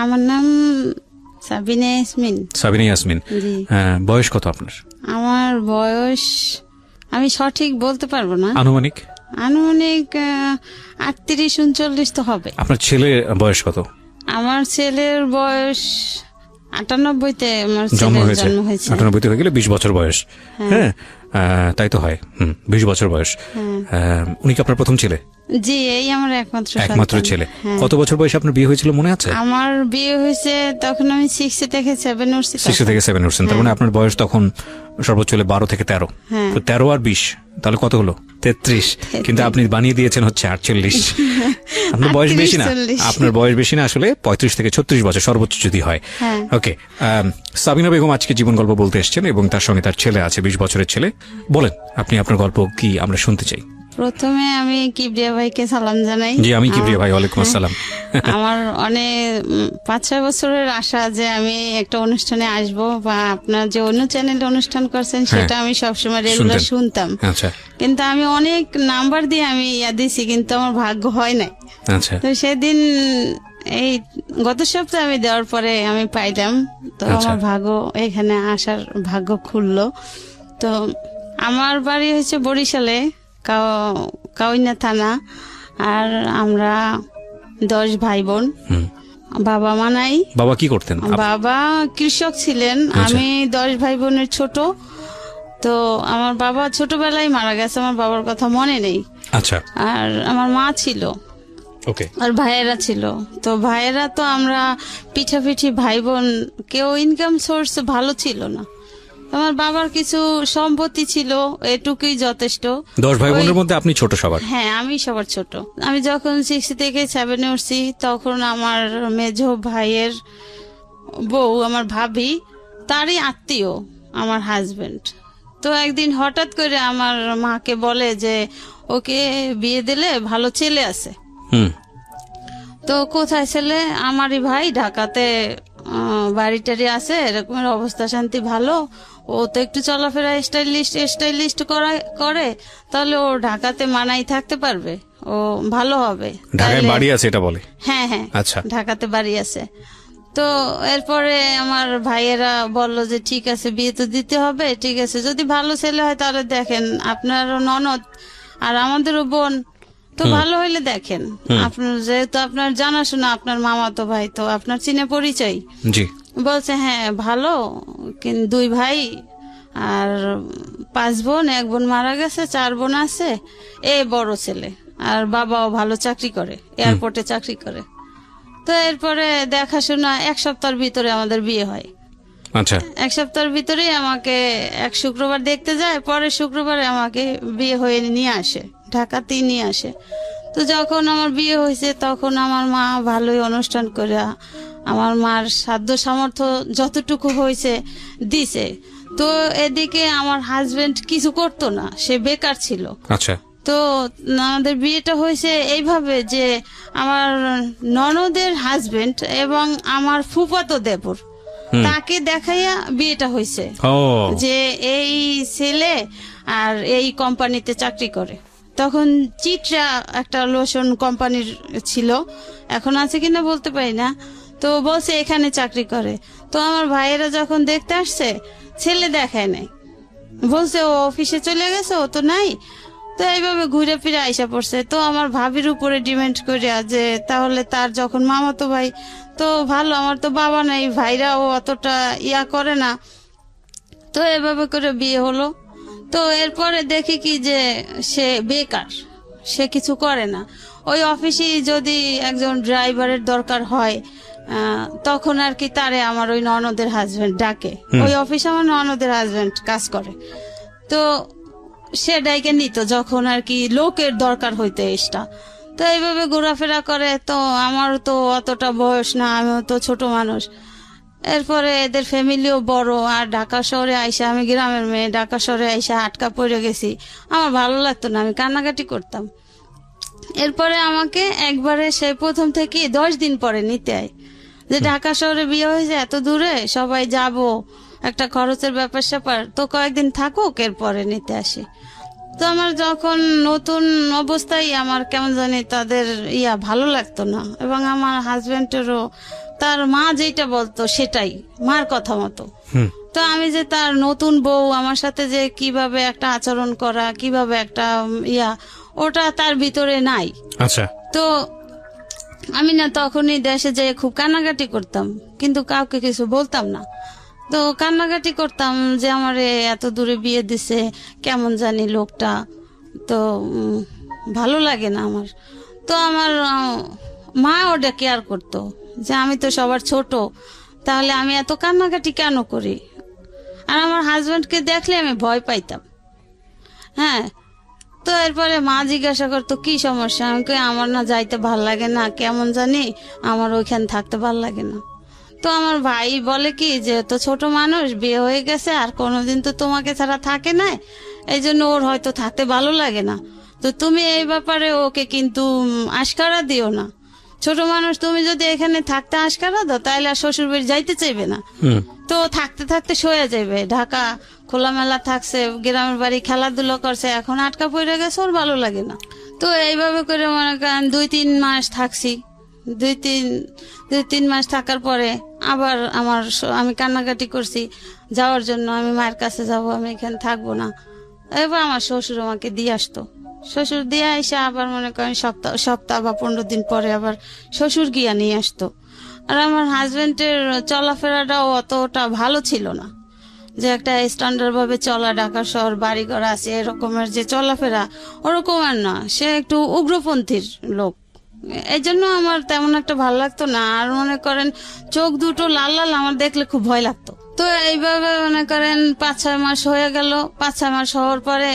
আমার নাম সাবিনা ইয়াসমিন। সাবিনা ইয়াসমিন, জি। বয়স কত আপনার? আমার বয়স আমি সঠিক বলতে পারবো না, আনুমানিক? আনুমানিক 38-39 তো হবে। আপনার ছেলের বয়স কত? আমার ছেলের বয়স 98-তে আমার জন্ম ছেলের হয়েছে? জন্ম হয়েছে। 98 হয়ে গেলে 20 বছর বয়স। হ্যাঁ, তাই তো হয়। 20 বছর বয়স। উনি কি আপনার প্রথম ছেলে? জি, এই আমার একমাত্র সন্তান। ছেলে। হ্যাঁ। কত বছর বয়সে আপনার বিয়ে হয়েছিল মনে আছে? আমার বিয়ে হয়েছে তখন আমি 6 থেকে 7 উঠছি। 6 থেকে 7 উঠছেন, তার মানে আপনার বয়স তখন সর্বোচ্চ হলে 12 থেকে 13। হ্যাঁ। তো 13 আর 20 তাহলে কত হলো? 33। কিন্তু আপনি বানিয়ে দিয়েছেন হচ্ছে 48। আপনার বয়স বেশি না, 38-40 আপনার বয়স বেশি না, আসলে 35 থেকে 36 বছর সর্বোচ্চ যদি হয়। হ্যাঁ। ওকে, সাবিনা বেগম আজকে জীবন গল্প বলতে এসেছেন এবং তার সঙ্গে তার ছেলে আছে, 20 বছরের ছেলে। বলেন আপনি আপনার গল্প কি, আমরা শুনতে চাই। প্রথমে আমি কিবরিয়া ভাইকে সালাম জানাই। জি, আমি কিবরিয়া ভাই, ওয়ালাইকুম আসসালাম। আমার অনেক 5-6 বছরের আশা যে আমি একটা অনুষ্ঠানে আসব, বা আপনার যে অন্য চ্যানেলে অনুষ্ঠান করছেন সেটা আমি সবসময় রেগুলার শুনতাম। আচ্ছা কিন্তু আমি অনেক নাম্বার দিয়ে আমি দিছি, কিন্তু আমার ভাগ্য হয় নাই। আচ্ছা। তো সেদিন এই গত সপ্তাহে আমি দেওয়ার পরে আমি পাইলাম, তো আমার ভাগ্য এখানে আসার ভাগ্য খুললো। তো আমার বাড়ি হচ্ছে বরিশালে, কাউইনা থানা। আর আমরা 10 ভাই বোন। বাবা মা নাই। বাবা কি করতেন? বাবা কৃষক ছিলেন। আমি 10 ভাই বোনের ছোট। তো আমার বাবা ছোটবেলায় মারা গেছে, আমার বাবার কথা মনে নেই। আচ্ছা। আর আমার মা ছিল, ওকে। আর ভাইয়েরা ছিল। তো ভাইয়েরা তো আমরা পিঠাপিঠি ভাই বোন, কেউ ইনকাম সোর্স ভালো ছিল না। আমার বাবার কিছু সম্পত্তি ছিল, এটুকুই যথেষ্ট। 10 ভাই বোনের মধ্যে আপনি ছোট সবার? হ্যাঁ, আমি সবার ছোট। আমি যখন 6 থেকে 7 উঠছি তখন আমার মেজো ভাইয়ের বউ, আমার ভাবি, তারই আত্মীয় আমার হাজবেন্ড। তো একদিন হঠাৎ করে আমার মাকে বলে যে ওকে বিয়ে দিলে ভালো ছেলে আছে। তো কোথায় ছেলে? আমারই ভাই ঢাকাতে বাড়ি টাড়ি আছে, এরকমের অবস্থা শান্তি ভালো। ও তো একটু চলাফেরা স্টাইলিস্ট করে, তাহলে ও ঢাকাতে মানাই থাকতে পারবে, ও ভালো হবে। ঢাকায় বাড়ি আছে এটা বলে? হ্যাঁ হ্যাঁ, আচ্ছা, ঢাকাতে বাড়ি আছে। তো এরপরে আমার ভাইয়েরা বলল যে ঠিক আছে, বিয়ে তো দিতে হবে, ঠিক আছে, যদি ভালো ছেলে হয় তাহলে দেখেন, আপনারও ননদ আর আমাদেরও বোন, তো ভালো হইলে দেখেন। আপনার যেহেতু আপনার জানাশোনা, আপনার মামাতো ভাই, তো আপনার চিনে পরিচয়। জি। বলছে হ্যাঁ ভালো, কিন্তু 2 ভাই আর 5 বোন, 1 বোন মারা গেছে, 4 বোন আছে, এ বড় ছেলে। আর বাবাও ভালো চাকরি করে, এয়ারপোর্টে চাকরি করে। তো এরপরে দেখাশোনা 1 সপ্তাহের ভিতরে আমাদের বিয়ে হয়। আচ্ছা। 1 সপ্তাহের ভিতরেই আমাকে এক শুক্রবার দেখতে যায়, পরের শুক্রবারে আমাকে বিয়ে হয়ে নিয়ে আসে, ঢাকাতেই নিয়ে আসে। তো যখন আমার বিয়ে হয়েছে তখন আমার মা ভালোই অনুষ্ঠান করে আমার মার সাধ্য সামর্থ্য যতটুকু হয়েছে দিছে। তো এদিকে আমার হাজবেন্ড কিছু করতো না, সে বেকার ছিল। আচ্ছা। তো আমাদের বিয়েটা হয়েছে এইভাবে যে আমার ননদের হাজবেন্ড এবং আমার ফুফাতো দেবর, তাকে দেখাইয়া বিয়েটা হয়েছে যে এই ছেলে আর এই কোম্পানিতে চাকরি করে। তখন চিত্রা একটা লোশন কোম্পানির ছিল, এখন আছে কিনা বলতে পারি না। তো বলছে এখানে চাকরি করে। তো আমার ভাইয়েরা যখন দেখতে আসছে, ছেলে দেখায় নাই, বলছে ও অফিসে চলে গেছে, ও তো নাই। তো এইভাবে ঘুরে ফিরে আইসা পড়ছে। তো আমার ভাবির উপরে ডিমান্ড করিয়া যে তাহলে তার যখন মামাতো ভাই তো ভালো, আমার তো বাবা নাই, ভাইরাও অতটা ইয়া করে না। তো এভাবে করে বিয়ে হলো। তো এরপরে দেখি কি যে সে বেকার, সে কিছু করে না। ওই অফিসে যদি একজন ড্রাইভারের দরকার হয় তখন আর কি তারে আমার ওই ননদের হাজবেন্ড ডাকে। ওই অফিসে আমার ননদের হাজবেন্ড কাজ করে। তো সে ডাইকে নিত যখন আর কি লোকের দরকার হইতে এসটা। তো এইভাবে ঘোরাফেরা করে। তো আমার তো অতটা বয়স না, আমিও তো ছোট মানুষ। এরপরে এদের ফ্যামিলিও বড়, আর ঢাকা শহরে আইসা, আমি গ্রামের মেয়ে, ঢাকা শহরে আইসা আটকা পড়ে গেছি। আমার ভালো লাগতো না, আমি কান্নাকাটি করতাম। এরপরে আমাকে একবারে সে প্রথম থেকে 10 দিন পরে নিতে আয়, যে ঢাকা শহরে বিয়ে হয়েছে, এত দূরে সবাই যাব, একটা খরচের ব্যাপার স্যাপার, তো কয়েকদিন থাকুক, এরপরে নিতে আসি। তো আমার যখন নতুন অবস্থায় আমার কেমন জানি তাদের ভালো লাগতো না, এবং আমার হাজবেন্ডেরও তার মা যেটা বলতো সেটাই, মার কথা মতো। হুম। তো আমি যে তার নতুন বউ, আমার সাথে যে কিভাবে একটা আচরণ করা, কিভাবে একটা ওটা তার ভিতরে নাই। আচ্ছা। তো আমি না তখনই দেশে যেয়ে খুব কান্নাকাটি করতাম, কিন্তু কাউকে কিছু বলতাম না। তো কান্নাকাটি করতাম যে আমার এত দূরে বিয়ে দিছে, কেমন জানি লোকটা, তো ভালো লাগে না আমার। তো আমার মা ওটা কেয়ার করতো যে আমি তো সবার ছোট, তাহলে আমি এত কান্নাকাটি কেন করি। আর আমার হাজবেন্ডকে দেখলে আমি ভয় পাইতাম। হ্যাঁ, তো এরপরে মা জিজ্ঞাসা করতো কি সমস্যা, আমি কই আমার না যাইতে ভাল লাগে না, কেমন জানি আমার ওইখানে থাকতে ভাল লাগে না। তো আমার ভাই বলে কি যে তো ছোট মানুষ, বিয়ে হয়ে গেছে, আর কোনোদিন তো তোমাকে ছাড়া থাকে না, এই জন্য ওর হয়তো থাকতে ভালো লাগে না। তো তুমি এই ব্যাপারে ওকে কিন্তু আশকারা দিও না। ছোট মানুষ, তুমি যদি এখানে থাকতে আশকারা দাও তাহলে আর শ্বশুর বাড়ি যাইতে চাইবে না। তো থাকতে থাকতে সয়ে যাবে, ঢাকা খোলামেলা থাকছে, গ্রামের বাড়ি খেলাধুলো করছে, এখন আটকা পড়ে গেছে, ওর ভালো লাগে না। তো এইভাবে করে মনে করেন 2-3 মাস থাকছি। 2-3 মাস থাকার পরে আবার আমি কান্নাকাটি করছি যাওয়ার জন্য, আমি মায়ের কাছে যাব, আমি এখানে থাকবো না। এবার আমার শ্বশুর আমাকে দিয়ে আসতো। শ্বশুর দিয়ে এসে আবার মনে করেন সপ্তাহ বা 15 দিন পরে আবার শ্বশুর গিয়া নিয়ে আসতো। আর আমার হাজবেন্ডের চলাফেরাটাও অতটা ভালো ছিল না, যে একটা স্ট্যান্ডার্ড ভাবে চলা, ঢাকা শহর, বাড়িঘর আছে, এরকমের যে চলাফেরা ওরকম আর না। সে একটু উগ্রপন্থীর লোক, এই জন্য আমার তেমন একটা ভালো লাগতো না। আর মনে করেন চোখ দুটো লাল লাল, আমার দেখলে খুব ভয় লাগতো। তো এইভাবে মনে করেন 5-6 মাস হয়ে গেল। 5-6 মাস হওয়ার পরে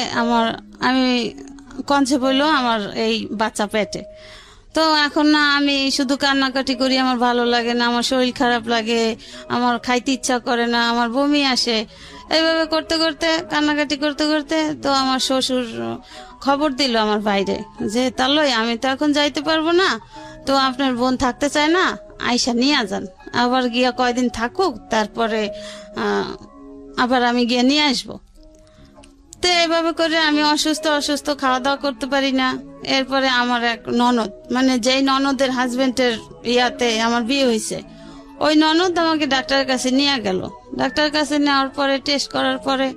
আমি কনসেপ্ট হইলো আমার এই বাচ্চা পেটে। তো এখন না আমি শুধু কান্নাকাটি করি, আমার ভালো লাগে না, আমার শরীর খারাপ লাগে, আমার খাইতে ইচ্ছা করে না, আমার বমি আসে। এইভাবে করতে করতে, কান্নাকাটি করতে করতে, তো আমার শ্বশুর খবর দিল আমার বাইরে যে তাহলে আমি তো এখন যাইতে পারবো না, তো আপনার বোন থাকতে চায় না, আইসা নিয়ে যান, আবার গিয়া কয়দিন থাকুক, তারপরে আবার আমি গিয়ে নিয়ে আসবো। তো এইভাবে করে আমি অসুস্থ খাওয়া দাওয়া করতে পারি না। এরপরে আমার এক ননদ, মানে যেই ননদের হাজবেন্ডের ইয়াতে আমার বিয়ে হয়েছে, ওই ননদ আমাকে ডাক্তারের কাছে নিয়ে গেল। ডাক্তারের কাছে নেওয়ার পরে টেস্ট করার পরে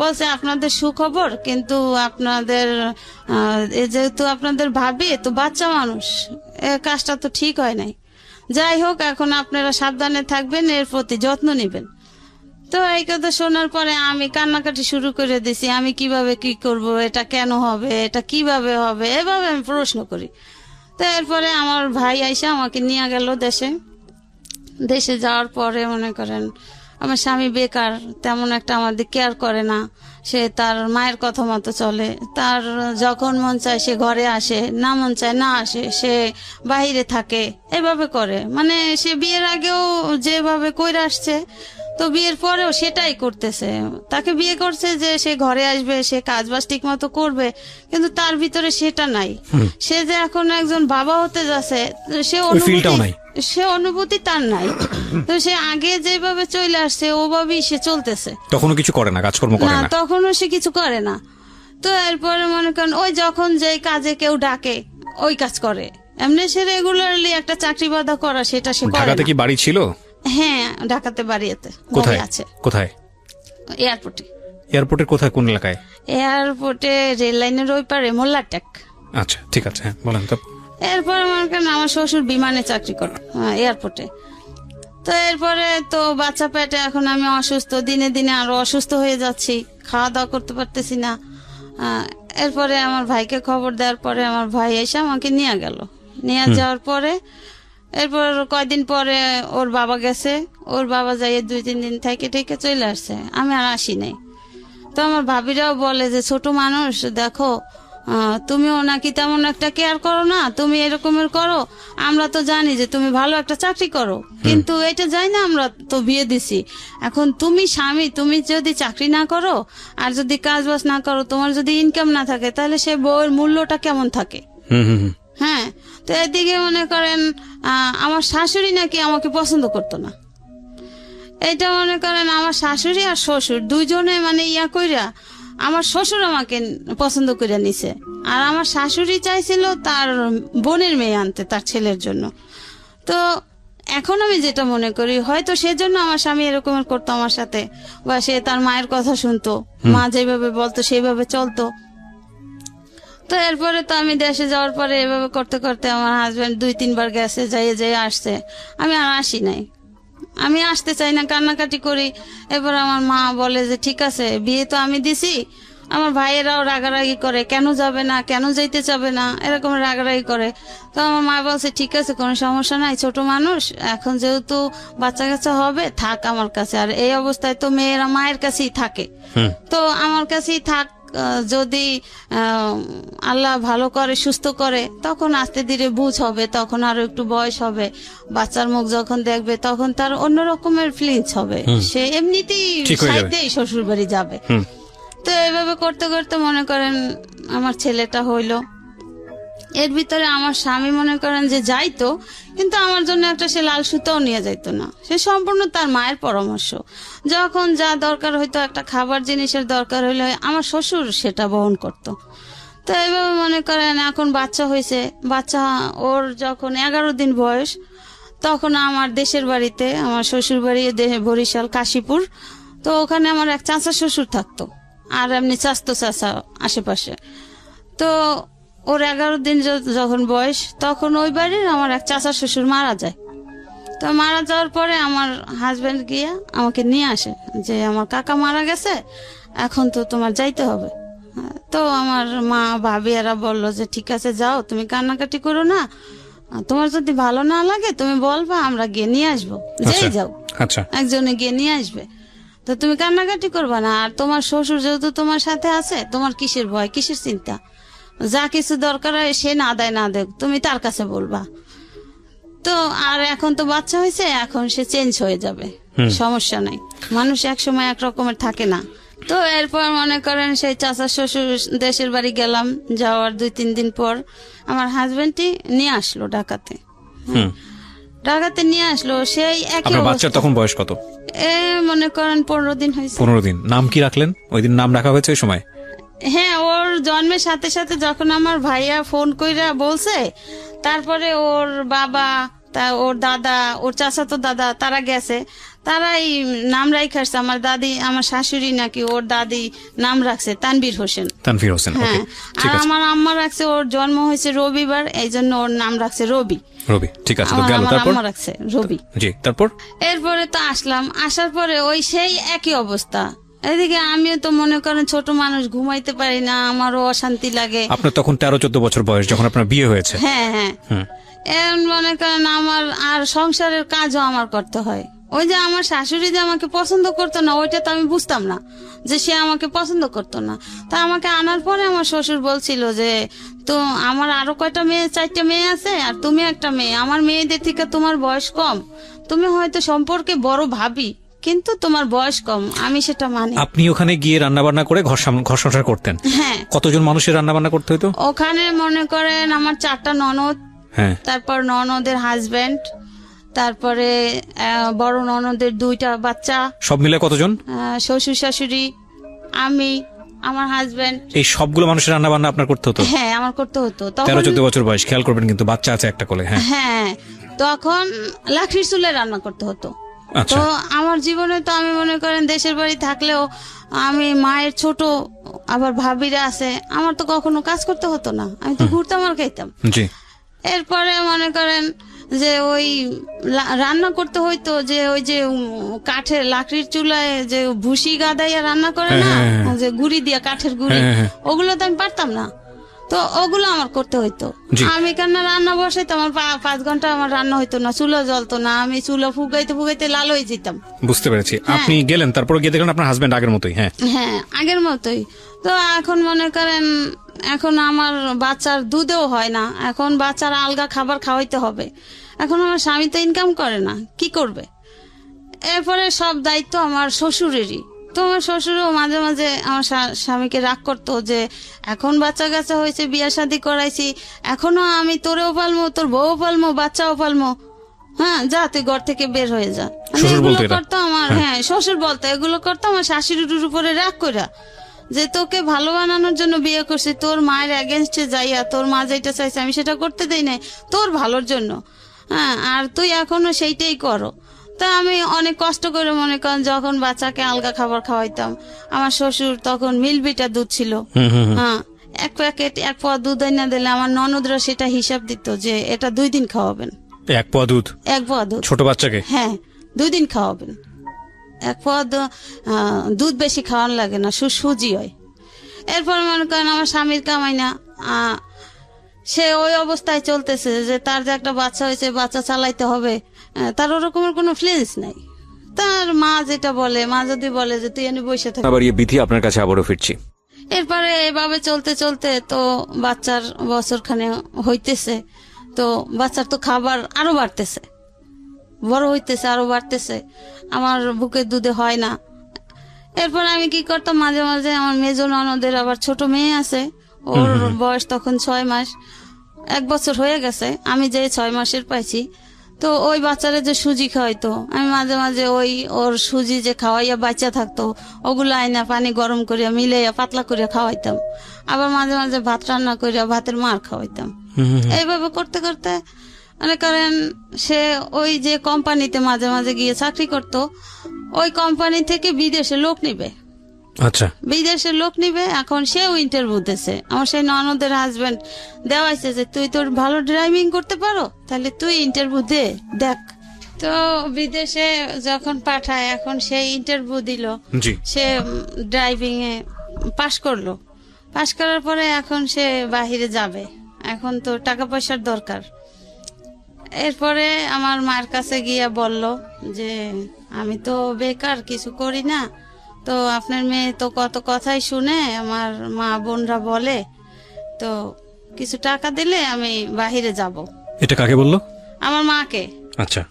বলছে আপনাদের সুখবর, কিন্তু আপনাদের যেহেতু আপনাদের ভাবি তো বাচ্চা মানুষ, কাজটা তো ঠিক হয় নাই। যাই হোক, এখন আপনারা সাবধানে থাকবেন, এর প্রতি যত্ন নেবেন। তো এই কথা শোনার পরে আমি কান্নাকাটি শুরু করে দিছি, আমি কিভাবে কি করব, এটা কেন হবে, এটা কিভাবে হবে, এভাবে আমি প্রশ্ন করি। তো এরপরে আমার ভাই আইসা আমাকে নিয়ে গেল দেশে যাওয়ার পরে মনে করেন আমার স্বামী বেকার, তেমন একটা আমাদের কেয়ার করে না, সে তার মায়ের কথা মতো চলে, তার যখন মন চায় সে ঘরে আসে, না মন চায় না আসে, সে বাইরে থাকে, এভাবে করে। মানে সে বিয়ের আগেও যেভাবে কইরা আসছে, তো বিয়ের পরেও সেটাই করতেছে। তাকে বিয়ে করছে যে সে ঘরে আসবে, সে কাজবাজ ঠিক মতো করবে, কিন্তু তার ভিতরে সেটা নাই। সে যে এখন একজন বাবা হতে যাচ্ছে, সে অনুভূতি তার নাই। তো সে আগে যেভাবে চলে আসছে ওভাবেই সে চলতেছে, তখনও কিছু করে না, কাজকর্ম করে না, তখনও সে কিছু করে না। তো এরপরে মনে করেন ওই যখন যেই কাজে কেউ ডাকে ওই কাজ করে, এমনি সে রেগুলারলি একটা চাকরি বাধা করা সেটা সে করে। ঢাকাতে কি বাড়ি ছিল? হ্যাঁ, ঢাকাতে বাড়িতে। কোথায় আছে? কোথায়? এয়ারপোর্টে। এয়ারপোর্টের কোথায়, কোন এলাকায়? এয়ারপোর্টে রেল লাইনের ওই পারে, মোল্লারটেক। আচ্ছা, ঠিক আছে, হ্যাঁ বলেন তো। এরপরে মনে করেন আমার শ্বশুর বিমানে চাকরি করে এয়ারপোর্টে। তো এরপরে তো বাচ্চা পেটে, এখন আমি অসুস্থ, দিনে দিনে আরো অসুস্থ হয়ে যাচ্ছি, খাওয়া দাওয়া করতে পারতেছি না। এরপরে আমার ভাইকে খবর দেওয়ার পরে আমার ভাই এসে আমাকে নিয়ে গেল। নিয়ে যাওয়ার পরে এরপর কয়দিন পরে ওর বাবা গেছে, ওর বাবা যাইয়ে 2-3 দিন থেকে চলে আসছে, আমি আর আসি নাই। তো আমার ভাবিরাও বলে যে ছোট মানুষ, দেখো তুমিও নাকি তেমন একটা কেয়ার করো না, তুমি এরকমের করো, আমরা তো জানি যে তুমি ভালো একটা চাকরি করো, কিন্তু এটা যাই না, আমরা তো বিয়ে দিছি, এখন তুমি স্বামী, তুমি যদি চাকরি না করো আর যদি কাজ বাজ না করো, তোমার যদি ইনকাম না থাকে, তাহলে সে বউয়ের মূল্যটা কেমন থাকে। হ্যাঁ, তো এদিকে মনে করেন আমার শাশুড়ি নাকি আমাকে পছন্দ করতো না। এটা মনে করেন আমার শাশুড়ি আর শ্বশুর দুইজনে মানে কইরা আমার শ্বশুর আমাকে পছন্দ করে নিছে, আর আমার শাশুড়ি চাইছিল তার বোনের মেয়ে আনতে তার ছেলের জন্য। তো এখন আমি যেটা মনে করি হয়তো সেজন্য আমার স্বামী এরকম করতো আমার সাথে, বা সে তার মায়ের কথা শুনতো, মা যেভাবে বলতো সেইভাবে চলতো। তো এরপরে তো আমি দেশে যাওয়ার পরে এভাবে করতে করতে আমার হাজবেন্ড 2-3 বার গেছে, যাইয়ে আসছে, আমি আর আসি নাই, আমি আসতে চাই না, কান্নাকাটি করি। এবার আমার মা বলে যে ঠিক আছে, বিয়ে তো আমি দিছি। আমার ভাইয়েরাও রাগারাগি করে, কেন যাবে না, কেন যাইতে চাবে না, এরকম রাগারাগি করে। তো আমার মা বলছে ঠিক আছে, কোনো সমস্যা নাই, ছোট মানুষ, এখন যেহেতু বাচ্চা কাচ্চা হবে, থাক আমার কাছে। আর এই অবস্থায় তো মেয়েরা মায়ের কাছেই থাকে, তো আমার কাছেই থাক। যদি আল্লাহ ভালো করে, সুস্থ করে, তখন আস্তে ধীরে বুঝ হবে, তখন আরো একটু বয়স হবে, বাচ্চার মুখ যখন দেখবে তখন তার অন্য রকমের ফিলিংস হবে, সে এমনিতেই ঠিক হয়ে যাবে। সাইডেই শ্বশুর বাড়ি যাবে। তো এইভাবে করতে করতে মনে করেন আমার ছেলেটা হইলো। এর ভিতরে আমার স্বামী মনে করেন যে যাইতো, কিন্তু আমার জন্য একটা সে লাল সুতাও নিয়ে যাইতো না, সে সম্পূর্ণ তার মায়ের পরামর্শ। যখন যা দরকার হইতো, একটা খাবার জিনিসের দরকার হইলে আমার শ্বশুর সেটা বহন করতো। তো এইভাবে মনে করেন এখন বাচ্চা হয়েছে, বাচ্চা ওর যখন 11 দিন বয়স, তখন আমার দেশের বাড়িতে, আমার শ্বশুর বাড়ি বরিশাল কাশীপুর, তো ওখানে আমার এক চাচা শ্বশুর থাকতো, আর এমনি চাস্তো চাচা আশেপাশে। তো ওর 11 দিন যখন বয়স, তখন ওই বাড়ির আমার এক চাচা শ্বশুর মারা যায়। তো মারা যাওয়ার পরে আমার হাজবেন্ড গিয়া আমাকে নিয়ে আসে যে আমার কাকা মারা গেছে, এখন তো তোমার যাইতে হবে। তো আমার মা ভাবি এরা বললো যে ঠিক আছে যাও, তুমি কান্নাকাটি করো না, তোমার যদি ভালো না লাগে তুমি বলবা, আমরা গিয়ে নিয়ে আসবো, যেই যাও আচ্ছা, একজনে গিয়ে নিয়ে আসবে, তো তুমি কান্নাকাটি করবা না। আর তোমার শ্বশুর যেহেতু তোমার সাথে আছে, তোমার কিসের ভয়, কিসের চিন্তা, যা কিছু দরকার হয় সে না দেয় না দেখ, তুমি তার কাছে বলবা। তো আর এখন তো বাচ্চা হয়েছে, এখন সে চেঞ্জ হয়ে যাবে, সমস্যা নাই, মানুষ একসময় এক রকমের থাকে না। তো এরপর মনে করেন সেই চাচা শ্বশুর দেশের বাড়ি গেলাম, যাওয়ার 2-3 দিন পর আমার হাজবেন্ডটি নিয়ে আসলো ঢাকাতে। ঢাকাতে নিয়ে আসলো, সেই একই আপনার বাচ্চার অবস্থা। তখন বয়স কত? মনে করেন 15 দিন হয়েছে। 15 দিন। নাম কি রাখলেন? ওই দিন নাম রাখা হয়েছে ওই সময়? হ্যাঁ, ওর জন্মের সাথে সাথে যখন আমার ভাইয়া ফোন কইরা বলছে, তারপরে ওর বাবা, ওর দাদা, ওর চাচাতো দাদা, তারা গেছে, তারাই নাম রাইখাছে। আমার দাদি, আমার শাশুড়ি নাকি ওর দাদি নাম রাখছে তানভীর হোসেন। তানভীর হোসেন, ওকে, হ্যাঁ, ঠিক আর আছে। আমার আম্মা রাখছে, ওর জন্ম হয়েছে রবিবার, এই জন্য ওর নাম রাখছে রবি। রবি, ঠিক আছে। তো আমার গেল, আমার তারপর? আম্মা রাখছে রবি। জি, তারপর? এরপরে তো আসলাম, আসার পরে ওই সেই একই অবস্থা। এদিকে আমিও তো মনে করেন ছোট মানুষ, ঘুমাইতে পারি না, আমারও অশান্তি লাগে। আপনার তখন 13-14 বছর বয়স যখন আপনার বিয়ে হয়েছে? হ্যাঁ হ্যাঁ। এখন মনে করেন আমার আর সংসারের কাজও আমার করতে হয়। ওই যে আমার শাশুড়ি যে আমাকে পছন্দ করতো না, ওইটা তো আমি বুঝতাম না যে সে আমাকে পছন্দ করতো না। তা আমাকে আনার পরে আমার শ্বশুর বলছিল যে তো আমার আরো কয়টা মেয়ে, 4টা মেয়ে আছে, আর তুমি একটা মেয়ে, আমার মেয়েদের থেকে তোমার বয়স কম, তুমি হয়তো সম্পর্কে বড় ভাবি, কিন্তু তোমার বয়স কম, আমি সেটা মানি। আপনি ওখানে গিয়ে রান্না বান্না করে ঘর সংসার করতেন? হ্যাঁ। কতজন মানুষের রান্না বান্না করতে হতো ওখানে? মনে করেন আমার 4টা ননদ, হ্যাঁ, তারপর ননদের হাজবেন্ড, তারপরে বড় ননদের 2টা বাচ্চা, সব মিলে কতজন? শ্বশুর শাশুড়ি, আমি, আমার হাজবেন্ড। এই সবগুলো মানুষের রান্না বান্না আপনার করতে হতো? হ্যাঁ, আমার করতে হতো। তখন 13-14 বছর বয়স, খেয়াল করবেন কিন্তু, বাচ্চা আছে একটা কোলে। হ্যাঁ, হ্যাঁ, তখন লাকড়ির চুলে রান্না করতে হতো। আচ্ছা। তো আমার জীবনে তো আমি মনে করেন দেশের বাড়ি থাকলেও আমি মায়ের ছোট, আবার ভাবিরা আছে, আমার তো কখনো কাজ করতে হতো না, আমি তো ঘুরতাম আর খাইতাম। জি। এরপরে মনে করেন যে ওই রান্না করতে হইতো, যে ওই যে কাঠের লাকড়ির চুলায় যে ভুসি গাদাইয়া রান্না করে না, হ্যাঁ। যে গুড়ি দিয়া, কাঠের গুড়ি, হ্যাঁ। ওগুলো তো আমি পারতাম না, তো ওগুলো আমার করতে হইতো। জি। আমি কেন রান্না বসাইতো, আমার 5 ঘন্টা আমার রান্না হইতো না, চুলো জ্বলতো না, আমি চুলো ফুগাইতে ফুগাইতে লাল হয়ে যেতাম। বুঝতে পেরেছি। আপনি গেলেন, তারপর গিয়ে দেখলেন আপনার হাজবেন্ড আগের মতোই? হ্যাঁ হ্যাঁ, আগের মতোই। তো এখন মনে করেন এখন আমার বাচ্চার দুধেও হয় না, এখন বাচ্চার আলগা খাবার খাওয়াইতে হবে। এখন আমার স্বামী তো ইনকাম করে না, কি করবে? এরপরে সব দায়িত্ব আমার শ্বশুরেরই। তো আমার শ্বশুরও মাঝে মাঝে আমার স্বামীকে রাগ করতো যে এখন বাচ্চা কাচ্চা হয়েছে, বিয়ে শাদী করাইছি, এখনো আমি তোরেও পালমো, তোর বউ পালমো, বাচ্চাও পালমো, হ্যাঁ যা তুই ঘর থেকে বের হয়ে যা। শ্বশুর এগুলো বলতো এটা? করতো আমার, হ্যাঁ শ্বশুর বলতো, এগুলো করতো আমার শাশুড়ির উপরে রাগ কইরা, যে তোকে ভালো বানানোর জন্য বিয়ে করছি, তোর মায়ের এগেনস্টে যাইয়া তোর মা যেটা চাইছে আমি সেটা করতে দেই নাই, তোর ভালোর জন্য। হ্যাঁ, আর তুই এখনো সেইটাই করো। তা আমি অনেক কষ্ট করে মনে করেন যখন বাচ্চাকে আলগা খাবার খাওয়াইতাম, আমার শ্বশুর তখন মিল্কভিটা দুধ ছিল, হ্যাঁ, এক প্যাকেট 1 পোয়া দুধ এনে দিলে আমার ননদরা সেটা হিসাব দিত যে এটা 2 দিন খাওয়াবেন। 1 পোয়া দুধ? 1 পোয়া দুধ ছোট বাচ্চাকে? হ্যাঁ, 2 দিন খাওয়াবেন। 1 পোয়া দুধ বেশি খাওয়ানো লাগে না, সুজি হয়। এরপর মনে করেন আমার স্বামীর কামাই না, সে ওই অবস্থায় চলতেছে যে তার যে একটা বাচ্চা হয়েছে, বাচ্চা চালাইতে হবে, তার ওরকমের কোনো ফিলিংস নাই। তার মা যেটা বলে, মা যদি বলে যে তুই এনে বসে থাক। আবার বিধি আপনার কাছে আবারও ফিরছি। এরপরে এভাবে চলতে চলতে তো বাচ্চার বছরখানে হইতেছে, তো বাচ্চার তো খাবার আরো বাড়তেছে, বড় হইতেছে, আরো বাড়তেছে, আমার বুকের দুধে হয় না। এরপর আমি কি করতাম, মাঝে মাঝে আমার মেজ ননদের আবার ছোট মেয়ে আছে, ওর বয়স তখন 6 মাস, 1 বছর হয়ে গেছে, আমি যে 6 মাসের পাইছি। তো ওই বাচ্চারা যে সুজি খাওয়াইতো, আমি মাঝে মাঝে ওই ওর সুজি যে খাওয়াইয়া বাচ্চা থাকতো ওগুলো আইনা পানি গরম করিয়া মিলাইয়া পাতলা করিয়া খাওয়াইতাম। আবার মাঝে মাঝে ভাত রান্না করিয়া ভাতের মার খাওয়াইতাম। এইভাবে করতে করতে মনে করেন সে ওই যে কোম্পানিতে মাঝে মাঝে গিয়ে চাকরি করতো, ওই কোম্পানি থেকে বিদেশে লোক নিবে। আচ্ছা, বিদেশে লোক নিবে, এখন সেও ইন্টারভিউ দিছে। আমার সেই ননদের হাজবেন্ড দেওয়াইছে যে তুই তোর ভালো ড্রাইভিং করতে পারো, তাহলে তুই ইন্টারভিউ দেখ। তো বিদেশে যখন পাঠায়, এখন সেই ইন্টারভিউ দিল, সে ড্রাইভিং এ পাশ করলো। পাশ করার পরে এখন সে বাহিরে যাবে, এখন তো টাকা পয়সার দরকার। এরপরে আমার মার কাছে গিয়া বলল যে আমি তো বেকার, কিছু করি না, তো আপনার মেয়ে তো কত কথাই শুনে, আমার মা বোনরা বলে, তো কিছু টাকা দিলে আমি বাহিরে যাব। এটা কাকে বললো? আমার মাকে। আচ্ছা।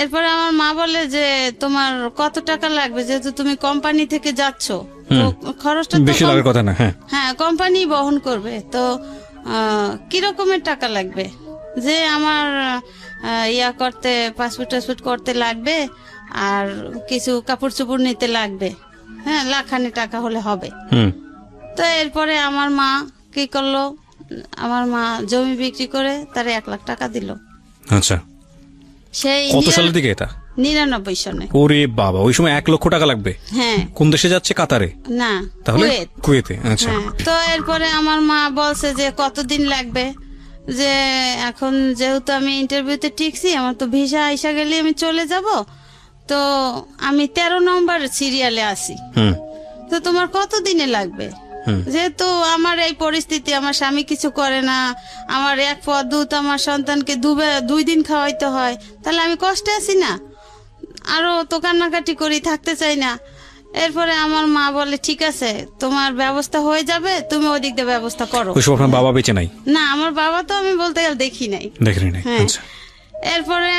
এরপরে আমার মা বলে যে তোমার কত টাকা লাগবে, যেহেতু তুমি কোম্পানি থেকে যাচ্ছ, তো খরচটা বেশি লাগার কথা না। হ্যাঁ, কোম্পানি বহন করবে, তো কি রকমের টাকা লাগবে? যে আমার ইয়া করতে, পাসপোর্ট টাসপোর্ট করতে লাগবে, আর কিছু কাপড় চোপড় নিতে লাগবে, হ্যাঁ, লাখানি টাকা হলে হবে। তো এরপরে আমার মা কি করলো, আমার মা জমি বিক্রি করে তার 1 লাখ টাকা দিল। আচ্ছা, সেই কত সালের দিকে এটা? 99 সনে। ওরে বাবা, ওই সময় 1 লক্ষ টাকা লাগবে? হ্যাঁ। কোন দেশে যাচ্ছে? কাতারে? না, তাহলে কুয়েতে। আচ্ছা। তো এরপরে আমার মা বলছে যে কতদিন লাগবে, যে এখন যেহেতু আমি ইন্টারভিউতে টিকছি, আমার তো ভিসা আইসা গেলে আমি চলে যাব, তো আমি 13 নম্বর সিরিয়ালে আছি, তো তোমার কত দিনে লাগবে? যেহেতু আমার এই পরিস্থিতি, আমার স্বামী কিছু করে না, আমার 1 পোয়া দুধ আমার সন্তানকে 2 দিন খাওয়াইতে হয়, তাহলে আমি কষ্টে আছি না, আরো তো কান্নাকাটি করি, থাকতে চাই না। এরপরে আমার মা বলে ঠিক আছে, তোমার ব্যবস্থা হয়ে যাবে, তুমি ওদিক দিয়ে ব্যবস্থা করো। আপনার বাবা বেঁচে নাই? না, আমার বাবা তো আমি বলতে গেলে দেখি নাই। হ্যাঁ। এরপরে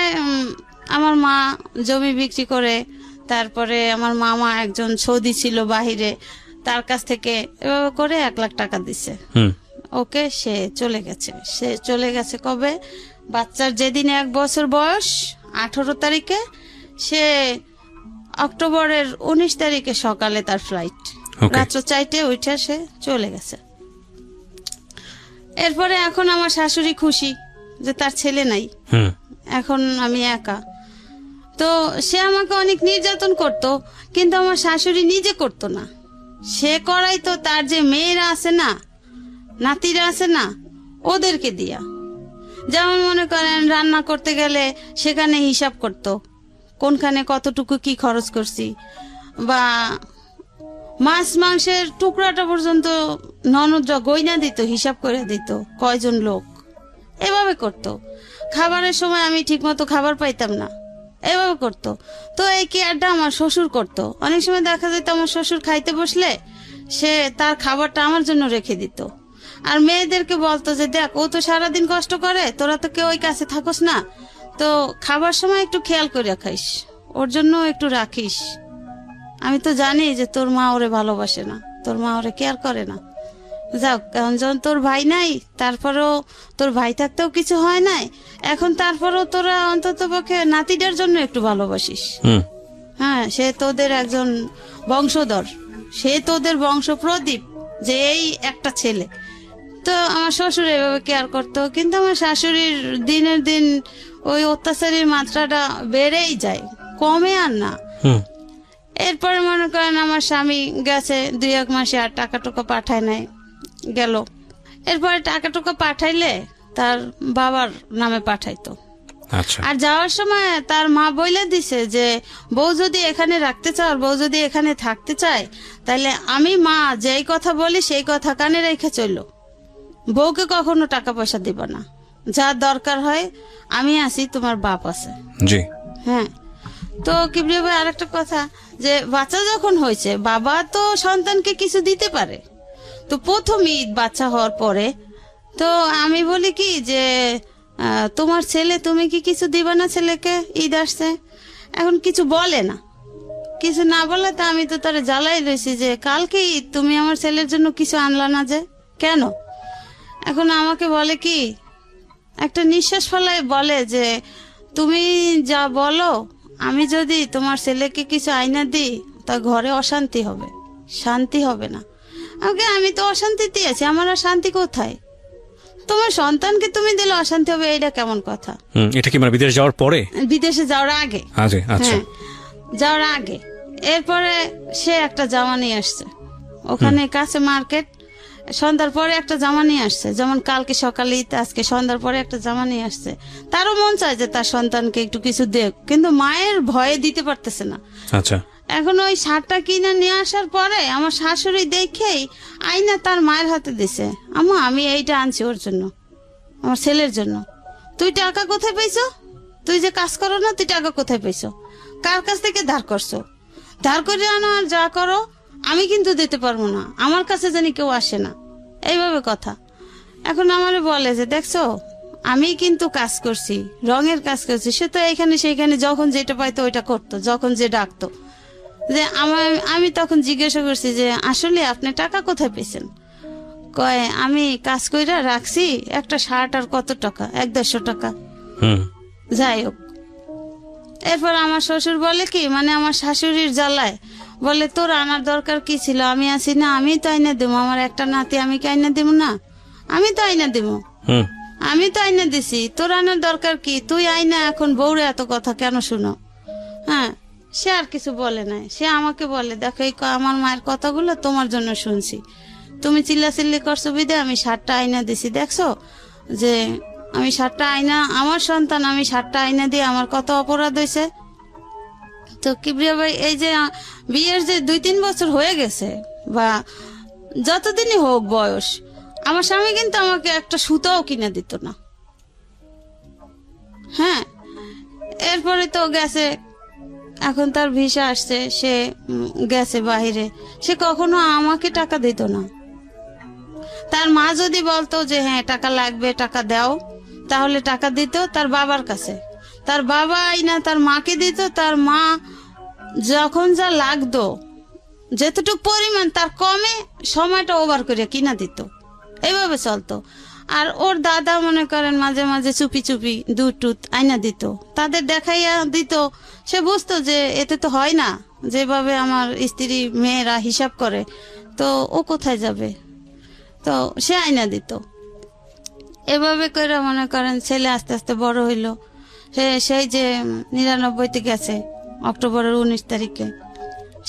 আমার মা জমি বিক্রি করে, তারপরে আমার মামা একজন সৌদি ছিল বাহিরে, তার কাছ থেকে এভাবে করে 1 লাখ টাকা দিছে। ওকে, সে চলে গেছে কবে? বাচ্চার যেদিন 1 বছর বয়স, 18 তারিখে, সে অক্টোবরের 19 তারিখে সকালে তার ফ্লাইট, রাত্র 4টে উঠে সে চলে গেছে। এরপরে এখন আমার শাশুড়ি খুশি যে তার ছেলে নাই, এখন আমি একা। তো সে আমাকে অনেক নির্যাতন করত, কিন্তু আমার শাশুড়ি নিজে করতো না, সে করাইতো তার যে মেয়েরা আছে না, নাতিরা আছে না, ওদেরকে দিয়া। যেমন মনে করেন রান্না করতে গেলে সেখানে হিসাব করতো, কোনখানে কতটুকু কি খরচ করছি, বা মাছ মাংসের টুকরাটা পর্যন্ত ননদরা গয়না দিত, হিসাব করে দিত কয়জন লোক, এভাবে করতো। খাবারের সময় আমি ঠিকমতো খাবার পাইতাম না, এভাবে করতো। তো এই কেয়ারটা আমার শ্বশুর করতো। অনেক সময় দেখা যেত আমার শ্বশুর খাইতে বসলে সে তার খাবারটা আমার জন্য রেখে দিত, আর মেয়েদেরকে বলতো যে দেখ, ও তো সারাদিন কষ্ট করে, তোরা তো কেউ ওই কাছে থাকোস না, তো খাবার সময় একটু খেয়াল করে খাইস, ওর জন্য একটু রাখিস। আমি তো জানি যে তোর মা ওরে ভালোবাসে না, তোর মা ওরে কেয়ার করে না। যাক, কারণ যখন তোর ভাই নাই, তারপরেও তোর ভাই থাকতেও কিছু হয় নাই, এখন তারপরেও তোরা অন্তত পক্ষে নাতিদের জন্য একটু ভালোবাসিস। হ্যাঁ, সে তোদের একজন বংশধর, সে তোদের বংশ প্রদীপ, যে এই একটা ছেলে। তো আমার শ্বশুর এভাবে কেয়ার করতো, কিন্তু আমার শাশুড়ির দিনের দিন ওই অত্যাচারের মাত্রাটা বেড়েই যায়, কমে আর না। হুম এরপরে মনে করেন আমার স্বামী গেছে 2-1 মাসে, আর টাকা টুকা পাঠায় নাই, গেল। এরপরে টাকা টুকা পাঠাইলে তার বাবার নামে পাঠাইতো। আচ্ছা আর যাওয়ার সময় তার মা বইলে দিছে যে বউ যদি এখানে রাখতে চাও, বউ যদি এখানে থাকতে চায়, তাহলে আমি মা যেই কথা বলি সেই কথা কানে রেখে চললো, বউকে কখনো টাকা পয়সা দিব না, যা দরকার হয় আমি আছি, তোমার বাপ আছে। জি হ্যাঁ, তো কিবরিয়া ভাই আরেকটা কথা, যে বাচ্চা যখন হয়েছে বাবা তো সন্তানকে কিছু দিতে পারে। তো প্রথম ঈদ বাচ্চা হওয়ার পরে তো আমি বলি কি যে তোমার ছেলে, তুমি কি কিছু দিবা না ছেলেকে, ঈদ আসছে। এখন কিছু বলে না, কিছু না বলে তো আমি তো তারা জ্বালাই রয়েছি যে কালকে ঈদ, তুমি আমার ছেলের জন্য কিছু আনলা না যে কেন। এখন আমাকে বলে কি, একটা নিঃশ্বাস ফেলায় বলে যে তুমি যা বলো, আমি যদি তোমার ছেলেকে কিছু আইনা দিই তা ঘরে অশান্তি হবে, শান্তি হবে না। আমি তো অশান্তিতে আছি, আমার আর শান্তি কোথায়? তোমার সন্তানকে তুমি দিলে অশান্তি হবে, এইটা কেমন কথা? এটা কি মানে বিদেশ যাওয়ার পরে? বিদেশে যাওয়ার আগে। আচ্ছা হ্যাঁ, যাওয়ার আগে। এরপরে সে একটা জামা নিয়ে আসছে, ওখানে কাছে মার্কেট, সন্ধ্যার পরে একটা জামা নিয়ে আসছে, যেমন কালকে সকালে ঈদ, আজকে সন্ধ্যার পরে একটা জামা নিয়ে আসছে। তারও মন চায় যে তার সন্তানকে একটু কিছু দেখ, কিন্তু মায়ের ভয়ে দিতে পারতেছে না। আচ্ছা, এখন ওই শার্টটা কিনে নিয়ে আসার পরে আমার শাশুড়ি দেখেই আইনা তার মায়ের হাতে দিছে, আম্মা আমি এইটা আনছি ওর জন্য, আমার ছেলের জন্য। তুই টাকা কোথায় পাইছো? তুই যে কাজ করো না, তুই টাকা কোথায় পাইছো? কার কাছ থেকে ধার করছো? ধার করে আনো আর যা করো, আমি কিন্তু দিতে পারবো না, আমার কাছে জানি কেউ আসে না, এইভাবে কথা। এখন আমারে বলে যে দেখছো, আমি কিন্তু কাজ করছি, রঙের কাজ করছি। সে তো এইখানে সেইখানে যখন যেটা পাইতো ওইটা করতো, যখন যে ডাকতো। যে আমি তখন জিজ্ঞাসা করছি যে আসলে আপনি টাকা কোথায় পেয়েছেন? কয় আমি কাজ কইরা রাখছি, একটা শার্ট আর কত টাকা, 100-150 টাকা। যাই হোক, এরপর আমার শ্বশুর বলে কি, মানে আমার শাশুড়ির জ্বালায় বলে তোর আনার দরকার কি ছিল, আমি আছি না, আমি তো আইনা দেবো, আমার একটা নাতি, আমি কি আইনা দেবো না? আমি তো আইনা দেবো, আমি তো আইনা দিছি, তোর আনার দরকার কি? তুই আইনা এখন বউরে এত কথা কেন শুনো? হ্যাঁ, সে আর কিছু বলে নাই। সে আমাকে বলে দেখো, এই আমার মায়ের কথাগুলো তোমার জন্য শুনছি, তুমি চিল্লাচিল্লি করছো বিদে আমি শার্টটা আইনা দিছি, দেখছো যে আমি শার্টটা আইনা, আমার সন্তান, আমি শার্টটা আইনা দিয়ে আমার কত অপরাধ হয়েছে। তো কিবরিয়া ভাই, এই যে বিয়ের যে 2-3 বছর হয়ে গেছে বা যতদিনই হোক বয়স, আমার স্বামী কিন্তু আমাকে একটা সুতাও কিনে দিত না। হ্যাঁ, এরপরে তো গেছে, এখন তার ভিসা আসছে, সে গেছে বাহিরে, সে কখনো আমাকে টাকা দিত না। তার মা যদি বলতো যে হ্যাঁ টাকা লাগবে, টাকা দাও, তাহলে টাকা দিত তার বাবার কাছে, তার বাবা আইনা তার মাকে দিত, তার মা যখন যা লাগতো যেতটুকু পরিমাণ তার কমে সময়টা ওভার করে কিনা দিত, এইভাবে চলতো। আর ওর দাদা মনে করেন মাঝে মাঝে চুপি চুপি দুধ টুধ আইনা দিত, তাদের দেখাইয়া দিত। সে বুঝতো যে এতে তো হয় না, যেভাবে আমার স্ত্রী মেয়েরা হিসাব করে, তো ও কোথায় যাবে, তো সে আইনা দিত। এভাবে করে মনে করেন ছেলে আস্তে আস্তে বড় হইল। সেই যে 99-তে গেছে, অক্টোবরের 19 তারিখে,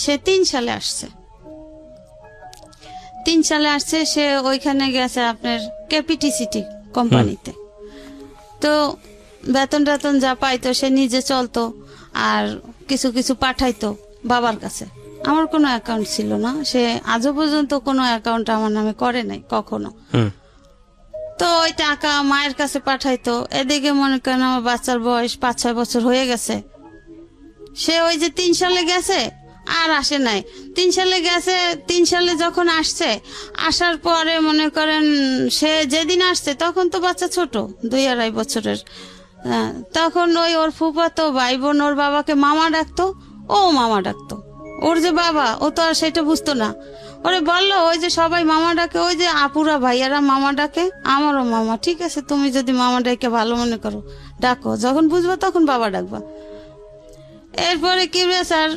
সে 3 সালে আসছে। 3 সালে আসছে, সে ওইখানে গেছে আপনার ক্যাপিটিসিটি কোম্পানিতে। তো বেতন টেতন যা পাইতো সে নিজে চলতো, আর কিছু কিছু পাঠাইতো বাবার কাছে। আমার কোনো অ্যাকাউন্ট ছিল না, সে আজও পর্যন্ত কোনো অ্যাকাউন্ট আমার নামে করে নাই কখনো। তো ওই টাকা মায়ের কাছে পাঠাইতো। এদিকে মনে করেন আমার বাচ্চার বয়স 5-6 বছর হয়ে গেছে, সে ওই যে 3 সালে গেছে আর আসে নাই। 3 সালে গেছে, 3 সালে যখন আসছে, আসার পরে মনে করেন সে যেদিন আসছে তখন তো বাচ্চা ছোট, 2-2.5 বছরের। তখন ওই ওর ফুফাতো ভাই বোন ওর বাবাকে মামা ডাকতো, ও মামা ডাকতো। ওর যে বাবা, ও তো আর সেটা বুঝতো না। ওরে বললো ওই যে সবাই মামা ডাকে, ওই যে আপুরা ভাইয়ারা মামা ডাকে, আমারও মামা। ঠিক আছে, তুমি যদি মামা ডাকে ভালো মনে করো ডাকো, যখন বুঝবা তখন বাবা ডাকবা। এরপরে কি স্যার,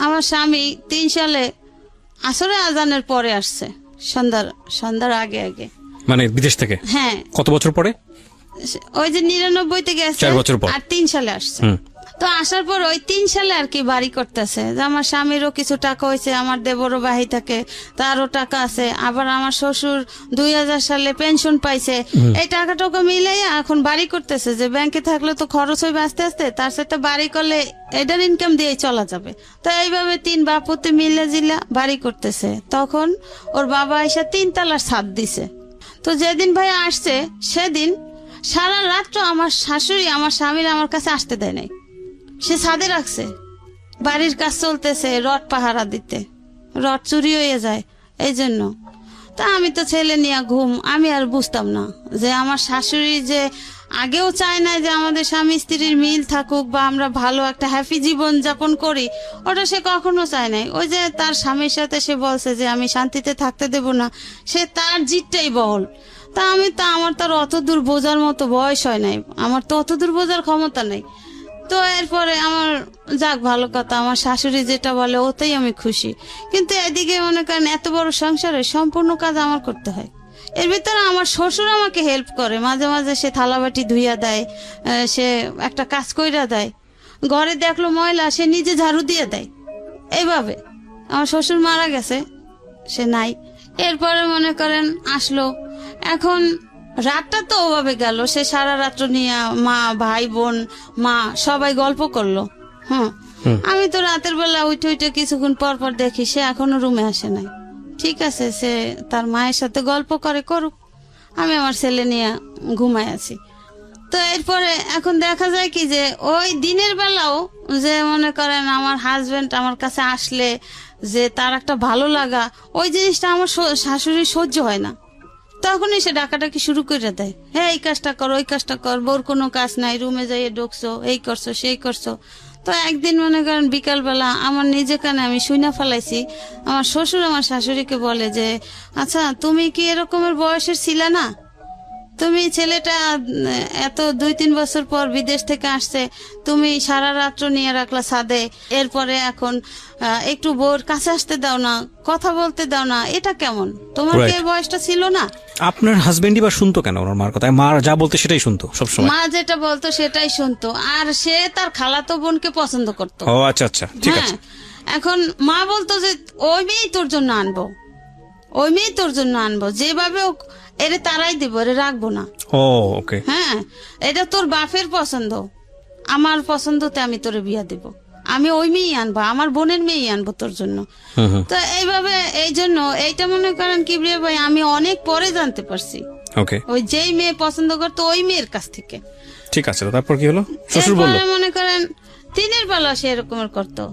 আমার স্বামী 3 সালে আসরে আজানের পরে আসছে, সন্ধ্যার আগে আগে, মানে বিদেশ থেকে। হ্যাঁ। কত বছর পরে? ওই যে 99-তে গেছে 4 বছর পর। আর 3 সালে আসছে। হুম। তো আসার পর ওই 3 সালে আর কি বাড়ি করতেছে, যে আমার স্বামীরও কিছু টাকা হয়েছে, আমার দেবরও বাহি থাকে, তারও টাকা আছে, আবার আমার শ্বশুর 2000 সালে পেনশন পাইছে, এই টাকা টাকা মিলাইয়া এখন বাড়ি করতেছে, যে ব্যাংকে থাকলে তো খরচ হইবে আস্তে আস্তে, তার সাথে বাড়ি করলে এটার ইনকাম দিয়েই চলা যাবে। তো এইভাবে 3 বাপুতে মিলে জিলা বাড়ি করতেছে। তখন ওর বাবা এসে 3 তলার ছাদ দিছে। তো যেদিন ভাই আসছে সেদিন সারা রাত্র আমার শাশুড়ি আমার স্বামীর আমার কাছে আসতে দেয় নাই, সে ছাদে রাখছে। বাড়ির কাজ চলতেছে, রড পাহারা দিতে, রড চুরি হয়ে যায় এই জন্য। তা আমি তো ছেলে নিয়ে ঘুম, আমি আর বুঝতাম না যে আমার শাশুড়ি যে আগেও চায় না যে আমাদের স্বামী স্ত্রীর মিল থাকুক বা আমরা ভালো একটা হ্যাপি জীবন যাপন করি, ওটা সে কখনো চায় নাই। ওই যে তার স্বামীর সাথে সে বলছে যে আমি শান্তিতে থাকতে দেব না, সে তার জিতটাই বহল। তা আমি তো আমার তার অত দূর বোঝার মতো বয়স হয় নাই, আমার তো অত দূর বোঝার ক্ষমতা নেই। তো এরপরে আমার যাক ভালো কথা, আমার শাশুড়ি যেটা বলে ওতেই আমি খুশি। কিন্তু এদিকে মনে করেন এত বড় সংসারে সম্পূর্ণ কাজ আমার করতে হয়। এর ভিতরে আমার শ্বশুর আমাকে হেল্প করে, মাঝে মাঝে সে থালাবাটি ধুইয়া দেয়, সে একটা কাজ কইরা দেয়, ঘরে দেখলো ময়লা সে নিজে ঝাড়ু দিয়ে দেয়। এইভাবে আমার শ্বশুর মারা গেছে, সে নাই। এরপরে মনে করেন আসলো, এখন রাতটা তো ওভাবে গেল, সে সারা রাত্র নিয়ে মা ভাই বোন মা সবাই গল্প করলো। হ্যাঁ, আমি তো রাতের বেলা উঠে উঠে কিছুক্ষণ পর পর দেখি সে এখনো রুমে আসে নাই। ঠিক আছে, সে তার মায়ের সাথে গল্প করে করুক, আমি আমার ছেলে নিয়ে ঘুমাই আছি। তো এরপরে এখন দেখা যায় কি যে ওই দিনের বেলাও যে মনে করেন আমার হাজবেন্ড আমার কাছে আসলে যে তার একটা ভালো লাগা, ওই জিনিসটা আমার শাশুড়ি সহ্য হয় না। তখনই সে ডাকাডাকি শুরু করে দেয়, হ্যাঁ এই কাজটা কর ওই কাজটা কর, বোর কোনো কাজ নাই, রুমে যাইয়ে ঢুকছো, এই করছো সেই করছো। তো একদিন মনে করেন বিকালবেলা আমার নিজে কানে আমি শুইনা ফেলাইছি, আমার শ্বশুর আমার শাশুড়িকে বলে যে আচ্ছা তুমি কি এরকমের বয়সের ছিলা না, তুমি ছেলেটা এত 2-3 বছর পর বিদেশ থেকে আসছে, তুমি সারা রাত্র নিয়ে রাখলা ছাদে, এরপরে এখন একটু বউর কাছে আসতে দাও না, কথা বলতে দাও না, এটা কেমন? তোমার কি এই বয়সটা ছিল না? আপনার হাজবেন্ডই বা শুনতো কেন ওনার মার কথা? মা যা বলতো সেটাই শুনতো সবসময়? মা যেটা বলতো সেটাই শুনতো, আর সে তার খালাতো বোনকে পছন্দ করতো। ও আচ্ছা আচ্ছা, ঠিক আছে। এখন মা বলতো যে ওই মেয়েই তোর জন্য আনবো, ওই মেয়েই তোর জন্য আনবো, যেভাবে এরে তারাই দিব, এরে রাখবো না। ও ওকে। হ্যাঁ, এটা তোর বাপের পছন্দ, আমার পছন্দতে আমি তোরে বিয়া দিব, আমি ওই মেয়েই আনবো, আমার বোনের মেয়েই আনবো তোর জন্য। তো এইভাবে এই জন্য এইটা মনে করেন কিবরিয়া ভাই আমি অনেক পরে জানতে পারছি, ওকে, ওই যেই মেয়ে পছন্দ করতো ওই মেয়ের কাছ থেকে। ঠিক আছে, তারপর কি হলো? শ্বশুর বলল এরপরে মনে করেন দিনের বেলা সে এরকমের করতো।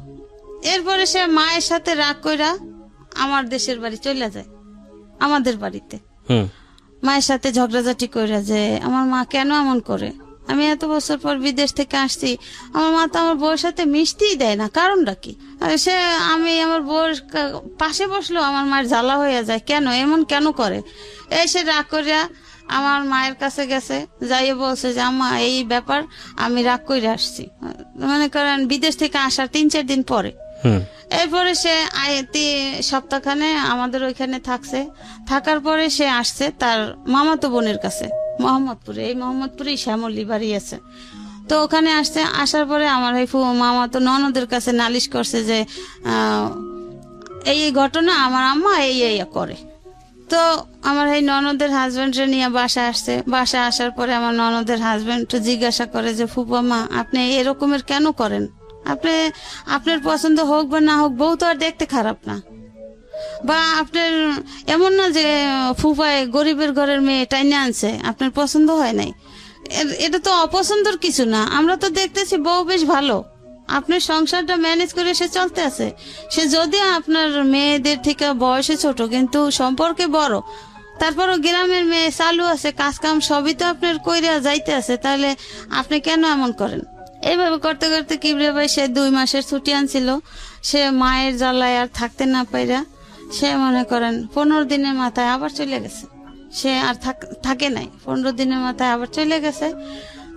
এরপরে সে মায়ের সাথে রাগ কইরা আমার দেশের বাড়ি চলে যায়, আমাদের বাড়িতে। মায়ের সাথে ঝগড়াঝাটি করে যে আমার মা কেন এমন করে, আমি এত বছর পর বিদেশ থেকে আসছি, আমার মা তো আমার বউয়ের সাথে মিশতেই দেয় না, কারণটা কি? আর সে আমি আমার বউয়ের পাশে বসলো আমার মায়ের জ্বালা হয়ে যায়, কেন এমন কেন করে? এসে রাগ করিয়া আমার মায়ের কাছে গেছে, যাইয়ে বলছে যে আম্মা এই ব্যাপার, আমি রাগ করে আসছি। মনে করেন বিদেশ থেকে আসার 3-4 দিন পরে। এরপরে সে সপ্তাহখানে আমাদের ওইখানে থাকছে, থাকার পরে সে আসছে তার মামাতো বোনের কাছে মোহাম্মদপুরে, এই মোহাম্মদপুরেই শ্যামলী বাড়ি আছে। তো ওখানে আসছে, আসার পরে আমার এই মামাতো ননদের কাছে নালিশ করছে যে এই ঘটনা আমার আম্মা এই করে। তো আমার এই ননদের হাজবেন্ডরে নিয়ে বাসা আসছে, বাসা আসার পরে আমার ননদের হাজবেন্ড জিজ্ঞাসা করে যে ফুপা মা আপনি এরকমের কেন করেন, আপনি আপনার পছন্দ হোক বা না হোক বউ তো আর দেখতে খারাপ না, বা আপনার এমন না যে ফুফায় গরিবের ঘরের মেয়ে টাইনে আনছে আপনার পছন্দ হয় নাই, এটা তো অপছন্দর কিছু না, আমরা তো দেখতেছি বউ বেশ ভালো, আপনার সংসারটা ম্যানেজ করে সে চলতে আছে, সে যদিও আপনার মেয়েদের থেকে বয়সে ছোট কিন্তু সম্পর্কে বড়, তারপরও গ্রামের মেয়ে চালু আছে, কাজ কাম সবই তো আপনার কইরা যাইতে আছে, তাহলে আপনি কেন এমন করেন? এইভাবে করতে করতে কিবরিয়া ভাই সে 2 মাসের ছুটি আনছিল, সে মায়ের জ্বালায় আর থাকতে না পাইরা সে মনে করেন 15 দিনের মাথায় আবার চলে গেছে, সে আর থাকে নাই, 15 দিনের মাথায় আবার চলে গেছে।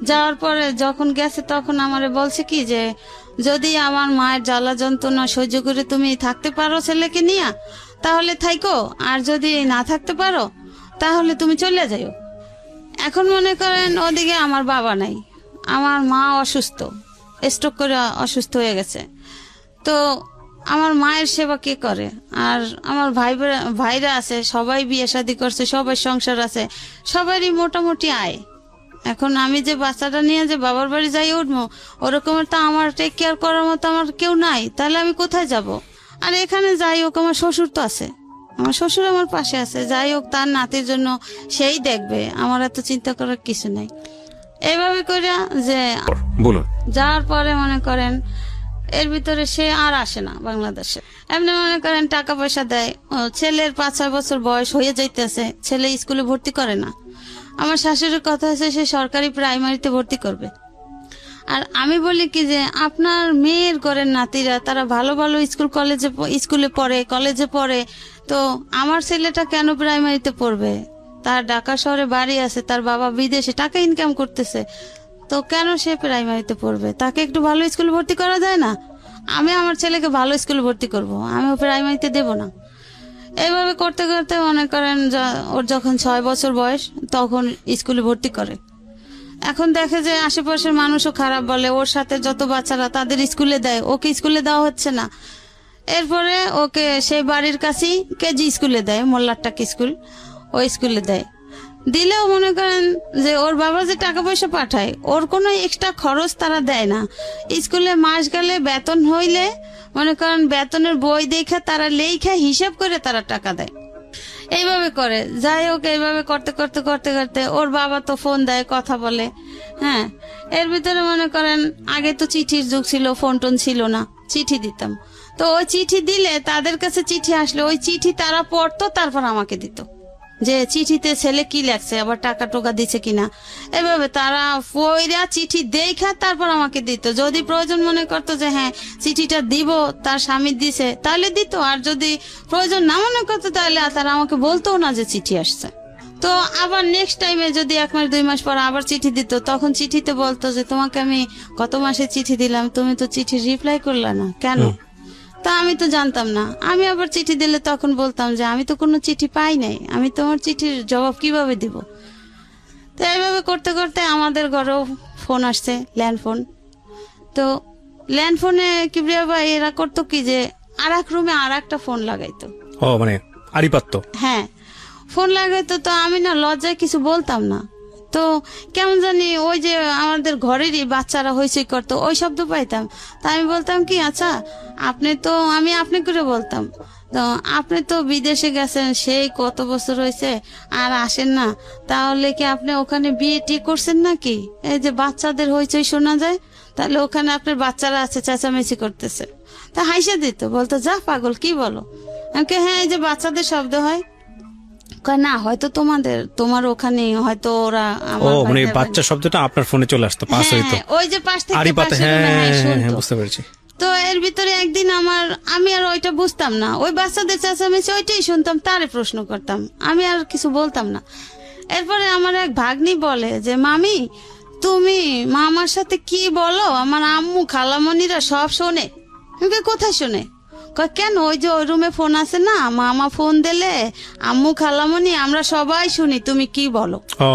যাওয়ার পরে যখন গেছে তখন আমারে বলছে কি যে যদি আমার মায়ের জ্বালা যন্ত্রণা সহ্য করে তুমি থাকতে পারো ছেলেকে নিয়ে তাহলে থাইকো, আর যদি না থাকতে পারো তাহলে তুমি চলে যাও। এখন মনে করেন ওদিকে আমার বাবা নাই, আমার মা অসুস্থ, স্ট্রোক করে অসুস্থ হয়ে গেছে। তো আমার মায়ের সেবা কে করে? আর আমার ভাইরা আছে, সবাই বিয়ে শাদী করছে, সবাই সংসার আছে, সবারই মোটামুটি আয়। এখন আমি যে বাচ্চাটা নিয়ে যে বাবার বাড়ি যাই উঠবো, ওরকমের তো আমার টেক কেয়ার করার মতো আমার কেউ নাই, তাহলে আমি কোথায় যাব? আর এখানে যাই হোক আমার শ্বশুর তো আছে, আমার শ্বশুর আমার পাশে আছে, যাই হোক তার নাতির জন্য সেই দেখবে, আমার এত চিন্তা করার কিছু নাই। এইভাবে করে যে বলুন। যাওয়ার পরে মনে করেন এর ভিতরে সে আর আসে না বাংলাদেশে। এমনি মনে করেন টাকা পয়সা দেয়, ছেলের 5-6 বছর বয়স হয়ে যাইতেছে, ছেলে স্কুলে ভর্তি করে না। আমার শাশুড়ির কথা আছে সে সরকারি প্রাইমারিতে ভর্তি করবে। আর আমি বলি কি যে আপনার মেয়ের ঘরের নাতিরা তারা ভালো ভালো স্কুলে পড়ে, কলেজে পড়ে, তো আমার ছেলেটা কেন প্রাইমারিতে পড়বে? তার ঢাকা শহরে বাড়ি আছে, তার বাবা বিদেশে টাকা ইনকাম করতেছে, তো কেন সে প্রাইমারিতে পড়বে? তাকে একটু ভালো স্কুলে ভর্তি করা যায় না? আমি আমার ছেলেকে ভালো স্কুলে ভর্তি করব, আমি প্রাইমারিতে দেব না। এইভাবে করতে করতে মনে করেন ওর যখন 6 বছর বয়স তখন স্কুলে ভর্তি করে। এখন দেখে যে আশেপাশের মানুষও খারাপ বলে, ওর সাথে যত বাচ্চারা তাদের স্কুলে দেয়, ওকে স্কুলে দেওয়া হচ্ছে না। এরপরে ওকে সেই বাড়ির কাছেই কেজি স্কুলে দেয়, মোল্লারটাক স্কুল, ওই স্কুলে দেয়। দিলেও মনে করেন যে ওর বাবা যে টাকা পয়সা পাঠায়, ওর কোনো এক্সট্রা খরচ তারা দেয় না। স্কুলে মাস গেলে বেতন হইলে মনে করেন বেতনের বই দেখে তারা লেখা হিসাব করে তারা টাকা দেয়। এইভাবে করে, যাই হোক এইভাবে করতে করতে করতে করতে ওর বাবা তো ফোন দেয়, কথা বলে। হ্যাঁ, এর ভিতরে মনে করেন আগে তো চিঠির যুগ ছিল, ফোন টোন ছিল না, চিঠি দিতাম। তো ওই চিঠি দিলে তাদের কাছে চিঠি আসলে ওই চিঠি তারা পড়তো, তারপর আমাকে দিত যে চিঠিতে ছেলে কি লেখছে, আবার টাকা টোকা দিচ্ছে কিনা। এভাবে তারা পয়রা চিঠি দেখা তারপর আমাকে দিত। যদি প্রয়োজন মনে করতো যে হ্যাঁ চিঠিটা দিব, তার স্বামী দিছে, তাহলে দিত। আর যদি প্রয়োজন না মনে করতো তাহলে তারা আমাকে বলতো না যে চিঠি আসছে। তো আবার নেক্সট টাইমে যদি 1 মাস 2 মাস পর আবার চিঠি দিত, তখন চিঠিতে বলতো যে তোমাকে আমি গত মাসে চিঠি দিলাম, তুমি তো চিঠি রিপ্লাই করলা না কেন? তা আমি তো জানতাম না। আমি আবার চিঠি দিলে তখন বলতাম যে আমি তো কোনো চিঠি পাই নাই, আমি তোমার চিঠির জবাব কিভাবে দিব? তো এইভাবে করতে করতে আমাদের ঘরেও ফোন আসছে, ল্যান্ড ফোন। তো ল্যান্ড ফোনে কিবরিয়া ভাই এরা করতো কি যে আর এক রুমে আর একটা ফোন লাগাইতো। ও মানে আড়িপাত্র। হ্যাঁ, ফোন লাগাইতো। তো আমি না লজ্জায় কিছু বলতাম না। তো কেমন জানি ওই যে আমাদের ঘরেরই বাচ্চারা হইচই করতো, ওই শব্দ পাইতাম। তা আমি বলতাম কি, আচ্ছা আমি আপনি করে বলতাম, তো আপনি তো বিদেশে গেছেন সেই কত বছর হয়েছে আর আসেন না, তাহলে কি আপনি ওখানে বিয়ে টি করছেন নাকি? এই যে বাচ্চাদের হইচই শোনা যায়, তাহলে ওখানে আপনার বাচ্চারা আছে চেঁচামেচি করতেছে। তা হাইসা দিত, বলতো যা পাগল কি বলো? আমাকে হ্যাঁ এই যে বাচ্চাদের শব্দ হয়। না হয়তো তোমার ওখানে হয়তো ওরা মানে বাচ্চা শব্দটা আপনার ফোনে চলে আসতো, পাস হইতো, ওই যে পাশ থেকে আড়িপাত্র। হ্যাঁ, বুঝতে পেরেছি। তো এর ভিতরে একদিন আমি আর ওইটা বুঝতাম না, ওই বাচ্চাদের চেঁচামেচি ওইটাই শুনতাম, তারে প্রশ্ন করতাম, আমি আর কিছু বলতাম না। এরপরে আমার এক ভাগ্নি বলে যে মামি তুমি মামার সাথে কি বলো, আমার আম্মু খালামণিরা সব শোনে। কোথায় শোনে? কেন? ওই যে ওই রুমে ফোন আছে না, মামা ফোন দিলে আম্মু খালামণি আমরা সবাই শুনি তুমি কি বলো। ও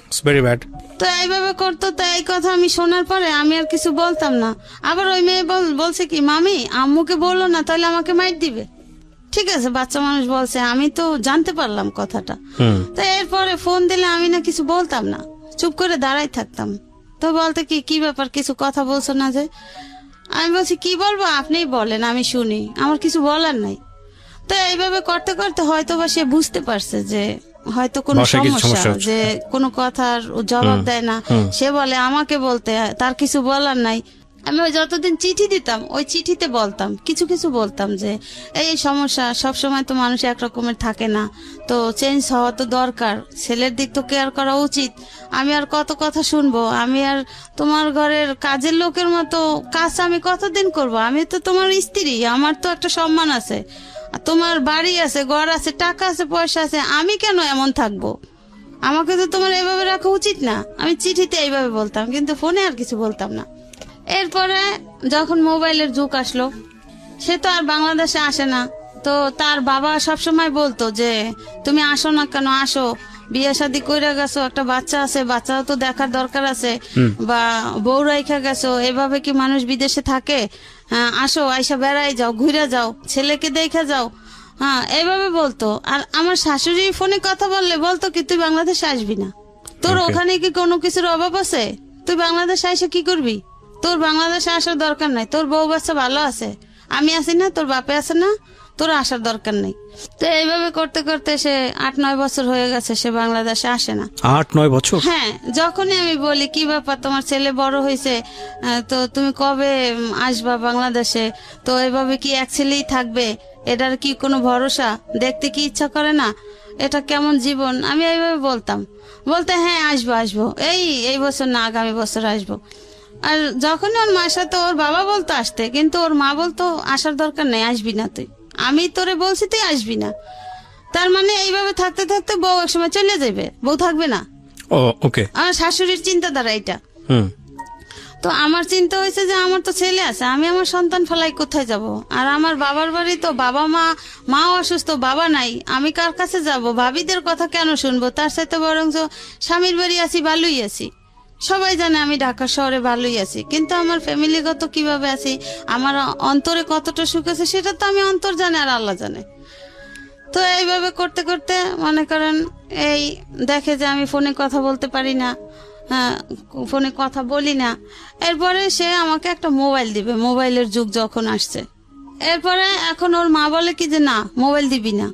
ইটস ভেরি ব্যাড। তো এইভাবে করতো। তো এই কথা আমি শোনার পরে আমি আর কিছু বলতাম না। আবার ওই মেয়ে বলছে কি মামি আম্মুকে বললো না, তাহলে আমাকে মাইর দিবে। ঠিক আছে, বাচ্চা মানুষ বলছে, আমি তো জানতে পারলাম কথাটা। তো এরপরে ফোন দিলে আমি না কিছু বলতাম না, চুপ করে দাঁড়াই থাকতাম। তো বলতে কি ব্যাপার, কিছু কথা বলছো না যে? আমি বলছি কি বলবো আপনিই বলেন, আমি শুনি, আমার কিছু বলার নাই। তো এইভাবে করতে করতে হয়তো বা সে বুঝতে পারছে যে হয়তো কোনো সমস্যা, যে কোনো কথার জবাব দেয় না। সে বলে আমাকে বলতে, তার কিছু বলার নাই। আমি ওই যতদিন চিঠি দিতাম ওই চিঠিতে বলতাম, কিছু কিছু বলতাম যে এই সমস্যা, সব সময় তো মানুষ একরকমের থাকে না, তো চেঞ্জ হওয়া তো দরকার, ছেলের দিক তো কেয়ার করা উচিত। আমি আর কত কথা শুনবো? আমি আর তোমার ঘরের কাজের লোকের মতো কাজ আমি কতদিন করব? আমি তো তোমার স্ত্রী, আমার তো একটা সম্মান আছে, তোমার বাড়ি আছে, ঘর আছে, টাকা আছে, পয়সা আছে, আমি কেন এমন থাকবো? আমাকে তো তোমার এভাবে রাখা উচিত না। আমি চিঠিতে এইভাবে বলতাম, কিন্তু ফোনে আর কিছু বলতাম না। এরপরে যখন মোবাইলের যুগ আসলো, সে তো আর বাংলাদেশে আসে না। তো তার বাবা সবসময় বলতো যে তুমি আসো না কেন, আসো, বিয়ে শাদী কইরা গেছো, একটা বাচ্চা আছে, বাচ্চাও তো দেখার দরকার আছে, বা বউ রাইখা গেছো, এভাবে কি মানুষ বিদেশে থাকে? আসো, আইসা বেড়াই যাও, ঘুরে যাও, ছেলেকে দেখা যাও। হ্যাঁ, এইভাবে বলতো। আর আমার শাশুড়ি ফোনে কথা বললে বলতো কি, তুই বাংলাদেশে আসবি না, তোর ওখানে কি কোনো কিছুর অভাব আছে? তুই বাংলাদেশে এসে কি করবি? তোর বাংলাদেশে আসার দরকার নাই, তোর বউ বাচ্চা ভালো আছে, আমি আছি না, তোর বাপে আছে না, তোর আসার দরকার নেই। তো এইভাবে করতে করতে সে 8-9 বছর হয়ে গেছে, সে বাংলাদেশে আসে না। 8-9 বছর? হ্যাঁ, যখনই আমি বলি কি ব্যাপার, তোমার ছেলে বড় হয়েছে, তো তুমি কবে আসবা বাংলাদেশে? তো এভাবে কি এক ছেলেই থাকবে? এটার কি কোনো ভরসা? দেখতে কি ইচ্ছা করে না? এটা কেমন জীবন? আমি এইভাবে বলতাম, বলতে হ্যাঁ আসবো আসবো, এই বছর না, আগামী বছর আসবো। আর যখন ওর মার সাথে ওর বাবা বলতো আসতে, কিন্তু ওর মা বলতো আসার দরকার নেই, আসবি না তুই, আমি তোরে বলছি তুই আসবি না। তার মানে এইভাবে থাকতে থাকতে বউ একসময় চলে যাবে, বউ থাকবে না। ও ওকে। আমার শাশুড়ির চিন্তাধারা এটা। হুম। তো আমার চিন্তা হয়েছে যে আমার তো ছেলে আছে, আমি আমার সন্তান ফেলাই কোথায় যাব? আর আমার বাবার বাড়ি তো বাবা মাও অসুস্থ, বাবা নাই, আমি কার কাছে যাব? ভাবিদের কথা কেন শুনবো? তার সাথে বরং স্বামীর বাড়ি আছি, ভালোই আছি, সবাই জানে আমি ঢাকা শহরে ভালোই আছি, কিন্তু আমার ফ্যামিলিগত কিভাবে আছি, আমার অন্তরে কতটা সুখ আছে, সেটা তো আমি অন্তর জানে আর আল্লাহ জানে। তো এইভাবে করতে করতে মনে করেন এই দেখে যে আমি ফোনে কথা বলতে পারি না, ফোনে কথা বলি না। এরপরে সে আমাকে একটা মোবাইল দিবে, মোবাইলের যুগ যখন আসছে। এরপরে এখন ওর মা বলে কি যে না, মোবাইল দিবি না,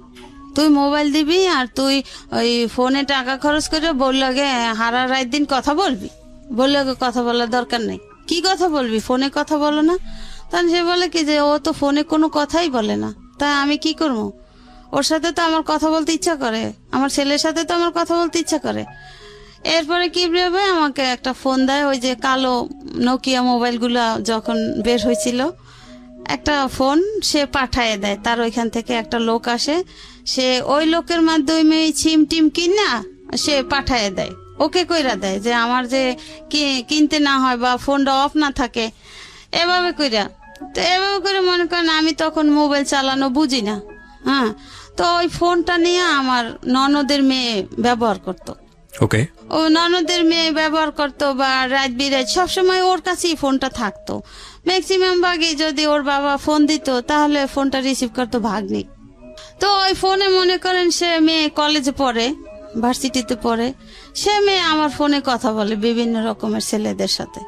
তুই মোবাইল দিবি আর তুই ওই ফোনে টাকা খরচ করে বললাগে হারা রাত দিন কথা বলবি, বললাগে কথা বলার দরকার নেই। কি কথা বলবি? ফোনে কথা বলো না। তখন সে বলে কি যে ও তো ফোনে কোনো কথাই বলে না, তাই আমি কি করবো? ওর সাথে তো আমার কথা বলতে ইচ্ছা করে, আমার ছেলের সাথে তো আমার কথা বলতে ইচ্ছা করে। এরপরে কি ভেবে আমাকে একটা ফোন দেয়, ওই যে কালো নোকিয়া মোবাইলগুলা যখন বের হয়েছিল, একটা ফোন সে পাঠায় দেয়, তার ওইখান থেকে একটা লোক আসে, সে ওই লোকের মাধ্যমে সিম টিম কিনা সে পাঠায় দেয়, ওকে কইরা দেয় যে আমার যে কিনতে না হয় বা ফোনটা অফ না থাকে, এভাবে কইরা। তো এভাবে করে মনে করেন আমি তখন মোবাইল চালানো বুঝি না। হ্যাঁ, তো ওই ফোনটা নিয়ে আমার ননদের মেয়ে ব্যবহার করতো। ওকে। ও ননদের মেয়ে ব্যবহার করতো, বা রাত বিরাত সবসময় ওর কাছেই ফোনটা থাকতো। ম্যাক্সিমাম ভাগে যদি ওর বাবা ফোন দিত তাহলে ফোনটা রিসিভ করতো ভাগ্নি। তো ওই ফোনে মনে করেন সে মেয়ে কলেজে পড়ে, ভার্সিটিতে পড়ে, সে মেয়ে আমার ফোনে কথা বলে বিভিন্ন রকমের ছেলেদের সাথে।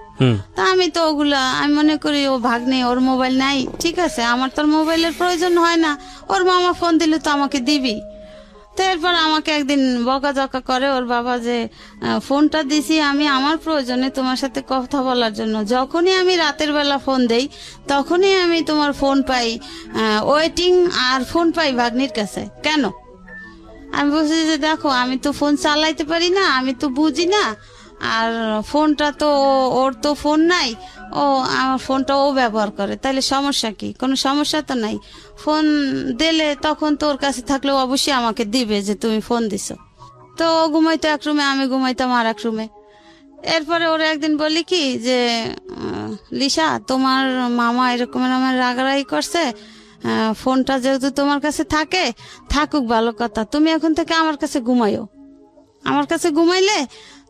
তা আমি তো ওগুলা আমি মনে করি ও ভাগ্নে, ওর মোবাইল নাই, ঠিক আছে, আমার তোর মোবাইলের প্রয়োজন হয় না, ওর মামা ফোন দিলে তো আমাকে দিবি। তো এরপর আমাকে একদিন বকাঝকা করে ওর বাবা যে ফোনটা দিছি আমি আমার প্রয়োজনে তোমার সাথে কথা বলার জন্য, যখনই আমি রাতের বেলা ফোন দেই তখনই আমি তোমার ফোন পাই ওয়েটিং, আর ফোন পাই ভাগ্নির কাছে, কেন? আমি বলছি যে দেখো আমি তো ফোন চালাইতে পারি না, আমি তো বুঝি না, আর ফোনটা তো ওর তো ফোন নাই, ও আমার ফোনটা ও ব্যবহার করে, তাহলে সমস্যা কি? কোনো সমস্যা তো নাই, ফোন দিলে তখন তো ওর কাছে থাকলে অবশ্যই আমাকে দিবে যে তুমি ফোন দিছো। তো ও ঘুমাইতো এক রুমে, আমি ঘুমাইতাম আর এক রুমে। এরপরে ওরা একদিন বলি কি যে লিসা, তোমার মামা এরকম আমার রাগারাগি করছে, ফোনটা যেহেতু তোমার কাছে থাকে, থাকুক ভালো কথা, তুমি এখন থেকে আমার কাছে ঘুমাইও, আমার কাছে ঘুমাইলে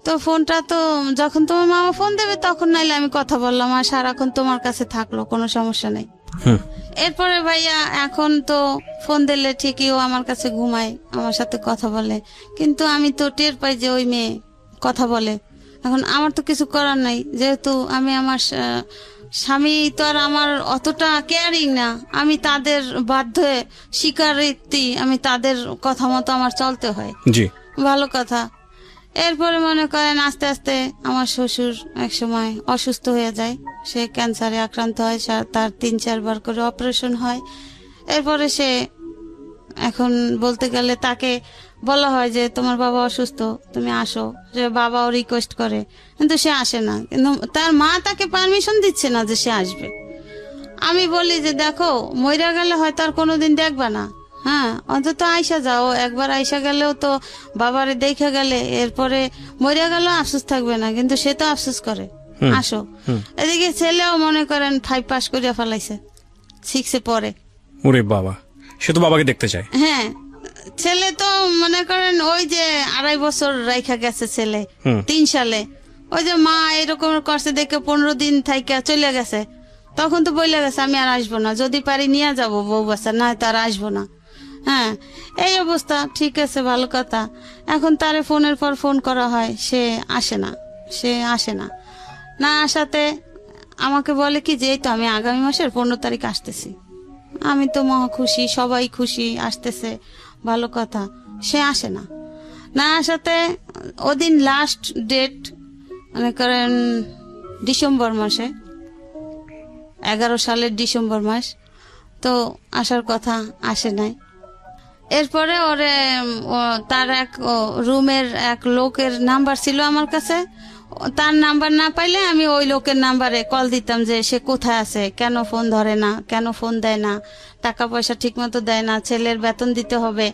তো ফোনটা তো যখন তোমার মামা ফোন দেবে তখন নাইলে আমি কথা বললাম, আর সারাক্ষণ তোমার কাছে থাকলো, কোনো সমস্যা নেই। এরপরে ভাইয়া এখন তো ফোন দিলে ঠিকই ও আমার কাছে ঘুমায়, আমার সাথে কথা বলে, কিন্তু আমি তো টের পাই যে ওই মেয়ে কথা বলে। এখন আমার তো কিছু করার নাই, যেহেতু আমি আমার স্বামী তো আর আমার অতটা কেয়ারিং না, আমি তাদের বাধ্য স্বীকারোক্তি, আমি তাদের কথা মতো আমার চলতে হয়। জি, ভালো কথা। এরপরে মনে করেন আস্তে আস্তে আমার শ্বশুর এক সময় অসুস্থ হয়ে যায়, সে ক্যান্সারে আক্রান্ত হয়, তার 3-4 বার করে অপারেশন হয়। এরপরে সে এখন বলতে গেলে তাকে বলা হয় যে তোমার বাবা অসুস্থ, তুমি আসো, যে বাবাও রিকোয়েস্ট করে, কিন্তু সে আসে না, কিন্তু তার মা তাকে পারমিশন দিচ্ছে না যে সে আসবে। আমি বলি যে দেখো মইরা গেলে হয়তো আর কোনোদিন দেখবা না, হ্যাঁ অন্তত আইসা যাও, একবার আইসা গেলেও তো বাবারে দেখে গেলে, এরপরে মরিয়া গেলেও আফসোস থাকবে না, কিন্তু সে তো আফসোস করে, আসো। এদিকে ছেলেও মনে করেন 5 পাস করিয়া ফেলাইছে, 6-এ পড়ে। ওরে বাবা, সে তো বাবাকে দেখতে চায়। হ্যাঁ, ছেলে তো মনে করেন ওই যে 2.5 বছর রাইখা গেছে ছেলে 3 সালে, ওই যে মা এরকম করছে দেখে 15 দিন থাইকা চলে গেছে, তখন তো বইলে গেছে আমি আর আসবো না, যদি পারি নিয়ে যাবো বউ বাচ্চা, না তার আসবো না। হ্যাঁ, এই অবস্থা। ঠিক আছে, ভালো কথা। এখন তারে ফোনের পর ফোন করা হয়, সে আসে না। না আসাতে আমাকে বলে কি যে এই তো আমি আগামী মাসের 15 তারিখ আসতেছি। আমি তো মহা খুশি, সবাই খুশি, আসতেছে, ভালো কথা। সে আসে না। না আসাতে ওদিন লাস্ট ডেট মনে করেন ডিসেম্বর মাসে, 11 সালের ডিসেম্বর মাস, তো আসার কথা, আসে নাই। এরপরে ওরে তার এক রুমের এক লোকের নাম্বার ছিল আমার কাছে, তার নাম্বার না পাইলে আমি ওই লোকের নাম্বারে কল দিতাম যে সে কোথায় আছে, কেন ফোন ধরে না, কেন ফোন দেয় না, টাকা পয়সা ঠিক মতো দেয় না, ছেলের বেতন দিতে হবে,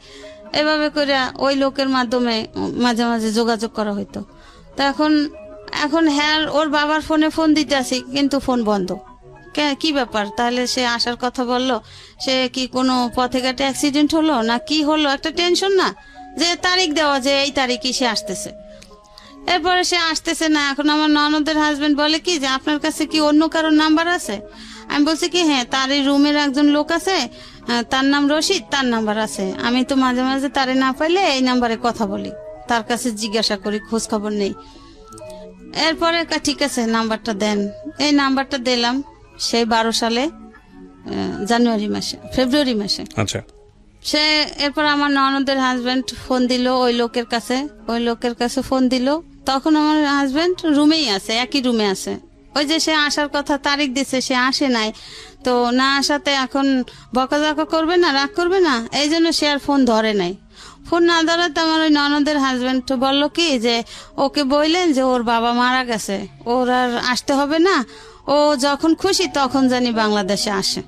এভাবে করে ওই লোকের মাধ্যমে মাঝে মাঝে যোগাযোগ করা হইতো। তো এখন হ্যাঁ ওর বাবার ফোনে ফোন দিতে আসি, কিন্তু ফোন বন্ধ। কি ব্যাপার, তাহলে সে আসার কথা বললো, সে কি কোনো পথে ঘাটে অ্যাক্সিডেন্ট হলো না কি হলো, একটা টেনশন না, যে তারিখ দেওয়া যে এই তারিখে সে আসতেছে। এরপরে সে আসতেছে না। এখন আমার ননদের হাজবেন্ড বলে কি যে আপনার কাছে কি অন্য কারোর নাম্বার আছে? আমি বলছি কি হ্যাঁ, তার এই রুমের একজন লোক আছে, তার নাম রশিদ, তার নাম্বার আছে। আমি তো মাঝে মাঝে তারে না পাইলে এই নাম্বারে কথা বলি, তার কাছে জিজ্ঞাসা করি, খোঁজ খবর নেই। এরপরে ঠিক আছে নাম্বারটা দেন। এই নাম্বারটা দিলাম সেই 12 সালে ফেব্রুয়ারি মাসে। আচ্ছা। সে এরপর আমার ননদের হাজবেন্ড ফোন দিল ওই লোকের কাছে ফোন দিল। তখন আমার হাজবেন্ড রুমেই আছে, একই রুমে আছে। ওই যে সে আসার কথা তারিখ দিছে, সে আসে নাই, তো না আসাতে এখন বকাঝকা করবে না, রাগ করবে না, এই জন্য সে আর ফোন ধরে নাই। ফোন না ধরাতে আমার ওই ননদের হাজবেন্ড বলল কি যে ওকে বললেন যে ওর বাবা মারা গেছে, ওর আর আসতে হবে না, ও যখন খুশি তখন জানি বাংলাদেশে আসে।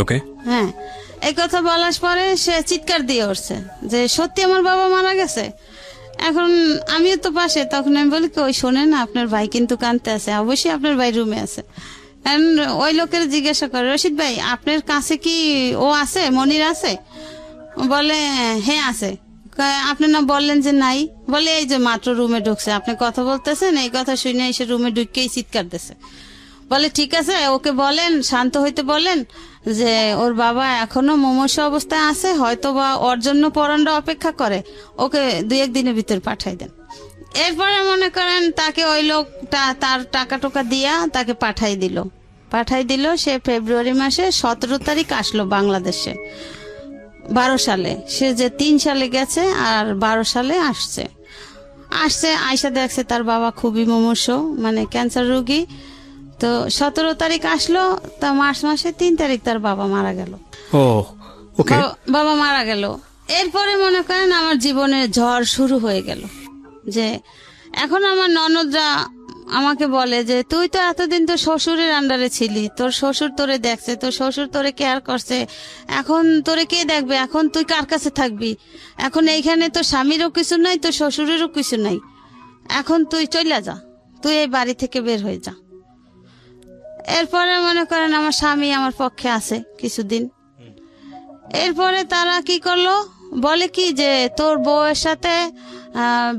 ওকে। হ্যাঁ, এই কথা বলার পরে সে চিৎকার দিয়ে উঠছে যে সত্যি আমার বাবা মারা গেছে। এখন আমিও তো পাশে, তখন আমি বলি কি ওই শোনেন না, আপনার ভাই কিন্তু কাঁদতে আছে, অবশ্যই আপনার ভাই রুমে আছে। ওই লোকের জিজ্ঞাসা করে রশিদ ভাই আপনার কাছে কি ও আছে, মনির আছে? বলে হ্যাঁ আছে। আপনি না বললেন যে নাই? বলে এই যে মাত্র রুমে ঢুকছে, আপনি কথা বলতেছেন, এই কথা শুনে এসে রুমে ঢুকেই চিৎকার দিছে। বলে ঠিক আছে, ওকে বলেন, শান্ত হইতে বলেন যে ওর বাবা এখনো মুমূর্ষু অবস্থায় আছে, হয়তো বা ওর জন্য পরানরা অপেক্ষা করে, ওকে 2-1 দিনের ভিতর পাঠাই দেন। এরপরে মনে করেন তাকে ওই লোকটা তার টাকা টোকা দিয়া তাকে পাঠাই দিল। সে ফেব্রুয়ারি মাসে 17 তারিখ আসলো বাংলাদেশে 12 সালে। সে যে 3 সালে গেছে আর 12 সালে আসছে আইসা দেখছে তার বাবা খুবই মুমূর্ষু, মানে ক্যান্সার রোগী। তো 17 তারিখ আসলো, তা মার্চ মাসে 3 তারিখ তার বাবা মারা গেল। বাবা মারা গেল। এরপরে মনে করেন আমার জীবনের ঝড় শুরু হয়ে গেল। যে এখন আমার ননদরা আমাকে বলে যে তুই তো এতদিন তো শ্বশুরের আন্ডারে ছিলি, তোর শ্বশুর তোরে দেখছে, তোর শ্বশুর তোরে কেয়ার করছে, এখন তোরে কে দেখবে, এখন তুই কার কাছে থাকবি? এখন এইখানে তো স্বামীরও কিছু নাই, তোর শ্বশুরেরও কিছু নাই, এখন তুই চলে যা, তুই এই বাড়ি থেকে বের হয়ে যা। এরপরে মনে করেন আমার স্বামী আমার পক্ষে আছে কিছুদিন। এরপরে তারা কি করলো, বলে কি যে তোর বউয়ের সাথে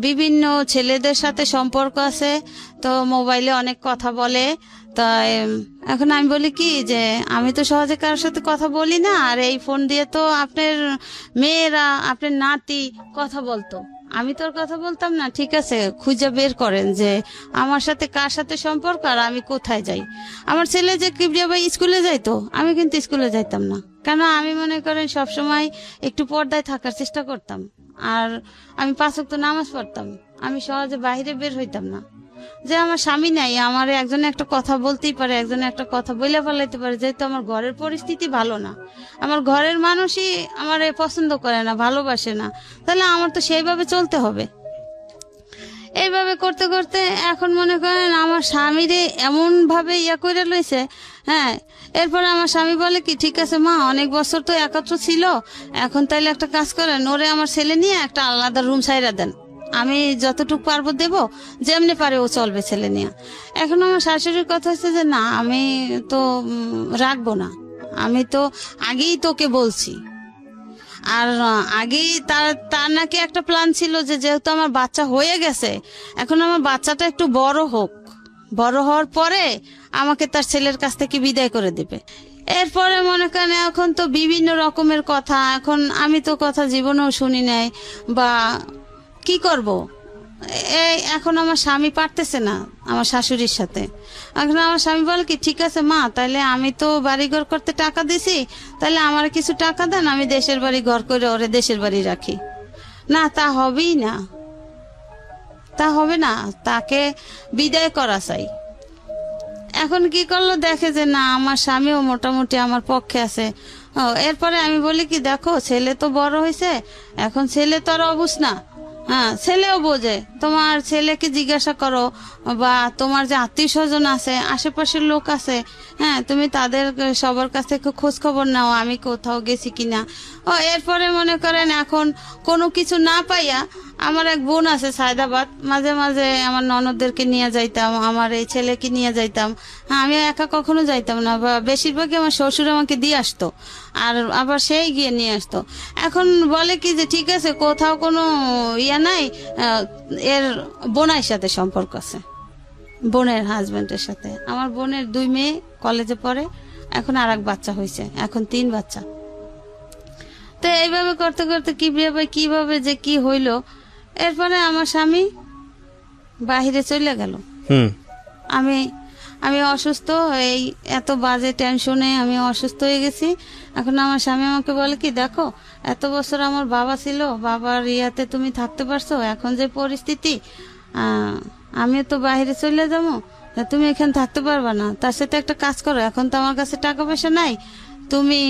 বিভিন্ন ছেলেদের সাথে সম্পর্ক আছে, তো মোবাইলে অনেক কথা বলে। তাই এখন আমি বলি কি যে আমি তো সহজে কারোর সাথে কথা বলি না, আর এই ফোন দিয়ে তো আপনার মেয়েরা, আপনার নাতি কথা বলতো, আমি তোর কথা বলতাম না। ঠিক আছে, খুঁজে বের করেন যে আমার সাথে কার সাথে সম্পর্ক আর আমি কোথায় যাই। আমার ছেলে যে কিবরিয়া ভাই স্কুলে যাইতো, আমি কিন্তু স্কুলে যাইতাম না, কেন আমি মনে করেন সবসময় একটু পর্দায় থাকার চেষ্টা করতাম, আর আমি 5 ওয়াক্ত নামাজ পড়তাম, আমি সহজে বাইরে বের হইতাম না। যে আমার স্বামী নাই, আমার একজন একটা কথা বলতেই পারে, একজন একটা কথা বলে ফেলাইতে পারে, যেহেতু আমার ঘরের পরিস্থিতি ভালো না, আমার ঘরের মানুষই আমার পছন্দ করে না, ভালোবাসে না, তাহলে আমার তো সেইভাবে চলতে হবে। এইভাবে করতে করতে এখন মনে করেন আমার স্বামীরে এমন ভাবে করে লইছে। হ্যাঁ, এরপরে আমার স্বামী বলে কি ঠিক আছে মা, অনেক বছর তো একত্র ছিল, এখন তাইলে একটা কাজ করেন, ওরে আমার ছেলে নিয়ে একটা আলাদা রুম ছাইরা দেন, আমি যতটুকু পারবো দেব, যেমনি পারে ও চলবে ছেলে নিয়ে। এখন আমার শাশুড়ির কথা হচ্ছে যে না, আমি তো রাখবো না, আমি তো আগেই তোকে বলছি, আর আগেই তার নাকি একটা প্ল্যান ছিল যে যেহেতু আমার বাচ্চা হয়ে গেছে, এখন আমার বাচ্চাটা একটু বড় হোক, বড় হওয়ার পরে আমাকে তার ছেলের কাছ থেকে বিদায় করে দেবে। এরপরে মনে করেন এখন তো বিভিন্ন রকমের কথা, এখন আমি তো কথা জীবনেও শুনি নাই বা কি করব। এই এখন আমার স্বামী পারতেছে না আমার শাশুড়ির সাথে। এখন আমার স্বামী বলে কি, ঠিক আছে মা, তাহলে আমি তো বাড়িঘর করতে টাকা দিছি, তাহলে আমার কিছু টাকা দেন, আমি দেশের বাড়ি ঘর করে ওরে দেশের বাড়ি রাখি। না, তা হবেই না, তা হবে না, তাকে বিদায় করা চাই। এখন কি করলো, দেখে যে না আমার স্বামীও মোটামুটি আমার পক্ষে আছে। এরপরে আমি বলি কি, দেখো ছেলে তো বড় হয়েছে, এখন ছেলে তো আর অবুঝ না, হ্যাঁ ছেলেও বোঝে। তোমার ছেলেকে জিজ্ঞাসা করো বা তোমার যে আত্মীয় স্বজন আছে, আশেপাশের লোক আছে, হ্যাঁ তুমি তাদের সবার কাছ থেকে খোঁজ খবর নাও আমি কোথাও গেছি কিনা। এরপরে মনে করেন এখন কোনো কিছু না পাইয়া আমার এক বোন আছে সায়দাবাদ, মাঝে মাঝে আমার ননদদেরকে নিয়ে যাইতাম, আমার এই ছেলেকে নিয়ে যাইতাম। হ্যাঁ আমি একা কখনো যাইতাম না, বা বেশিরভাগই আমার শ্বশুর আমাকে দিয়ে আসতো, আর আবার সেই গিয়ে নিয়ে আসতো। এখন বলে কি যে ঠিক আছে, কোথাও কোনো ইয়া নাই, এর বোনের সাথে সম্পর্ক আছে, বোনের হাজবেন্ডের সাথে। আমার বোনের 2 মেয়ে কলেজে পড়ে, এখন আর এক বাচ্চা হয়েছে, এখন 3 বাচ্চা। তো এইভাবে করতে করতে কিভাবে যে কি হইলো, এরপরে আমার স্বামী বাহিরে চলে গেল। আমি অসুস্থ, এই এত বাজে টেনশনে আমি অসুস্থ হয়ে গেছি। এখন আমার স্বামী আমাকে বলে কি, দেখো এত বছর আমার বাবা ছিল, বাবার ইয়াতে তুমি থাকতে পারছো, এখন যে পরিস্থিতি আমিও তো বাইরে চলে যাবো, তুমি এখানে থাকতে পারবা না। তার সাথে একটা কাজ করো, এখন তো আমার কাছে টাকা পয়সা নাই, তুমি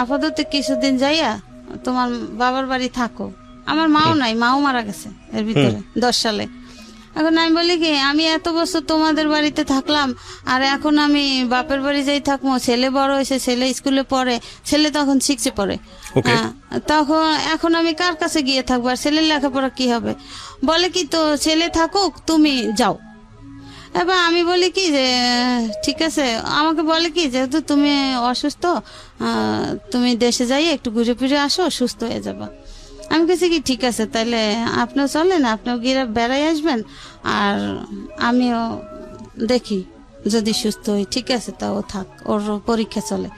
আপাতত কিছুদিন যাইয়া তোমার বাবার বাড়ি থাকো। আমার মাও নাই, মাও মারা গেছে এর ভিতরে 10 সালে। এখন আমি বলি কি, আমি এত বছর তোমাদের বাড়িতে থাকলাম, আর এখন আমি বাপের বাড়ি যাই থাকবো, ছেলে বড় হয়েছে, ছেলে স্কুলে পড়ে, ছেলে তখন 6-এ পড়ে, তখন এখন আমি কার কাছে গিয়ে থাকবো, আর ছেলের লেখাপড়া কি হবে। বলে কি, তো ছেলে থাকুক, তুমি যাও। এবার আমি বলি কি যে ঠিক আছে, আমাকে বলে কি যেহেতু তুমি অসুস্থ, তুমি দেশে যাই একটু ঘুরে ফিরে আসো, সুস্থ হয়ে যাবা। আমি কেছি কি ঠিক আছে, তাহলে আপনিও চলেন, আপনিও গিয়ে বেড়াই আসবেন, আর আমিও দেখি যদি সুস্থ হই। ঠিক আছে, তা ও থাক, ওর পরীক্ষা চলে।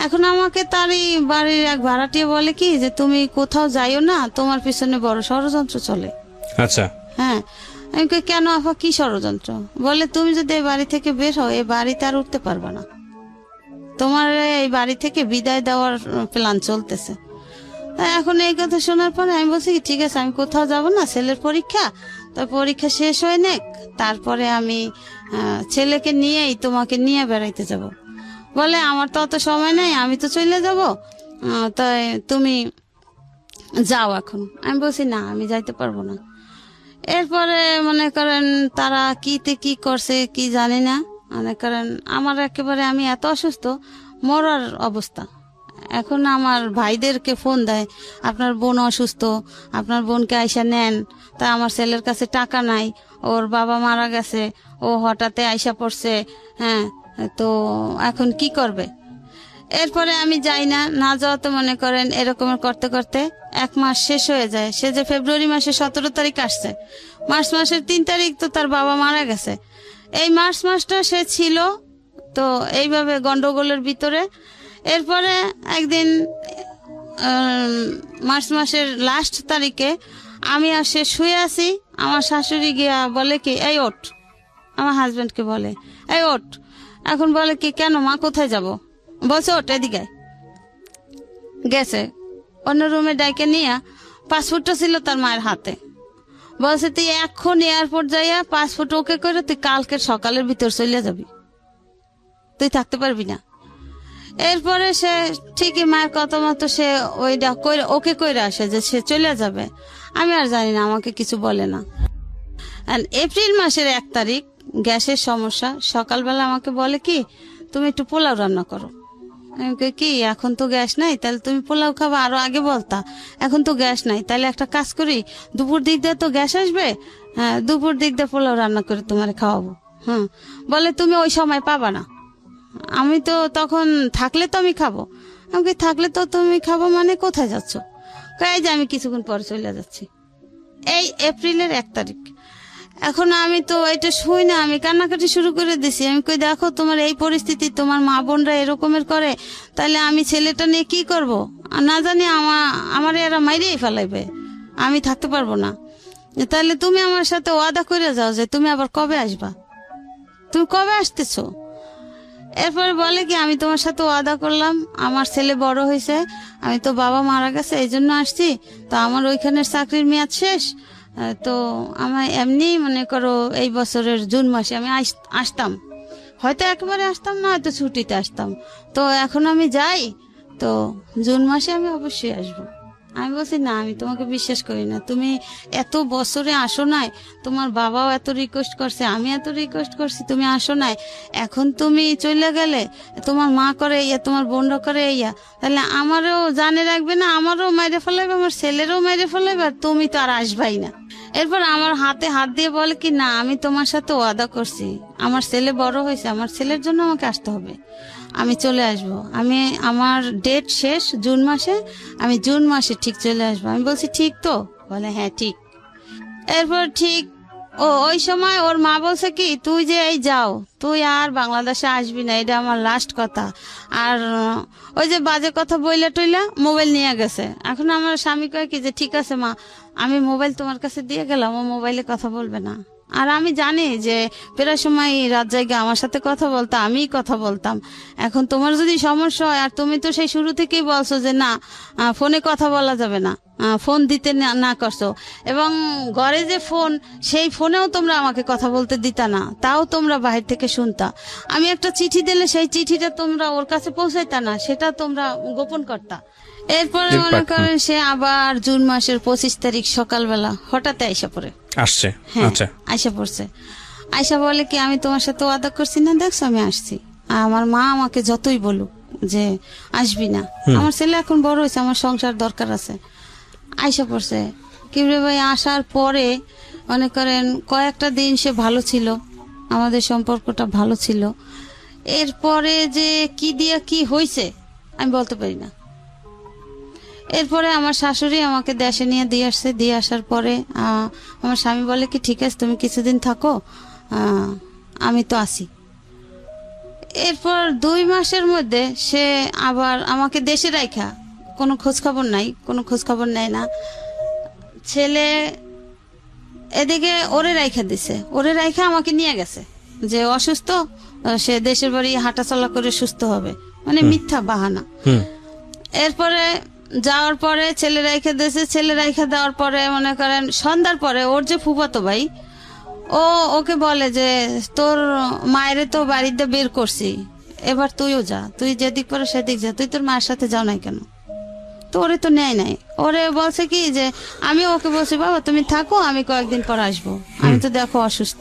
এখন আমাকে তারই বাড়ির এক ভাড়াটিয়া বলে কি যে তুমি কোথাও যাইও না, তোমার পিছনে বড় ষড়যন্ত্র চলে। আচ্ছা, হ্যাঁ। আমি কই, কেন আপা, কি ষড়যন্ত্র? বলে তুমি যদি এই বাড়ি থেকে বের হও, এই বাড়িতে আর উঠতে পারবা না, তোমার এই বাড়ি থেকে বিদায় দেওয়ার প্ল্যান চলতেছে। এখন এই কথা শোনার পরে আমি বলছি ঠিক আছে, আমি কোথাও যাব না, ছেলের পরীক্ষা, তো পরীক্ষা শেষ হয়ে নেক, তারপরে আমি ছেলেকে নিয়েই তোমাকে নিয়ে বেড়াইতে যাব। বলে আমার তো অত সময় নাই, আমি তো চলে যাব, তাই তুমি যাও এখন। আমি বলছি না, আমি যাইতে পারবো না। এরপরে মনে করেন তারা কি করছে কি জানি না, মনে করেন আমার একেবারে আমি এত অসুস্থ, মরার অবস্থা। এখন আমার ভাইদেরকে ফোন দেয়, আপনার বোন অসুস্থ, আপনার বোনকে আইসা নেন। তা আমার ছেলের কাছে টাকা নাই, ওর বাবা মারা গেছে, ও হঠাৎ আইসা পড়ছে, হ্যাঁ তো এখন কি করবে। এরপরে আমি যাই না যাওয়াতে মনে করেন এরকমের করতে করতে 1 মাস শেষ হয়ে যায়। সে যে ফেব্রুয়ারি মাসে 17 তারিখ আসছে, মার্চ মাসের 3 তারিখ তো তার বাবা মারা গেছে। এই মার্চ মাসটা সে ছিল তো এইভাবে গন্ডগোলের ভিতরে। এরপরে একদিন মার্চ মাসের লাস্ট তারিখে আমি আর সে শুয়ে আছি, আমার শাশুড়ি গিয়া বলে কি, এই ওঠ, আমার হাজবেন্ডকে বলে এই ওঠ। এখন বলে কি, কেন মা, কোথায় যাব? বলছে ওঠ, এদিকে গেছে অন্য রুমে ডাইকে নিয়ে, পাসপোর্টটা ছিল তার মায়ের হাতে। বলছে তুই এখন এয়ারপোর্ট যাইয়া পাসপোর্ট ওকে করে তুই কালকে সকালের ভিতর চলে যাবি, তুই থাকতে পারবি না। এরপরে সে ঠিকই মায়ের কথা মতো সে ওইটা ওকে কইরা আসে যে সে চলে যাবে। আমি আর জানি না, আমাকে কিছু বলে না। এপ্রিল মাসের 1 তারিখ গ্যাসের সমস্যা, সকালবেলা আমাকে বলে কি, তুমি একটু পোলাও রান্না করো। আমি কই কি, এখন তো গ্যাস নাই, তাহলে তুমি পোলাও খাবা, আরো আগে বলতা, এখন তো গ্যাস নাই, তাহলে একটা কাজ করি, দুপুর দিক দিয়ে তো গ্যাস আসবে, হ্যাঁ দুপুর দিক দিয়ে পোলাও রান্না করে তোমার খাওয়াবো। হ্যাঁ, বলে তুমি ওই সময় পাবা না, আমি তো তখন থাকলে তো আমি খাবো। আমাকে থাকলে তো তুমি খাবো, মানে কোথায় যাচ্ছ? কয় যে আমি কিছুক্ষণ পরে চলে যাচ্ছি। এই এপ্রিলের 1 তারিখ। এখন আমি তো এটা শুই না, আমি কান্নাকাটি শুরু করে দিছি। আমি কই দেখো তোমার এই পরিস্থিতি, তোমার মা বোনরা এরকমের করে, তাহলে আমি ছেলেটা নিয়ে কি করব? আর না জানি আমার এরা মাইরেই ফেলাইবে, আমি থাকতে পারবো না। তাহলে তুমি আমার সাথে ওয়াদা করে যাও যে তুমি আবার কবে আসবা, তুমি কবে আসতেছো? এরপরে বলে কি আমি তোমার সাথে ওয়াদা করলাম, আমার ছেলে বড় হয়েছে, আমি তো বাবা মারা গেছে এই জন্য আসছি, তো আমার ওইখানের চাকরির মেয়াদ শেষ, তো আমার এমনি মনে করো এই বছরের জুন মাসে আমি আসতাম, হয়তো একেবারে আসতাম না, হয়তো ছুটিতে আসতাম, তো এখন আমি যাই, তো জুন মাসে আমি অবশ্যই আসবো। আমি বলছি না, আমি তোমাকে বিশ্বাস করি না, তুমি এত বছরে আসো নাই, তোমার বাবাও এত রিকোয়েস্ট করছে, আমি এত রিকোয়েস্ট করছি, তুমি আসো নাই, এখন তুমি চলে গেলে, তোমার মা করে ইয়া, তোমার বোনরা করে ইয়া, তাহলে আমারও জানে রাখবে না, আমারও মাইরে ফেলাইবে, আমার ছেলেরও মাইরে ফেলাইবে, আর তুমি তো আর আসবাই না। এরপর আমার হাতে হাত দিয়ে বলে কি না, আমি তোমার সাথে ওয়াদা করছি, আমার ছেলে বড় হয়েছে, আমার ছেলের জন্য আমাকে আসতে হবে, আমি চলে আসব, আমি আমার ডেট শেষ জুন মাসে, আমি জুন মাসে ঠিক চলে আসবো। আমি বলছি ঠিক তো? বলে হ্যাঁ ঠিক। এরপর ঠিক ওই সময় ওর মা বলছে কি তুই যে এই যাও, তুই আর বাংলাদেশে আসবি না, এটা আমার লাস্ট কথা। আর ওই যে বাজে কথা বইলা টইলা মোবাইল নিয়ে গেছে। এখন আমার স্বামী কয় কি যে ঠিক আছে মা, আমি মোবাইল তোমার কাছে দিয়ে গেলাম, ও মোবাইলে কথা বলবে না। আর আমি জানি যে প্রায় সময় রাত জায়গা আমার সাথে কথা বলতো, আমিই কথা বলতাম। এখন তোমার যদি সমস্যা হয়, আর তুমি তো সেই শুরু থেকেই বলছো যে না ফোনে কথা বলা যাবে না, ফোন দিতে না করছো, এবং ঘরে যে ফোন, সেই ফোনেও তোমরা আমাকে কথা বলতে দিতা না, তাও তোমরা বাহির থেকে শুনতা। আমি একটা চিঠি দিলে সেই চিঠিটা তোমরা ওর কাছে পৌঁছাইতা না, সেটা তোমরা গোপন করতা। এরপরে মনে করেন সে আবার জুন মাসের 25 তারিখ সকালবেলা হঠাৎ আইসা পড়ে আসছে। হ্যাঁ, আচ্ছা, আইসা পড়ছে। আইসা বলে কি আমি তোমার সাথে ওয়াদা করছি না, দেখছো আমি আসছি। আমার মা আমাকে যতই বলুক যে আসবি না, আমার ছেলে এখন বড় হয়েছে, আমার সংসার দরকার আছে। আইসা পড়ছে কিবরে ভাই। আসার পরে মনে করেন কয়েকটা দিন সে ভালো ছিল, আমাদের সম্পর্কটা ভালো ছিল। এরপরে যে কি দিয়া কি হয়েছে আমি বলতে পারি না। এরপরে আমার শাশুড়ি আমাকে দেশে নিয়ে দিয়ে আসছে। দিয়ে আসার পরে আমার স্বামী বলে কি ঠিক আছে তুমি কিছুদিন থাকো, আমি তো আসি। এরপর 2 মাসের মধ্যে সে আবার আমাকে দেশে রাইখা, কোনো খোঁজখবর নাই, কোনো খোঁজখবর নেয় না। ছেলে এদিকে ওরে রাইখা দিছে, ওরে রাইখা আমাকে নিয়ে গেছে যে অসুস্থ, সে দেশের বাড়ি হাঁটাচলা করে সুস্থ হবে, মানে মিথ্যা বাহানা। এরপরে যাওয়ার পরে ছেলে রাইখা দিয়েছে। ছেলে রাইখা দেওয়ার পরে মনে করেন সন্ধ্যার পরে ওর যে ফুফাতো ভাই, ওকে বলে যে তোর মায়েরে তো বাড়িতে বের করছি, এবার তুইও যা, তুই যেদিক পরে সেদিক যা, তুই তোর মায়ের সাথে যাও নাই কেন? তো ওরে তো নেয় নাই। ওরে বলছে কি যে আমি ওকে বলছি বাবা তুমি থাকো, আমি কয়েকদিন পর আসবো, আমি তো দেখো অসুস্থ।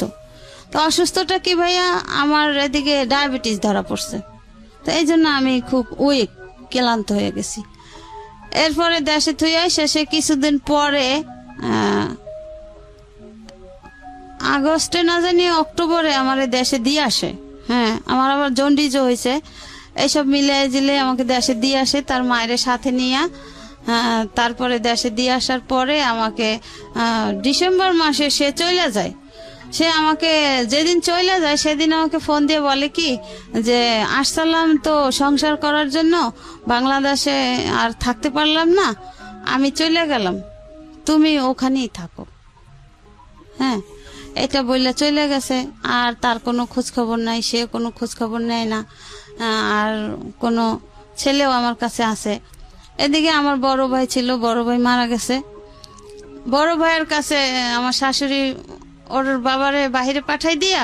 তো অসুস্থটা কি ভাইয়া, আমার এদিকে ডায়াবেটিস ধরা পড়ছে, তো এই জন্য আমি খুব উইক, ক্লান্ত হয়ে গেছি। এরপরে দেশে থুয়ে শেষে কিছুদিন পরে আগস্টে না জানি অক্টোবরে আমার দেশে দিয়ে আসে। হ্যাঁ, আমার আবার জন্ডিসও হয়েছে। এইসব মিলে জিলে আমাকে দেশে দিয়ে আসে তার মায়ের সাথে নিয়ে। তারপরে দেশে দিয়ে আসার পরে আমাকে ডিসেম্বর মাসে সে চলে যায়। সে আমাকে যেদিন চলে যায় সেদিন আমাকে ফোন দিয়ে বলে কি যে আসসালাম তো সংসার করার জন্য, বাংলাদেশে আর থাকতে পারলাম না, আমি চলে গেলাম, তুমি ওখানেই থাকো। হ্যাঁ, এটা বললে চলে গেছে। আর তার কোনো খোঁজ খবর নাই, সে কোনো খোঁজ খবর নেয় না। আর কোনো ছেলেও আমার কাছে আছে। এদিকে আমার বড় ভাই ছিল, বড় ভাই মারা গেছে। বড় ভাইয়ের কাছে আমার শাশুড়ি ওর বাবারে বাহিরে পাঠাই দিয়া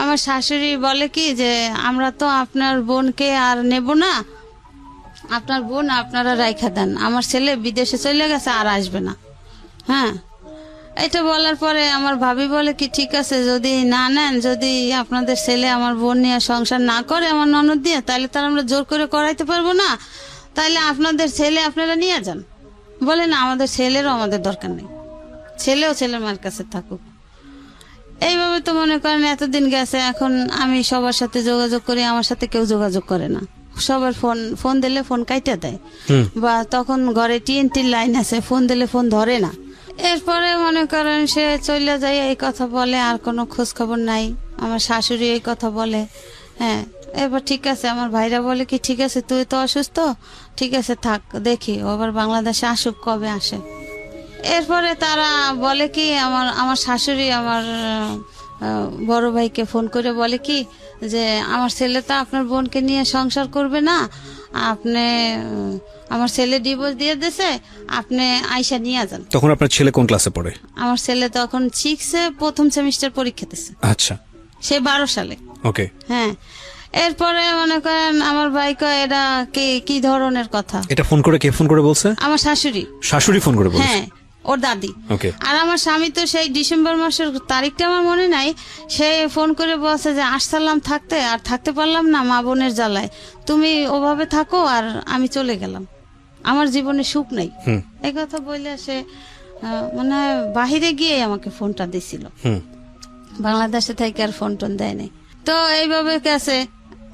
আমার শাশুড়ি বলে কি যে আমরা তো আপনার বোনকে আর নেব না, আপনার বোন আপনারা রাইখা দেন, আমার ছেলে বিদেশে চলে গেছে আর আসবে না। হ্যাঁ, এটা বলার পরে আমার ভাবি বলে কি ঠিক আছে যদি না নেন, যদি আপনাদের ছেলে আমার বোন নিয়ে সংসার না করে আমার ননদ দিয়ে, তাহলে তার আমরা জোর করে করাইতে পারবো না, তাহলে আপনাদের ছেলে আপনারা নিয়ে যান। বলে না, আমাদের ছেলেরও আমাদের দরকার নেই, ছেলেও ছেলের মার কাছে থাকুক। এইভাবে তো মনে করেন এতদিন গেছে, এখন আমি সবার সাথে যোগাযোগ করি, আমার সাথে কেউ যোগাযোগ করে না। সবার ফোন দিলে ফোন কাইটা দেয়, বা তখন ঘরে টিএনটির লাইন আছে, ফোন দিলে ফোন ধরে না। এরপরে মনে করেন সে চলে যায়, এই কথা বলে, আর কোনো খোঁজ খবর নাই। আমার শাশুড়ি এই কথা বলে। হ্যাঁ, এবার ঠিক আছে, আমার ভাইরা বলে কি ঠিক আছে তুই তো অসুস্থ, ঠিক আছে থাক, দেখি ও আবার বাংলাদেশে আসুক, কবে আসে। এরপরে তারা বলে কি, আমার শাশুড়ি আমার বড় ভাইকে ফোন করে বলে কি যে আমার ছেলে তো আপনার বোনকে নিয়ে সংসার করবে না, আপনি আমার ছেলে ডিভোর্স দিয়ে দিয়েছে, আপনি আয়শা নিয়ে যান। তখন আপনার ছেলে কোন ক্লাসে পড়ে? আমার ছেলে তখন 6-এ প্রথম সেমিস্টার পরীক্ষা দিচ্ছে। আচ্ছা, সে 12 সালে। ওকে। হ্যাঁ, এরপরে মনে করেন আমার ভাই কয় এটা কি ধরনের কথা। এটা ফোন করে কে ফোন করে বলছে? আমার শাশুড়ি। শাশুড়ি ফোন করে বলছে? হ্যাঁ, ওর দাদি। ওকে। আর আমার স্বামী তো সেই ডিসেম্বর মাসের তারিখটা আমার মনে নাই, সে ফোন করে বলছে যে আসসালাম থাকতে, আর থাকতে পারলাম না মা বোনের জ্বালায়, তুমি ওভাবে থাকো আর আমি চলে গেলাম, আমার জীবনে সুখ নেই। এই কথা বলে সে মানে বাহিরে গিয়ে আমাকে ফোনটা দিছিল, বাংলাদেশে থেকে আর ফোন টোন দেয় নাই। তো এইভাবে গেছে,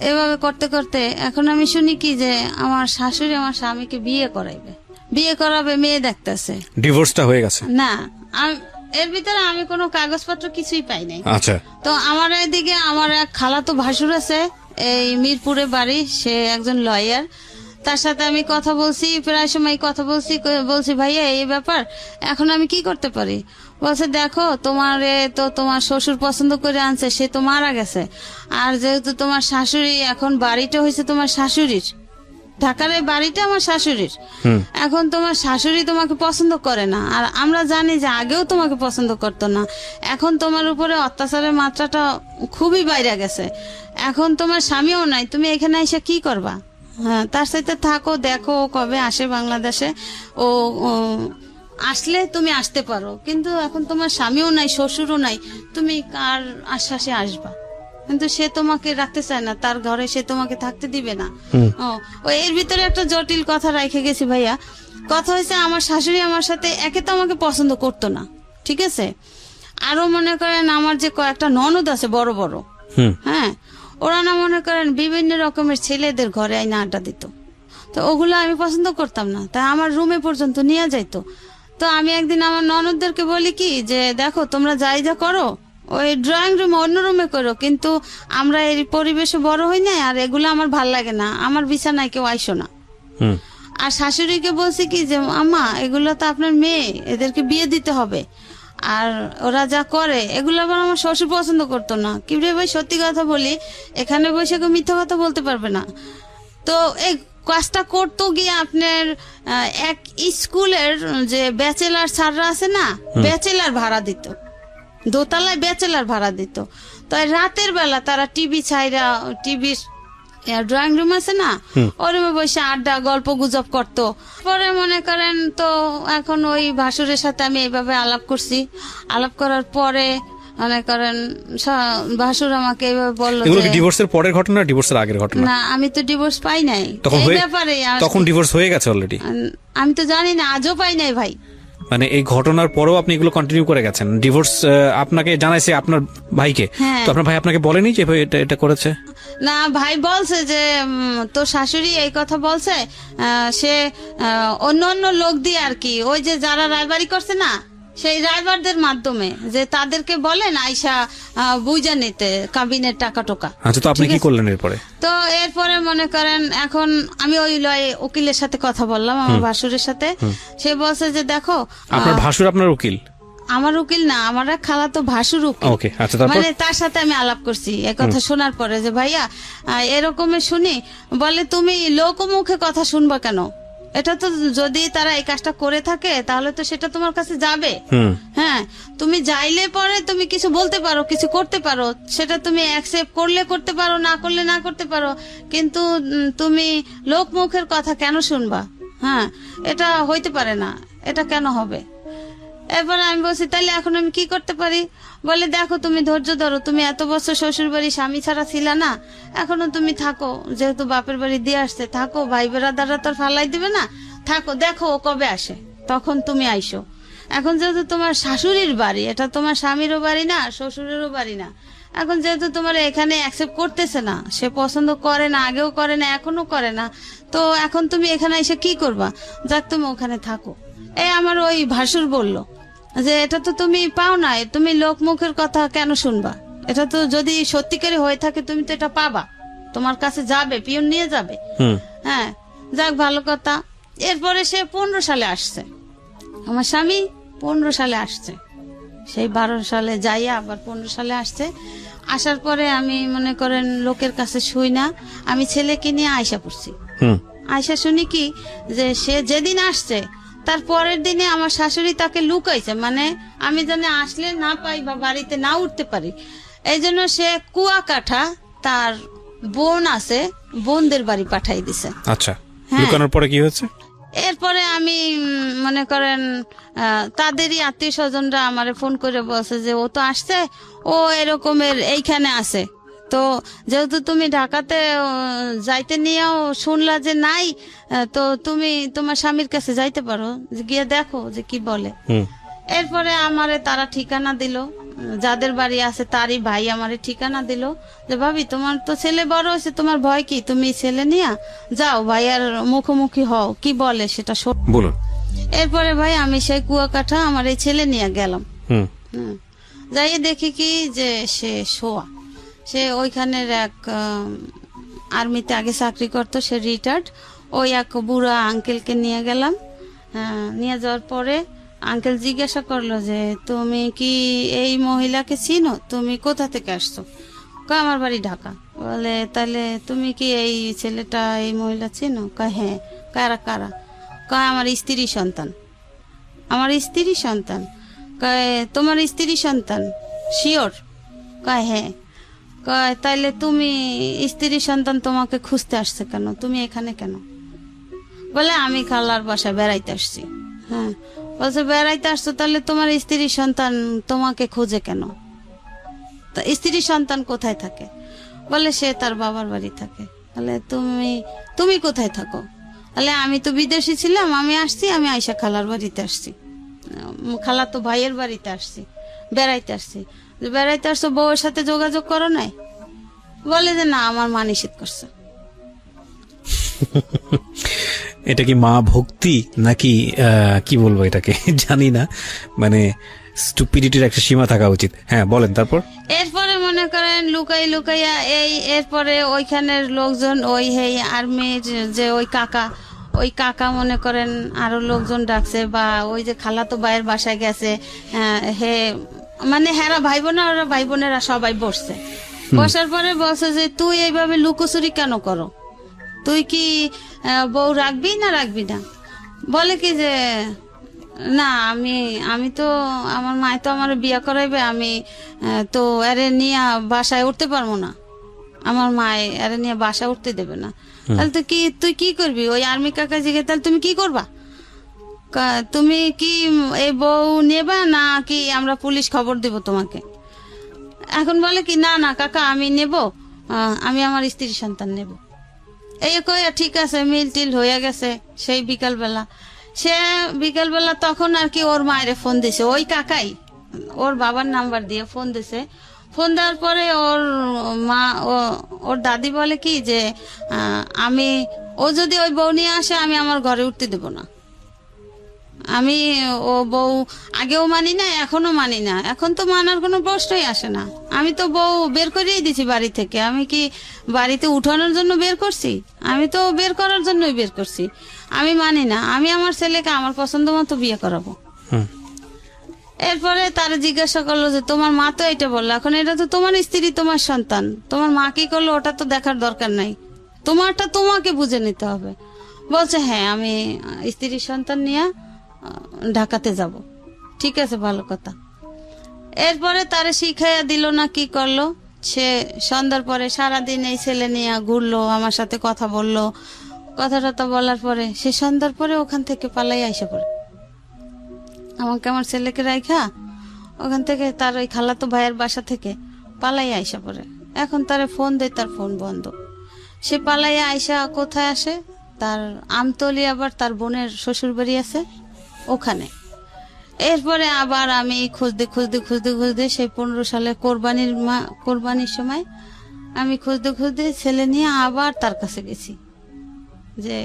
এইভাবে করতে করতে এখন আমি শুনি কি যে আমার শাশুড়ি আমার স্বামীকে বিয়ে করাবে, মেয়ে দেখতেছে। ডিভোর্সটা হয়ে গেছে? না, এর ভিতরে আমি কোনো কাগজপত্র কিছুই পাই নাই। আচ্ছা। তো আমার এদিকে আমার এক খালাতো ভাসুর আছে, এই মিরপুরে বাড়ি, সে একজন লয়ার। তার সাথে আমি কথা বলছি, প্রায় সময় কথা বলছি ভাইয়া এই ব্যাপার, এখন আমি কি করতে পারি? বলছে দেখো, তোমার শ্বশুর পছন্দ করে আনছে, সে তো মারা গেছে, আর যেহেতু তোমার শাশুড়ি, এখন বাড়িটা হয়েছে তোমার শাশুড়ির, ঢাকার এই বাড়িটা আমার শাশুড়ির, এখন তোমার শাশুড়ি তোমাকে পছন্দ করে না, আর আমরা জানি যে আগেও তোমাকে পছন্দ করতো না, এখন তোমার উপরে অত্যাচারের মাত্রাটা খুবই বাইরে গেছে, এখন তোমার স্বামীও নাই, তুমি এখানে এসে কি করবা? হ্যাঁ, তার সাথে থাকো, দেখো ও কবে আসে বাংলাদেশে, ও আসলে তুমি আসতে পারো, কিন্তু এখন তোমার স্বামীও নাই, শ্বশুরও নাই, তুমি কার আশ্বাসে আসবা? কিন্তু সে তোমাকে রাখতে চায় না, তার ঘরে সে তোমাকে থাকতে দিবে না। ও এর ভিতরে একটা জটিল কথা রেখে গেছি ভাইয়া। কথা হয়েছে, আমার শাশুড়ি আমার সাথে একে তো আমাকে পছন্দ করতো না, ঠিক আছে, আরো মনে করেন আমার যে কয়েকটা ননদ আছে বড় বড়, হ্যাঁ, ওরা না মনে করেন বিভিন্ন রকমের ছেলেদের ঘরে আইনা আড্ডা দিত, তো ওগুলো আমি পছন্দ করতাম না, তাই আমার রুমে পর্যন্ত নিয়ে যাইতো। তো আমি একদিন আমার ননদদেরকে বলি কি যে দেখো, তোমরা যাই যা করো ওই ড্রয়িং রুমে, অন্য রুমে করো, কিন্তু আমরা এই পরিবেশে বড় হই না, আর এগুলো আমার ভাল লাগে না, আমার বিছানায় কেউ আইসো না। আর শাশুড়িকে বলছি কি যে আম্মা, এগুলো তো আপনার মেয়ে, এদেরকে বিয়ে দিতে হবে, আর ওরা যা করে এগুলো আবার আমার শ্বশুর পছন্দ করতো না। কি রে ভাই, সত্যি কথা বলি, এখানে বসে কেউ মিথ্যা কথা বলতে পারবে না। তো এই কাজটা করতো গিয়ে আপনার এক স্কুলের যে ব্যাচেলার স্যাররা আছে না, ব্যাচেলার ভাড়া দিত, দোতলায় ব্যাচেলার ভাড়া দিত। তো রাতের বেলা তারা টিভি ছাইরা, টিভি ড্রয়িং রুম আছে না, ওর রুমে বসে আড্ডা গল্প গুজব করতো। পরে মনে করেন তো এখন ওই ভাসুরের সাথে আমি এইভাবে আলাপ করছি, আলাপ করার পরে মনে করেন ভাসুর আমাকে এইভাবে বললো। এগুলো কি ডিভোর্সের পরের ঘটনা, ডিভোর্সের আগের ঘটনা? না, আমি তো ডিভোর্স পাই নাই, এই ব্যাপারে তখন ডিভোর্স হয়ে গেছে অলরেডি? আমি তো জানি না, আজও পাই নাই ভাই। মানে এই ঘটনার পরেও আপনি এগুলো কন্টিনিউ করে গেছেন? ডিভোর্স আপনাকে জানাইছে আপনার ভাইকে? তো আপনার ভাই আপনাকে বলেনি যে এটা করেছে? না, ভাই বলছে যে তো শাশুড়ি এই কথা বলছে, সে অন্য লোক দিয়ে আর কি, ওই যে যারা রায়বাড়ি করছে না, সেই রাইবারদের মাধ্যমে যে তাদেরকে বলেন আইসা বুঝা নিতে কাবিনের টাকা টোকা। আচ্ছা, তো আপনি কি করলেন এরপরে? তো এরপরে মনে করেন এখন আমি ওই উকিলের সাথে কথা বললাম, আমার ভাসুরের সাথে। সে বলছে যে দেখো, আপনার ভাসুর আপনার উকিল? আমার উকিল না, আমার এক খালাতো ভাসুর উকিল। ওকে, আচ্ছা, তারপর? মানে তার সাথে আমি আলাপ করছি এই কথা শোনার পরে যে ভাইয়া এরকমের শুনি, বলে তুমি লোকমুখে কথা শুনবা কেন? এটা তো যদি তারা এই কাজটা করে থাকে তাহলে তো সেটা তোমার কাছে যাবে। হ্যাঁ, তুমি যাইলে পরে তুমি কিছু বলতে পারো, কিছু করতে পারো, সেটা তুমি অ্যাকসেপ্ট করলে করতে পারো, না করলে না করতে পারো, কিন্তু তুমি লোক মুখের কথা কেন শুনবা? হ্যাঁ, এটা হইতে পারে না, এটা কেন হবে? এরপরে আমি বলছি তাহলে এখন আমি কি করতে পারি? বলে দেখো, তুমি ধৈর্য ধরো, তুমি এত বছর শ্বশুর বাড়ি স্বামী ছাড়া ছিল না, এখনো তুমি থাকো, যেহেতু বাপের বাড়ি দিয়ে আসছে, থাকো, ভাই বেড়াদাররা তোর ফালাই দিবে না, থাকো, দেখো ও কবে আসে, তখন তুমি আইসো। এখন যেহেতু তোমার শাশুড়ির বাড়ি, এটা তোমার স্বামীরও বাড়ি না, শ্বশুরেরও বাড়ি না, এখন যেহেতু তোমার এখানে অ্যাকসেপ্ট করতেছে না, সে পছন্দ করে না, আগেও করে না, এখনো করে না, তো এখন তুমি এখানে এসে কি করবা? যাক তুমি ওখানে থাকো। এই আমার ওই ভাসুর বলল যে এটা তো তুমি পাও না, তুমি লোকমুখের কথা কেন শুনবা? এটা তো যদি সত্যিকারে হয়ে থাকে তুমি তো এটা পাবা, তোমার কাছে যাবে, পিয়ন নিয়ে যাবে। হ্যাঁ, যাক ভালো কথা। এরপরে সে 15 সালে আসছে, আমার স্বামী 15 সালে আসছে, সেই 12 সালে যাইয়া আবার 15 সালে আসছে। আসার পরে আমি মনে করেন লোকের কাছে শুই না, আমি ছেলেকে নিয়ে আয়সা পড়ছি। আয়সা শুনি কি যে সে যেদিন আসছে তার পরের দিনে আমার শাশুড়ি তাকে লুকাইছে, মানে আমি জানি আসলে না পাই বা বাড়িতে না উঠতে পারি, এই জন্য সে কুয়াকাটা তার বোন আছে, বোনদের বাড়ি পাঠাই দিছে। আচ্ছা, লুকানোর পরে কি হয়েছে? এরপরে আমি মনে করেন তাদেরই আত্মীয় স্বজনরা আমারে ফোন করে বলছে যে ও তো আসছে, ও এরকমের এইখানে আছে, তো যেহেতু তুমি ঢাকাতে যাইতে নিয়েও শুনলা যে নাই, তো তুমি তোমার স্বামীর কাছে যাইতে পারো, গিয়ে দেখো যে কি বলে। এরপরে আমারে তারা ঠিকানা দিল, যাদের বাড়ি আছে তারই ভাই আমারে ঠিকানা দিল যে ভাবি তোমার তো ছেলে বড় হয়েছে, তোমার ভয় কি, তুমি ছেলে নিয়ে যাও ভাইয়ার মুখোমুখি হও, কি বলে সেটা বলুন। এরপরে ভাই আমি সেই কুয়াকাটা আমার এই ছেলে নিয়ে গেলাম। যাই দেখি কি যে সে শোয়া, সে ওইখানের এক আর্মিতে আগে চাকরি করতো, সে রিটায়ার্ড, ওই এক বুড়া আঙ্কেলকে নিয়ে গেলাম। নিয়ে যাওয়ার পরে আঙ্কেল জিজ্ঞাসা করলো যে তুমি কি এই মহিলাকে চিনো, তুমি কোথা থেকে আসছো? কয় আমার বাড়ি ঢাকা। বলে তাহলে তুমি কি এই ছেলেটা এই মহিলা চিনো? কয় হ্যাঁ। কারা কারা? কয় আমার স্ত্রী সন্তান। আমার স্ত্রী সন্তান? কয় তোমার স্ত্রী সন্তান শিওর? কয় হ্যাঁ। কয় তাইলে তুমি স্ত্রী সন্তান তোমাকে খুঁজতে আসছে কেন, তুমি এখানে কেন? বলে আমি খালার বাসায় বেড়াইতে আসছি। হ্যাঁ, বলছে বেড়াইতে আসছো, তাহলে তোমার স্ত্রী সন্তান তোমাকে খোঁজে কেন? তা স্ত্রী সন্তান কোথায় থাকে? বলে সে তার বাবার বাড়ি থাকে। বলে তুমি কোথায় থাকো? বলে আমি তো বিদেশি ছিলাম, আমি আসছি, আমি আয়শা খালার বাড়িতে আসছি, খালা তো ভাইয়ের বাড়িতে আসছি, বেড়াইতে আসছি। বেড়াইতে আসছো, বউয়ের সাথে যোগাযোগ করো নাই? বলে যে না, আমার মা নিষেধ করছে। এটা কি মা ভক্তি নাকি কি বলবো এটাকে জানি না, মানে স্টুপিডিটির একটা সীমা থাকা উচিত। হ্যাঁ বলেন তারপর। এরপরে মনে করেন লুকাইয়া এরপরে ওইখানের লোকজন, ওই আর্মির যে ওই কাকা মনে করেন আরো লোকজন ডাকছে, বা ওই যে খালাতো ভাইয়ের বাসায় গেছে, মানে হেরা ভাই বোনা, ওরা ভাই বোনেরা সবাই বসছে। বসার পরে বলছে যে তুই এইভাবে লুকোচুরি কেন করো, তুই কি বউ রাখবি না রাখবি না? বলে কি যে না, আমি তো আমার মায় তো আমার বিয়ে করাইবে, আমি তো এরে নিয়ে বাসায় উঠতে পারবো না, আমার মায় এরে নিয়ে বাসায় উঠতে দেবে না। তাহলে তুই কি করবি? ওই আর্মি কাকা জিগে তাহলে তুমি কি করবা? তুমি কি এই বউ নেবা না কি আমরা পুলিশ খবর দেব তোমাকে? এখন বলে কি না না কাকা, আমি নেব, আমি আমার স্ত্রী সন্তান নেব। এই কইয়া ঠিক আছে, মিল টিল হয়ে গেছে। সেই বিকালবেলা তখন আর কি ওর মায়ের ফোন দিছে, ওই কাকাই ওর বাবার নাম্বার দিয়ে ফোন দিছে। ফোন দেওয়ার পরে ওর মা ওর দাদি বলে কি যে ও যদি ওই বউ নিয়ে আসে আমি আমার ঘরে উঠতে দেব না। আমি ও বউ আগেও মানি না, এখনো মানি না, এখন তো মানার কোনো প্রশ্নই আসে না। আমি তো বউ বের করেই দিছি বাড়ি থেকে, আমি কি বাড়িতে উঠানোর জন্য বের করছি? আমি তো বের করার জন্যই বের করছি। আমি মানি না, আমি আমার ছেলেকে আমার পছন্দ মতো বিয়ে করাবো। এরপরে তারা জিজ্ঞাসা করলো যে তোমার মা তো এটা বললো, এখন এটা তো তোমার স্ত্রী, তোমার সন্তান, তোমার মা কি করলো ওটা তো দেখার দরকার নাই, তোমারটা তোমাকে বুঝে নিতে হবে। বলছে হ্যাঁ, আমি স্ত্রীর সন্তান নিয়ে ঢাকাতে যাব। ঠিক আছে, ভালো কথা। এরপরে তারে শিখাইয়া দিল না কি করলো, সে সন্ধ্যার পরে সারাদিন এই ছেলে নিয়ে ঘুরলো, আমার সাথে কথা বললো, কথা বলার পরে সে সন্ধ্যার পরে ওখান থেকে পালাই আইসা পড়ে। আমাকে আমার ছেলেকে রাইখা ওখান থেকে তার ওই খালাতো ভাইয়ের বাসা থেকে পালাই আইসা পড়ে। এখন তারে ফোন দেয়, তার ফোন বন্ধ। সে পালাইয়া আইসা কোথায় আসে, তার আমতলি, আবার তার বোনের শ্বশুর বাড়ি আছে ওখানে। এরপরে আবার আমি খুঁজতে সেই 15 সালে কোরবানির সময় আমি খুঁজতে ছেলে নিয়ে আবার তার কাছে গেছি যে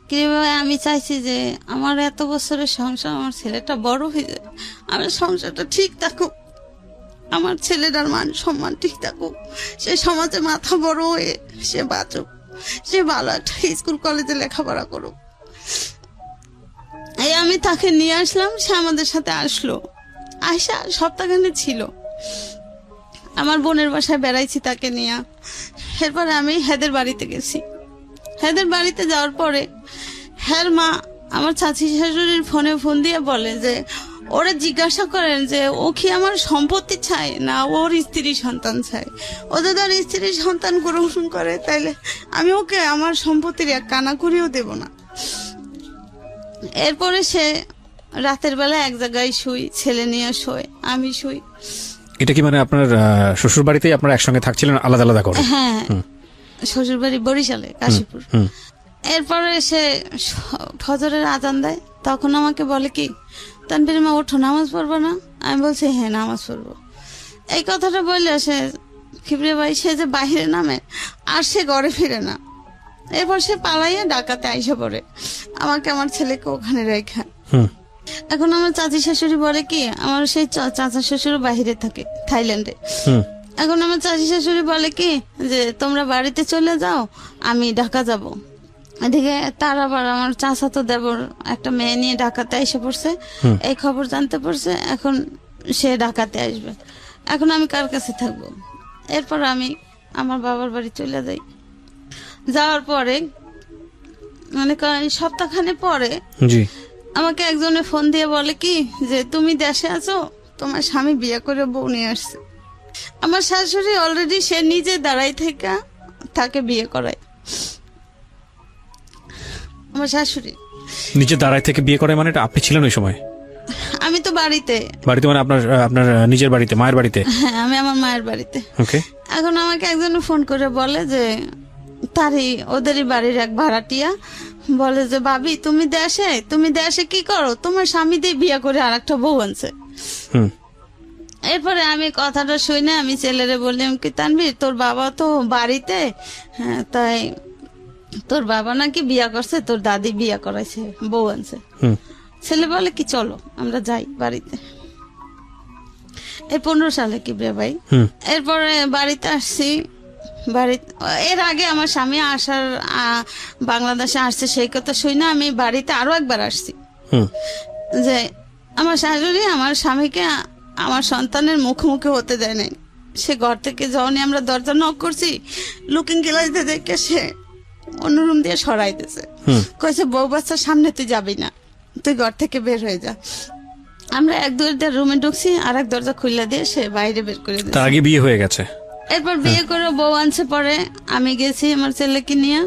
কিভাবে আমি চাইছি যে আমার এত বছরের সংসার, আমার ছেলেটা বড় হয়ে যায়, আমার সংসারটা ঠিক থাকুক, আমার ছেলেটার মান সম্মান ঠিক থাকুক, সে সমাজে মাথা বড় হয়ে সে বাঁচুক, সে ভালো একটা স্কুল কলেজে লেখাপড়া করুক। এই আমি তাকে নিয়ে আসলাম, সে আমাদের সাথে আসলো, আয়সা সপ্তাহখানে ছিল। আমার বোনের বাসায় বেড়াইছি তাকে নিয়ে। এরপরে আমি হেদের বাড়িতে গেছি। হেদের বাড়িতে যাওয়ার পরে হ্যার মা আমার চাচি শাশুড়ির ফোন দিয়ে বলে যে ওরা জিজ্ঞাসা করেন যে ও কি আমার সম্পত্তি চায় না ওর স্ত্রী সন্তান চায়। ও যদি আর স্ত্রী সন্তান গ্রহণ করে তাইলে আমি ওকে আমার সম্পত্তির এক কানা করিও দেব না। এরপরে সে রাতের বেলা এক জায়গায় শুই, ছেলে নিয়ে শোয়, আমি শুই। এটা কি মানে আপনার শ্বশুর বাড়িতেই আপনারা একসঙ্গে থাকছিলেন আলাদা আলাদা করে? হ্যাঁ, শ্বশুর বাড়ি বরিশালে, কাশীপুর। এরপরে সে ফজরের আজান দেয়, তখন আমাকে বলে কি তানভীর মা ওঠো, নামাজ পড়বো না? আমি বলছি হ্যাঁ নামাজ পড়বো। এই কথাটা বললে সে খিবরে ভাই সে যে বাইরে নামে আর সে ঘরে ফিরে না। এরপর সে পালাইয়া ডাকাতে আইসা পড়ে, আমাকে আমার ছেলেকে ওখানে রেখে। এখন আমার চাচি শাশুড়ি বলে কি আমার সেই চাচা শ্বশুর বাহিরে থাকে থাইল্যান্ডে। এখন আমার চাচি শাশুড়ি বলে কি যে তোমরা বাড়িতে চলে যাও, আমি ঢাকা যাব। এদিকে তার আবার আমার চাচাতো দেবর একটা মেয়ে নিয়ে ঢাকাতে এসে পড়ছে, এই খবর জানতে পারছে, এখন সে ঢাকাতে আসবে। এখন আমি কার কাছে থাকবো? এরপর আমি আমার বাবার বাড়ি চলে যাই। যাওয়ার পরে মানে সপ্তাহখানে পরে আমাকে একজনে ফোন দিয়ে বলে কি যে তুমি দেশে আছো, তোমার স্বামী বিয়ে করে বউ নিয়ে আসছে। আমার শাশুড়ি অলরেডি সে নিজে দাঁড়াই থেকে তাকে বিয়ে করায়। আমার শাশুড়ি নিজে দাঁড়াই থেকে বিয়ে করে মানে এটা আপনি ছিলেন ওই সময়? আমি তো বাড়িতে মানে আপনার নিজের বাড়িতে, মায়ের বাড়িতে? হ্যাঁ, আমি আমার মায়ের বাড়িতে। ওকে। এখন আমাকে একজন ফোন করে বলে যে ওদেরই বাড়ির এক ভাড়াটিয়া বলে যে ভাবি তুমি দেশে কি করো, তোমার স্বামী দিয়ে বিয়ে করে আর একটা বউ আনছে। এরপরে আমি কথাটা শুনে আমি ছেলেরে বললাম কি তানভীর তোর বাবা তো বাড়িতে, হ্যাঁ তাই তোর বাবা নাকি বিয়া করছে, তোর দাদি বিয়া করাইছে, বউ আনছে। ছেলে বলে কি চলো আমরা যাই বাড়িতে। এই 15 সালে কি রে ভাই। এরপরে বাড়িতে আসছি। এর আগে আমার স্বামী বাংলাদেশে আসছে সেই কথা শুই না আমি বাড়িতে আরো একবার আসছি যে আমার শাশুড়ি আমার স্বামীকে আমার সন্তানের মুখোমুখি হতে দেয় নাই। সে ঘর থেকে যখনই আমরা দরজা নক করছি লুকিং গ্লাস দিয়ে দেখে সে অন্য রুম দিয়ে সরাই দিয়েছে, কয়েছে বউ বাচ্চার সামনে তুই যাবি না, তুই ঘর থেকে বের হয়ে যা। আমরা এক দরজা রুমে ঢুকছি, আর এক দরজা খুলে দিয়ে সে বাইরে বের করে দিয়েছে। তার আগে বিয়ে হয়ে গেছে। এরপর বিয়ে করে বউ আনছে। পরে আমি গেছি আমার ছেলেকে নিয়ে,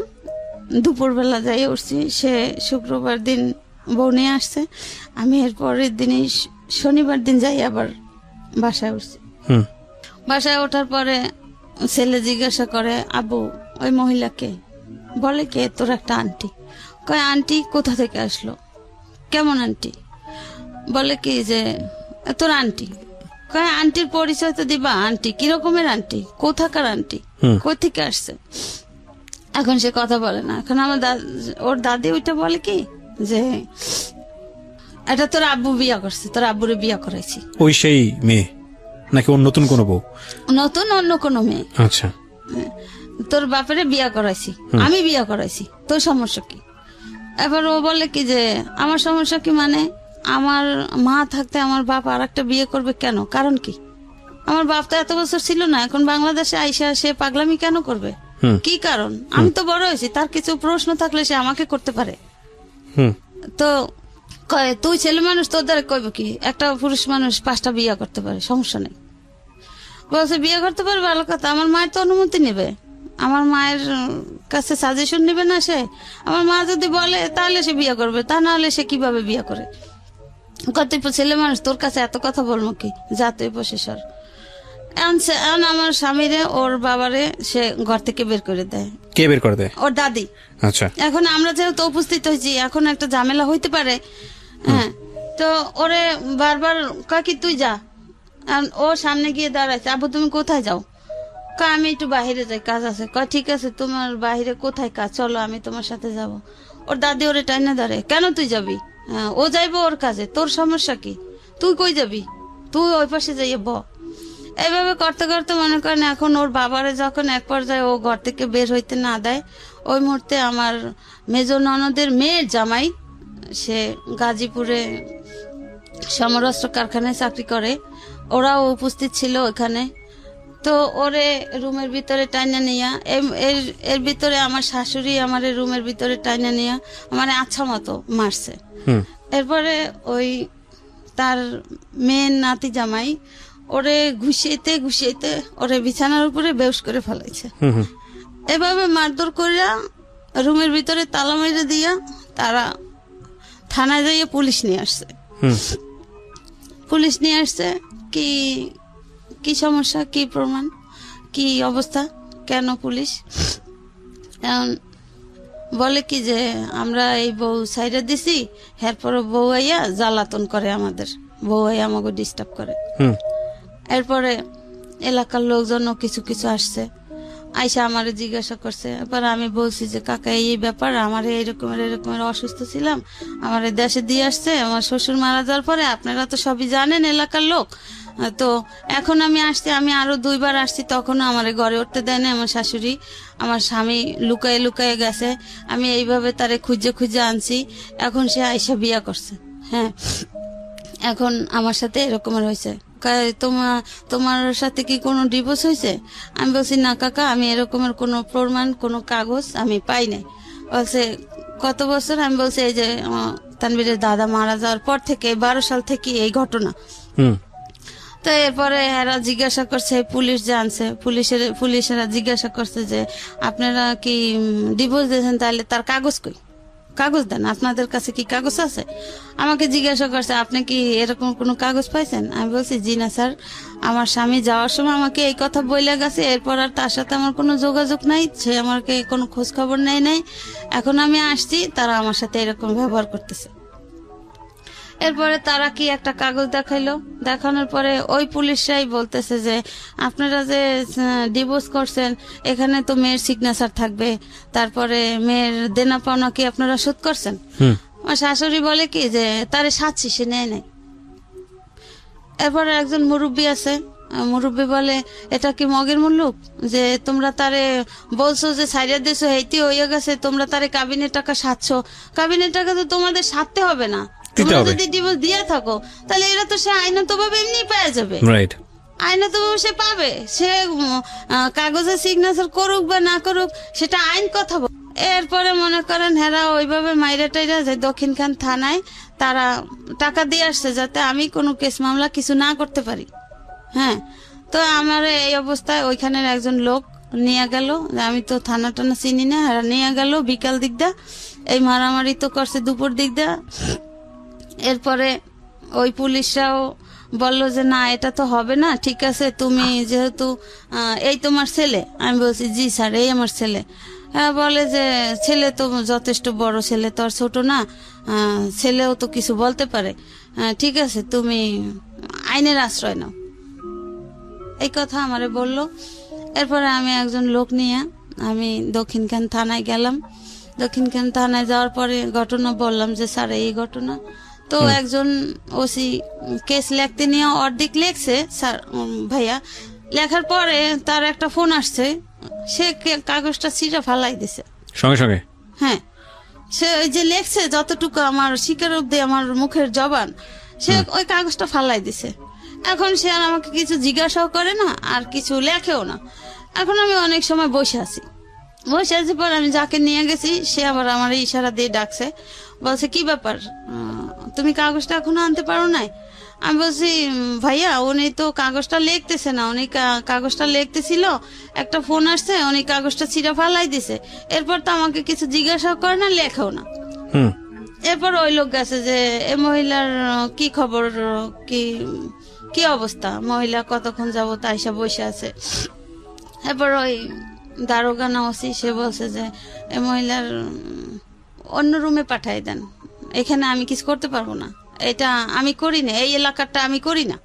দুপুরবেলা যাই উঠছি, সে শুক্রবার দিন বউ নিয়ে আসছে। আমি এর পরের দিনই শনিবার দিন যাই আবার বাসায় উঠছি। বাসায় ওঠার পরে ছেলে জিজ্ঞাসা করে আবু ওই মহিলাকে? বলে কে? তোর একটা আন্টি। কয় আন্টি কোথা থেকে আসলো? কেমন আন্টি? বলে কি যে তোর আন্টি। কয় আন্টির পরিচয় তো দিবা, আন্টি কিরকমের আন্টি, কোথাকার আন্টি, কই থেকে আসছে? এখন সে কথা বলে না। এখন আমার ওর দাদি ওইটা বলে কি যে এটা তোর আব্বু বিয়া করছে, তোর আব্বুরে বিয়া করাইছি। ওই সেই মেয়ে নাকি ওর নতুন কোনো বউ? নতুন অন্য কোনো মেয়ে। আচ্ছা। তোর বাপেরে বিয়া করাইছি, আমি বিয়া করাইছি, তোর সমস্যা কি? এবার ও বলে কি যে আমার সমস্যা কি মানে আমার মা থাকতে আমার বাপ আর একটা বিয়ে করবে কেন? কারণ কি? আমার বাপ তো এত বছর ছিল না, এখন বাংলাদেশে আইসা সে পাগলামি কেন করবে? কি কারণ? আমি তো বড় হয়েছি, তার কিছু প্রশ্ন থাকলে সে আমাকে করতে পারে। তো কয় তুই ছেলে মানুষ, তোর দ্বারা কইব কি? একটা পুরুষ মানুষ 5টা বিয়ে করতে পারে, সমস্যা নেই। বলছে বিয়ে করতে পারে, ভালো কথা। আমার মায়ের তো অনুমতি নেবে, আমার মায়ের কাছে সাজেশন নেবে না সে? আমার মা যদি বলে তাহলে সে বিয়ে করবে, তা না হলে সে কিভাবে বিয়ে করে? কত ছেলে মানুষ, তোর কাছে এত কথা বলবো কি? যা তুই বসে সর। আমার স্বামীরে ওর বাবারে সে ঘর থেকে বের করে দেয়। কে বের করে দেয়? ওর দাদি। আচ্ছা। এখন আমরা যেহেতু উপস্থিত হয়েছি, এখন একটা ঝামেলা হইতে পারে। হ্যাঁ, তো ওরে বারবার কাকি তুই যা, আর ও সামনে গিয়ে দাঁড়াইছে, আবু তুমি কোথায় যাও? আমি একটু বাহিরে যাই, কাজ আছে। ঠিক আছে, তোমার বাহিরে কোথায় কাজ, চলো আমি তোমার সাথে যাব। ওর দাদি ওরে টাইনা দাঁড়ে, কেন তুই যাবি? ও যাইবো ওর কাজে, তোর সমস্যা কি? তুই কই যাবি? তুই ওই পাশে যাইয়ে ব। এইভাবে করতে করতে মনে করেন এখন ওর বাবারে যখন এক পর্যায়ে ও ঘর থেকে বের হইতে না দেয়, ওই মুহূর্তে আমার মেজ ননদের মেয়ের জামাই, সে গাজীপুরে সমরাস্ত্র কারখানায় চাকরি করে, ওরাও উপস্থিত ছিল ওখানে। তো ওরে রুমের ভিতরে টাইনা নিয়া, এর ভিতরে আমার শাশুড়ি আমার রুমের ভিতরে টাইনা নিয়া আমার আচ্ছা মতো মারছে। এরপরে ওই তার মেয়ের নাতি জামাই ওরে ঘুষিয়েতে ঘুষিয়েতে ওরে বিছানার উপরে বেউস করে ফেলাইছে। এভাবে মারধর করিয়া রুমের ভিতরে তালা মেরে দিয়া তারা থানায় যাইয়ে পুলিশ নিয়ে আসছে। পুলিশ নিয়ে আসছে, কি কি সমস্যা, কি প্রমাণ, কি অবস্থা, কেন পুলিশ? এখন বলে কি যে আমরা এই বউ সাইডে দিছি, এরপরে বউ আইয়া জ্বালাতন করে, আমাদের বউ আইয়া আমাকে ডিস্টার্ব করে। এরপরে এলাকার লোকজনও কিছু কিছু আসছে, আইসা আমারে জিজ্ঞাসা করছে। এবার আমি বলছি যে কাকা এই ব্যাপার, আমার এরকমের অসুস্থ ছিলাম, আমার দেশে দিয়ে আসছে, আমার শ্বশুর মারা যাওয়ার পরে, আপনারা তো সবই জানেন এলাকার লোক। তো এখন আমি আসছি, আমি আরো 2 বার আসছি, তখনও আমার ঘরে উঠতে দেয় না আমার শাশুড়ি। আমার স্বামী লুকায়ে লুকায়ে গেছে, আমি এইভাবে তারে খুঁজে খুঁজে আনছি, এখন সে আইসা বিয়া করছে। হ্যাঁ, এখন আমার সাথে এরকমের হয়েছে। তোমার সাথে কি কোনো ডিভোর্স হয়েছে? আমি বলছি না কাকা, আমি এরকমের কোনো প্রমাণ, কোনো কাগজ আমি পাই নাই। বলছে কত বছর? আমি বলছি এই যে তানবীরের দাদা মারা যাওয়ার পর থেকে 12 সাল থেকে এই ঘটনা। তো এরপরে এরা জিজ্ঞাসা করছে, পুলিশ জানছে, পুলিশেরা জিজ্ঞাসা করছে যে আপনারা কি ডিভোর্স দিয়েছেন, তাহলে তার কাগজ কই? কাগজ দেন, আপনাদের কাছে কি কাগজ আছে? আমাকে জিজ্ঞাসা করছে আপনি কি এরকম কোনো কাগজ পাইছেন? আমি বলছি জি না স্যার, আমার স্বামী যাওয়ার সময় আমাকে এই কথা বইলে গেছে, এরপর আর তার সাথে আমার কোনো যোগাযোগ নাই, সে আমাকে কোনো খোঁজ খবর নেয় নাই। এখন আমি আসছি, তারা আমার সাথে এরকম ব্যবহার করতেছে। এরপরে তারা কি একটা কাগজ দেখাইলো, দেখানোর পরে ওই পুলিশরাই বলতেছে যে আপনারা যে ডিভোর্স করছেন, এখানে তো মেয়ের সিগনেচার থাকবে, তারপরে মেয়ের দেনা পাওনা কি আপনারা শোধ করছেন? আমার শাশুড়ি বলে কি যে তারে সাচ্ছি, সে নেয় নাই। এরপরে একজন মুরব্বী আছে, মুরব্বী বলে এটা কি মগের মুল্লুক যে তোমরা তারে বলছো যে সাইডে দিছো, হেইতে হইয়া গেছে, তোমরা তারে কাবিনের টাকা সাচ্ছ, কাবিনের টাকা তো তোমাদের সারতে হবে না, তোমরা যদি ডিভোর্স দিয়ে থাকো তাহলে এরা তো সে আইনত ভাবে এমনি পেয়ে যাবে, আইনত ভাবে সে পাবে, সে কাগজে সিগনেচার করুক বা না করুক সেটা আইন কথা বল। এরপরে মনে করেন হেরা ওইভাবে মাইরা টাইরা যায় দক্ষিণখান থানায়, তারা টাকা দিয়ে আসছে যাতে আমি কোনো কেস মামলা কিছু না করতে পারি। হ্যাঁ, তো আমার এই অবস্থায় ওইখানের একজন লোক নিয়ে গেল, আমি তো থানা টানা চিনি না, হেরা নিয়ে গেল বিকাল দিকদা, এই মারামারি তো করছে দুপুর দিকদা। এরপরে ওই পুলিশরাও বললো যে না এটা তো হবে না, ঠিক আছে তুমি যেহেতু এই তোমার ছেলে, আমি বলছি জি স্যার এই আমার ছেলে। হ্যাঁ, বলে যে ছেলে তো যথেষ্ট বড়, ছেলে তো আর ছোট না, ছেলেও তো কিছু বলতে পারে, ঠিক আছে তুমি আইনের আশ্রয় নাও, এই কথা আমারে বললো। এরপরে আমি একজন লোক নিয়ে আমি দক্ষিণখান থানায় গেলাম। দক্ষিণখান থানায় যাওয়ার পরে ঘটনা বললাম যে স্যার এই ঘটনা। তো একজন ওসি কেস লিখতে নিয়ে অর্ধেক লেখছে স্যার ভাইয়া, লেখার পরে তার একটা ফোন আসছে, সে কাগজটা ছিঁড়ে ফালাই দিছে সঙ্গে সঙ্গে। হ্যাঁ, সে ওই যে লেখছে যতটুকু আমার শিকার অব্দি আমার মুখের জবান, সে ওই কাগজটা ফালাই দিছে। এখন সে আর আমাকে কিছু জিজ্ঞাসাও করে না আর কিছু লেখেও না। এখন আমি অনেক সময় বসে আছি পর আমি যাকে নিয়ে গেছি সে আবার আমার ইশারা দিয়ে ডাকছে, বলছে কি ব্যাপার তুমি কাগজটা এখনো আনতে পারো নাই? আমি বলছি ভাইয়া উনি তো কাগজটা লিখতেছে না, উনি কাগজটা লিখতেছিল, একটা ফোন আসছে, উনি কাগজটা ছিঁড়া ফালাই দিছে, এরপর তো আমাকে কিছু জিজ্ঞাসা করে না, লেখাও না। এরপর ওই লোক গেছে যে এ মহিলার কি খবর, কি অবস্থা, মহিলা কতক্ষণ যাবত আইসা বসে আছে। এরপর ওই দারোগা না ওসি সে বলছে যে এ মহিলার অন্য রুমে পাঠাই দেন, এখানে আমি কিছু করতে পারবো না, এটা আমি করি না, এই এলাকাটা আমি করি না।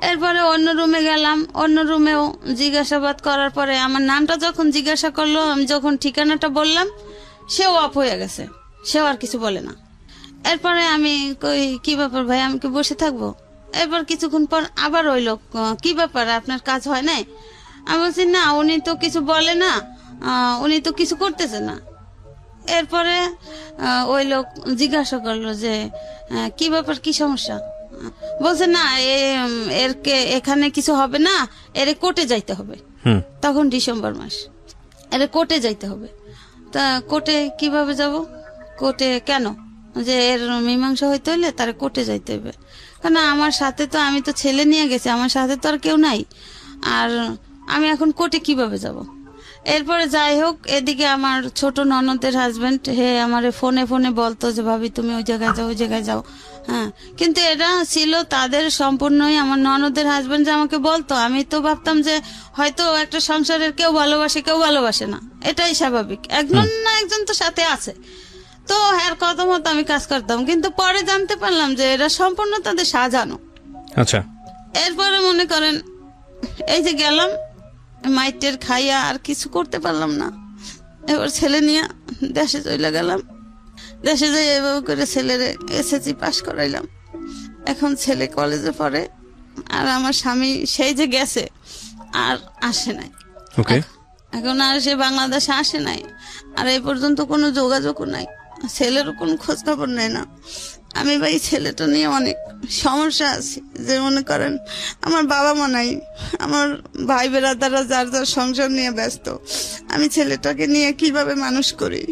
এরপরে অন্য রুমে গেলাম, অন্য রুমেও জিজ্ঞাসাবাদ করার পরে আমার নামটা যখন জিজ্ঞাসা করলো, আমি যখন ঠিকানাটা বললাম, সেও অফ হয়ে গেছে, সেও আর কিছু বলে না। এরপরে আমি কই কি ব্যাপার ভাই, আমি কি বসে থাকবো? এরপর কিছুক্ষণ পর আবার ওই লোক, কি ব্যাপার আপনার কাজ হয় নাই? আমি বলছি না, উনি তো কিছু বলে না, উনি তো কিছু করতেছে না। এরপরে ওই লোক জিজ্ঞাসা করলো যে কি ব্যাপার, কি সমস্যা? বলছে না, এখানে কিছু হবে না, এর কোর্টে যাইতে হবে। তখন ডিসেম্বর মাস, এর কোর্টে যাইতে হবে। তা কোর্টে কিভাবে যাব? কোর্টে কেন? যে এর মীমাংসা হইতে হলে তার কোর্টে যাইতে হবে। কারণ আমার সাথে তো, আমি তো ছেলে নিয়ে গেছি, আমার সাথে তো আর কেউ নাই, আর আমি এখন কোর্টে কিভাবে যাব? এরপরে যাই হোক, এদিকে আমার ছোট ননদের হাজবেন্ড আমার ফোনে ফোনে বলতো যে ভাবি তুমি ওই জায়গায় যাও, ওই জায়গায় যাও। হ্যাঁ, কিন্তু এটা ছিল তাদের সম্পূর্ণই, আমার ননদের হাজবেন্ড যে আমাকে বলতো, আমি তো ভাবতাম যে হয়তো একটা সংসারের কেউ ভালোবাসে, কেউ ভালোবাসে না, এটাই স্বাভাবিক, একজন না একজন তো সাথে আছে। তো এর কথা মতো আমি কাজ করতাম, কিন্তু পরে জানতে পারলাম যে এরা সম্পূর্ণ তাদের সাজানো। আচ্ছা। এরপরে মনে করেন এই যে গেলাম, মাইটের খাইয়া আর কিছু করতে পারলাম না। এবার ছেলে নিয়ে দেশে চলে গেলাম। দেশে যাই এভাবে করে ছেলের এসএসসি পাস করাইলাম। এখন ছেলে কলেজে পড়ে, আর আমার স্বামী সেই যে গেছে আর আসে নাই। এখন আর সে বাংলাদেশে আসে নাই, আর এই পর্যন্ত কোনো যোগাযোগও নাই, ছেলেরও কোনো খোঁজ খবর নেয় না। আমি ভাই ছেলেটা নিয়ে অনেক সমস্যা আছে, যে মনে করেন আমার বাবা মা নাই, আমার ভাই বেরাদাররা যার যার সংসার নিয়ে ব্যস্ত, আমি ছেলেটাকে নিয়ে কিভাবে মানুষ করি?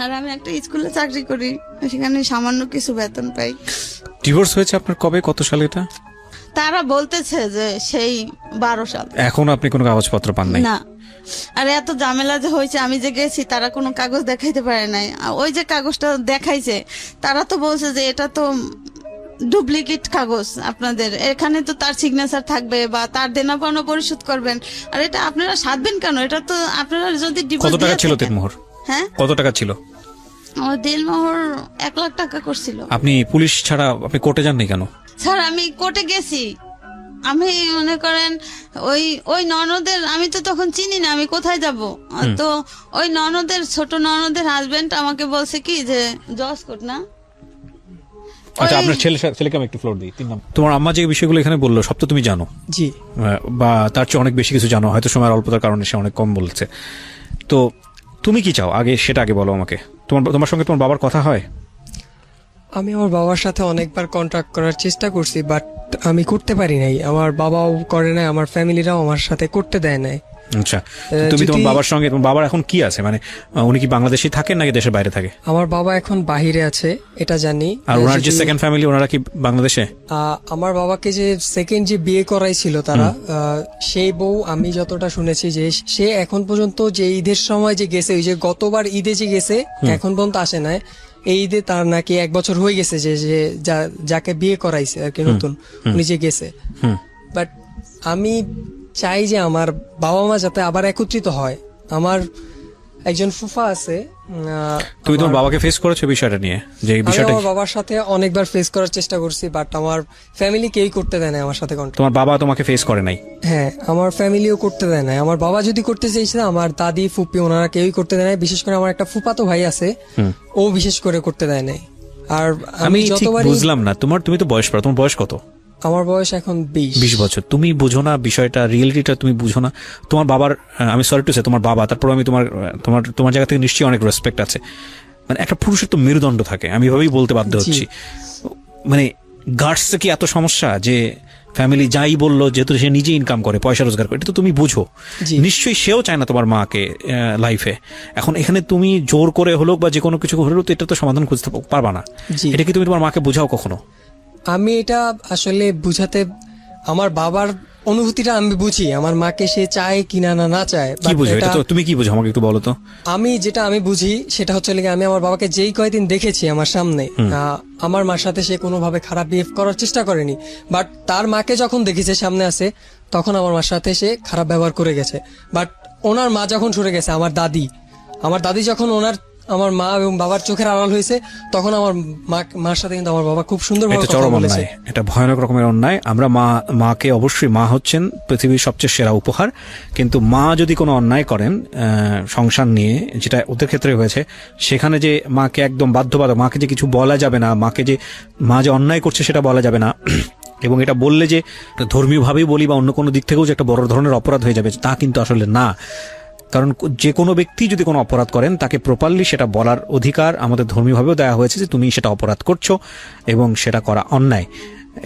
আর আমি একটা স্কুলে চাকরি করি, সেখানে সামান্য কিছু বেতন পাই। ডিভোর্স হয়েছে আপনার কবে, কত সালে এটা? তারা বলতেছে যে সেই 12 সাল। এখন আপনি কোনো কাগজপত্র পান নাই? না। আর এত ঝামেলা যে হয়েছে, আমি যে গেছি তারা কোনো কাগজ দেখাইতে পারে নাই। ওই যে কাগজটা দেখাইছে, তারা তো বলছে যে এটা তো ডুপ্লিকেট কাগজ, আপনাদের এখানে তো তার সিগনেচার থাকবে বা তার দেনা পাওনা পরিশোধ করবেন, আর এটা আপনারা সাধবেন কেন? এটা তো আপনারা যদি কত টাকা ছিল দিলমোহর? হ্যাঁ, কত টাকা ছিল? আমার দিলমোহর 1 লাখ টাকা করছিল। আপনি পুলিশ ছাড়া আপনি কোর্টে যাননি কেন? স্যার আমি কোর্টে গেছি, আমি মনে করেন ওই ননদের, আমি তো তখন চিনি না আমি কোথায় যাব। তো ওই ননদের, ছোট ননদের হাজবেন্ড আমাকে বলছে কি যে জজ কোর্ট না। আচ্ছা, আপনার ছেলেকে আমি একটু ফ্লোর দিই। 3 নম্বর, তোমার আম্মা যে বিষয়গুলো এখানে বললো সব তো তুমি জানো? জি। বা তার চেয়ে অনেক বেশি কিছু জানো, হয়তো সময়ের অল্পতার কারণে সে অনেক কম বলছে। তো তুমি কি চাও আগে সেটা আগে বলো আমাকে। তোমার সঙ্গে তোমার বাবার কথা হয়? আমি আমার বাবার সাথে অনেকবার কন্ট্যাক্ট করার চেষ্টা করছি, বাট আমি করতে পারি নাই। আমার বাবাও করে নাই, আমার ফ্যামিলিরাও আমার সাথে করতে দেয় নাই। আচ্ছা, তুমি তোমার বাবার সঙ্গে, তোমার বাবার এখন কি আছে, মানে উনি কি বাংলাদেশে থাকেন নাকি দেশের বাইরে থাকে? আমার বাবা এখন বাহিরে আছে, এটা জানি। আর ওনার যে সেকেন্ড ফ্যামিলি, ওনারা কি বাংলাদেশে? আমার বাবাকে যে সেকেন্ড যে বিয়ে করাইছিল তারা, সেই বউ, আমি যতটা শুনেছি যে সে এখন পর্যন্ত যে ঈদের সময় যে গেছে, ওই যে গতবার ঈদে যে গেছে, এখন পর্যন্ত আসে নাই। এই ঈদে তার নাকি 1 বছর হয়ে গেছে যে যাকে বিয়ে করাইছে আর কি নতুন, উনি যে গেছে। বাট আমি চাই যে আমার বাবা মা যাতে আবার একত্রিত হয়। আমার একজন ফুফা আছে। তুমি তোমার বাবাকে ফেস করেছো বিষয়টা নিয়ে? যে বিষয়টা আমার বাবার সাথে অনেকবার ফেস করার চেষ্টা করছি, বাট আমার ফ্যামিলি কেউই করতে দেয় না আমার সাথে কন্ট্যাক্ট। তোমার বাবা তোমাকে ফেস করে নাই? হ্যাঁ, আমার ফ্যামিলিও করতে দেয় না। আমার বাবা যদি করতে চাইছে, আমার দাদি ফুপি ওনারা কেউই করতে দেয় না। বিশেষ করে আমার একটা ফুফাতো ভাই আছে, ও বিশেষ করে করতে দেয় নাই। আর আমি যতবার বুঝলাম না, তুমি তো বয়স পড়ো, তোমার বয়স কত? আমার বয়স এখন 20 বছর। তুমি বুঝো না বিষয়টা, রিয়েলিটিটা তুমি বুঝো না। তোমার বাবার, আমি সরি টু সে, তোমার বাবা, তারপর আমি তোমার জায়গা থেকে নিশ্চয়ই অনেক রেসপেক্ট আছে। মানে একটা পুরুষের তো মেরুদণ্ড থাকে, আমি এভাবেই বলতে বাধ্য হচ্ছি। মানে গার্ডস কি এত সমস্যা যে ফ্যামিলি যাই বললো, যেহেতু সে নিজে ইনকাম করে, পয়সা রোজগার করে, এটা তো তুমি বুঝো। নিশ্চয়ই সেও চায় না তোমার মাকে লাইফে। এখন এখানে তুমি জোর করে হলো বা যে কোনো কিছু হলেও তো এটা তো সমাধান খুঁজতে পারবা না। এটা কি তুমি তোমার মাকে বোঝাও কখনো? আমি এটা আসলে বুঝাতে, আমার বাবার অনুভূতিটা আমি বুঝি, আমার মাকে সে চায় কিনা না চায়। কি বুঝো এটা? তো তুমি কি বুঝো আমাকে একটু বলো তো। আমি যেটা আমি বুঝি সেটা হচ্ছে আমি আমার বাবাকে যেই কয়দিন দেখেছি আমার সামনে, আমার মার সাথে সে কোনোভাবে খারাপ বিহেভ করার চেষ্টা করেনি। বাট তার মাকে যখন দেখেছে সামনে আছে, তখন আমার মার সাথে সে খারাপ ব্যবহার করে গেছে। বাট ওনার মা যখন সরে গেছে, আমার দাদি যখন আমার মা এবং বাবার চোখের আড়াল হয়েছে, তখন আমার মার সাথে কিন্তু আমার বাবা খুব সুন্দরভাবে এটা কথা চরম বলেছে। অন্যায়, এটা ভয়ানক রকমের অন্যায়। আমরা মাকে অবশ্যই, মা হচ্ছেন পৃথিবীর সবচেয়ে সেরা উপহার, কিন্তু মা যদি কোনো অন্যায় করেন সংসার নিয়ে, যেটা ওদের ক্ষেত্রে হয়েছে, সেখানে যে মাকে একদম বাধ্যবাধক, মাকে যে কিছু বলা যাবে না, মা যে অন্যায় করছে সেটা বলা যাবে না, এবং এটা বললে যে ধর্মীয়ভাবেই বলি বা অন্য কোনো দিক থেকেও যে একটা বড় ধরনের অপরাধ হয়ে যাবে, তা কিন্তু আসলে না। কারণ যে কোনো ব্যক্তি যদি কোনো অপরাধ করেন তাকে প্রপারলি সেটা বলার অধিকার আমাদের ধর্মীয়ভাবেও দেওয়া হয়েছে যে তুমি সেটা অপরাধ করছো এবং সেটা করা অন্যায়।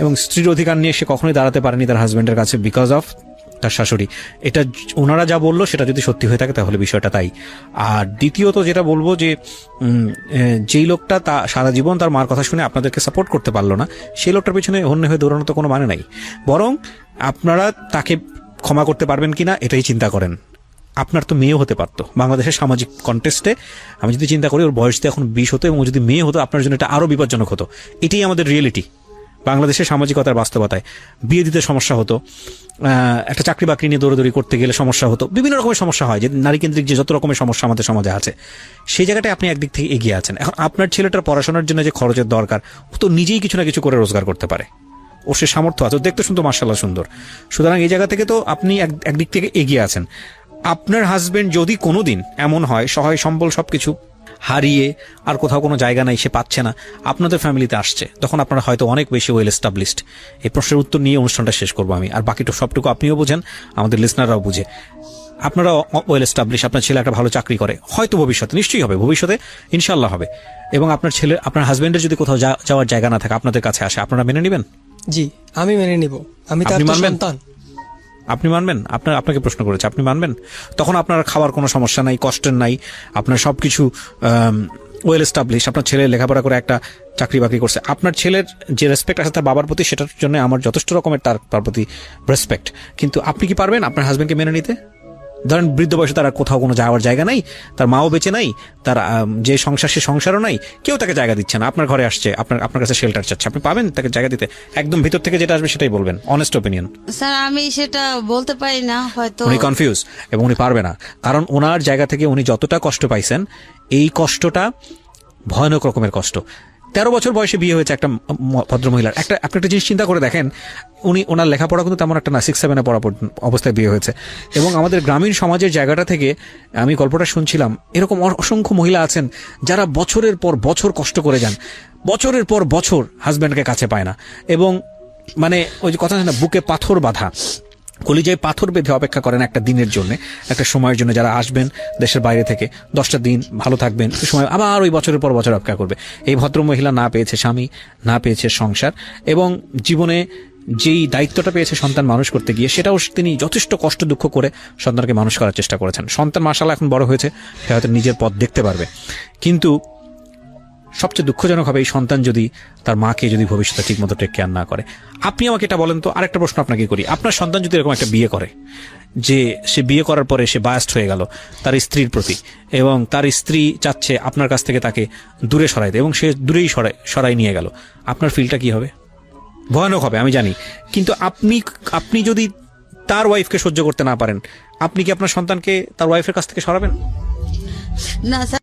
এবং স্ত্রীর অধিকার নিয়ে সে কখনোই দাঁড়াতে পারেনি তার হাজবেন্ডের কাছে বিকজ অফ তার শাশুড়ি। এটা ওনারা যা বললো সেটা যদি সত্যি হয়ে থাকে তাহলে বিষয়টা তাই। আর দ্বিতীয়ত যেটা বলবো যে যেই লোকটা তা সারা জীবন তার মার কথা শুনে আপনাদেরকে সাপোর্ট করতে পারলো না, সেই লোকটার পিছনে হন্যে হয়ে দৌড়ানো তো কোনো মানে নাই। বরং আপনারা তাকে ক্ষমা করতে পারবেন কিনা এটাই চিন্তা করেন। আপনার তো মেয়েও হতে পারতো বাংলাদেশের সামাজিক কন্টেস্টে। আমি যদি চিন্তা করি ওর বয়স তো এখন 20 হতো, এবং যদি মেয়ে হতো আপনার জন্য এটা আরো বিপজ্জনক হতো। এটাই আমাদের রিয়েলিটি, বাংলাদেশের সামাজিকতার বাস্তবতায়। বিয়ে দিতে সমস্যা হতো, একটা চাকরি বাকরি নিয়ে দৌড়াদৌড়ি করতে গেলে সমস্যা হতো, বিভিন্ন রকমের সমস্যা হয়, যে নারী কেন্দ্রিক যে যত রকমের সমস্যা আমাদের সমাজে আছে, সেই জায়গাটায় আপনি একদিক থেকে এগিয়ে আছেন। এখন আপনার ছেলেটার পড়াশোনার জন্য যে খরচের দরকার, ও তো নিজেই কিছু না কিছু করে রোজগার করতে পারে, ও সে সামর্থ্য আছে, দেখতে শুনতো মাশাআল্লাহ সুন্দর। সুতরাং এই জায়গা থেকে তো আপনি একদিক থেকে এগিয়ে আছেন। আপনার হাজবেন্ড যদি কোনোদিন এমন হয় সহায় সম্বল সবকিছু হারিয়ে আর কোথাও কোনো জায়গা নাই, সে পাচ্ছে না, আপনাদের ফ্যামিলিতে আসছে, তখন আপনারা হয়তো অনেক বেশি ওয়েল এস্টাবলিশড। এই প্রশ্নের উত্তর নিয়ে অনুষ্ঠানটা শেষ করবো আমি, আর বাকিটা সবটুকু আপনিও বুঝেন, আমাদের লিসনাররাও বুঝে। আপনারা ওয়েল এস্টাবলিশ, আপনার ছেলে একটা ভালো চাকরি করে, হয়তো ভবিষ্যতে, নিশ্চয়ই হবে, ভবিষ্যতে ইনশাল্লাহ হবে, এবং আপনার হাজবেন্ডের যদি কোথাও যাওয়ার জায়গা না থাকে, আপনাদের কাছে আসে, আপনারা মেনে নেবেন? জি, আমি মেনে নিব। আমি তার আপনি তো মানবেন? সন্তান। আপনি মানবেন? আপনাকে প্রশ্ন করেছে, আপনি মানবেন? তখন আপনার খাওয়ার কোনো সমস্যা নাই, কষ্টের নাই, আপনার সবকিছু ওয়েল এস্টাবলিশ, আপনার ছেলে লেখাপড়া করে একটা চাকরি বাকরি করছে, আপনার ছেলের যে রেসপেক্ট আছে তার বাবার প্রতি, সেটার জন্য আমার যথেষ্ট রকমের তার প্রতি রেসপেক্ট। কিন্তু আপনি কি পারবেন আপনার হাজবেন্ডকে মেনে নিতে? ধরেন বৃদ্ধ বয়সে তার আর কোথাও কোনো যাওয়ার জায়গা নাই, তার মাও বেঁচে নাই, তার যে সংসার সে সংসারও নাই, কেউ তাকে জায়গা দিচ্ছে না, আপনার ঘরে আসছে, আপনার কাছে শেল্টার চাচ্ছে, আপনি পাবেন তাকে জায়গা দিতে? একদম ভিতর থেকে যেটা আসবে সেটাই বলবেন, অনেস্ট ওপিনিয়ন। স্যার আমি সেটা বলতে পারি না, হয়তো উনি কনফিউজ এবং উনি পারবে না, কারণ ওনার জায়গা থেকে উনি যতটা কষ্ট পাইছেন, এই কষ্টটা ভয়ানক রকমের কষ্ট। 13 বছর বয়সে বিয়ে হয়েছে একটা ভদ্রমহিলার। আপনি একটা জিনিস চিন্তা করে দেখেন, ওনার লেখাপড়া কিন্তু তেমন একটা না, 6-7 পড়া অবস্থায় বিয়ে হয়েছে। এবং আমাদের গ্রামীণ সমাজের জায়গাটা থেকে আমি গল্পটা শুনছিলাম, এরকম অসংখ্য মহিলা আছেন যারা বছরের পর বছর কষ্ট করে যান, বছরের পর বছর হাজব্যান্ডকে কাছে পায় না, এবং মানে ওই যে কথা আছে না, বুকে পাথর বাঁধা, কলিজায় পাথর বেঁধে অপেক্ষা করেন একটা দিনের জন্য, একটা সময়ের জন্য, যারা আসবেন দেশের বাইরে থেকে, 10টা দিন ভালো থাকবেন, সময় আবার ওই বছরের পর বছর অপেক্ষা করবে। এই ভদ্র মহিলা না পেয়েছে স্বামী, না পেয়েছে সংসার, এবং জীবনে যেই দায়িত্বটা পেয়েছে সন্তান মানুষ করতে গিয়ে, সেটাও তিনি যথেষ্ট কষ্ট দুঃখ করে সন্তানকে মানুষ করার চেষ্টা করেছেন। সন্তান মাশাআল্লাহ এখন বড় হয়েছে, সে হয়তো নিজের পথ দেখতে পারবে, কিন্তু সবচেয়ে দুঃখজনক হবে এই সন্তান যদি তার মাকে যদি ভবিষ্যতে ঠিক মতো টেক কেয়ার না করে। আপনি আমাকে এটা বলেন তো, আরেকটা প্রশ্ন আপনাকে করি, আপনার সন্তান যদি এরকম একটা বিয়ে করে, যে সে বিয়ে করার পরে সে বায়াস্ট হয়ে গেল তার স্ত্রীর প্রতি, এবং তার স্ত্রী চাচ্ছে আপনার কাছ থেকে তাকে দূরে সরাইতে, এবং সে দূরেই সরাই নিয়ে গেল, আপনার ফিলটা কি হবে? ভয়ানক হবে, আমি জানি, কিন্তু আপনি যদি তার ওয়াইফকে সহ্য করতে না পারেন, আপনি কি আপনার সন্তানকে তার ওয়াইফের কাছ থেকে সরাবেন? না স্যার।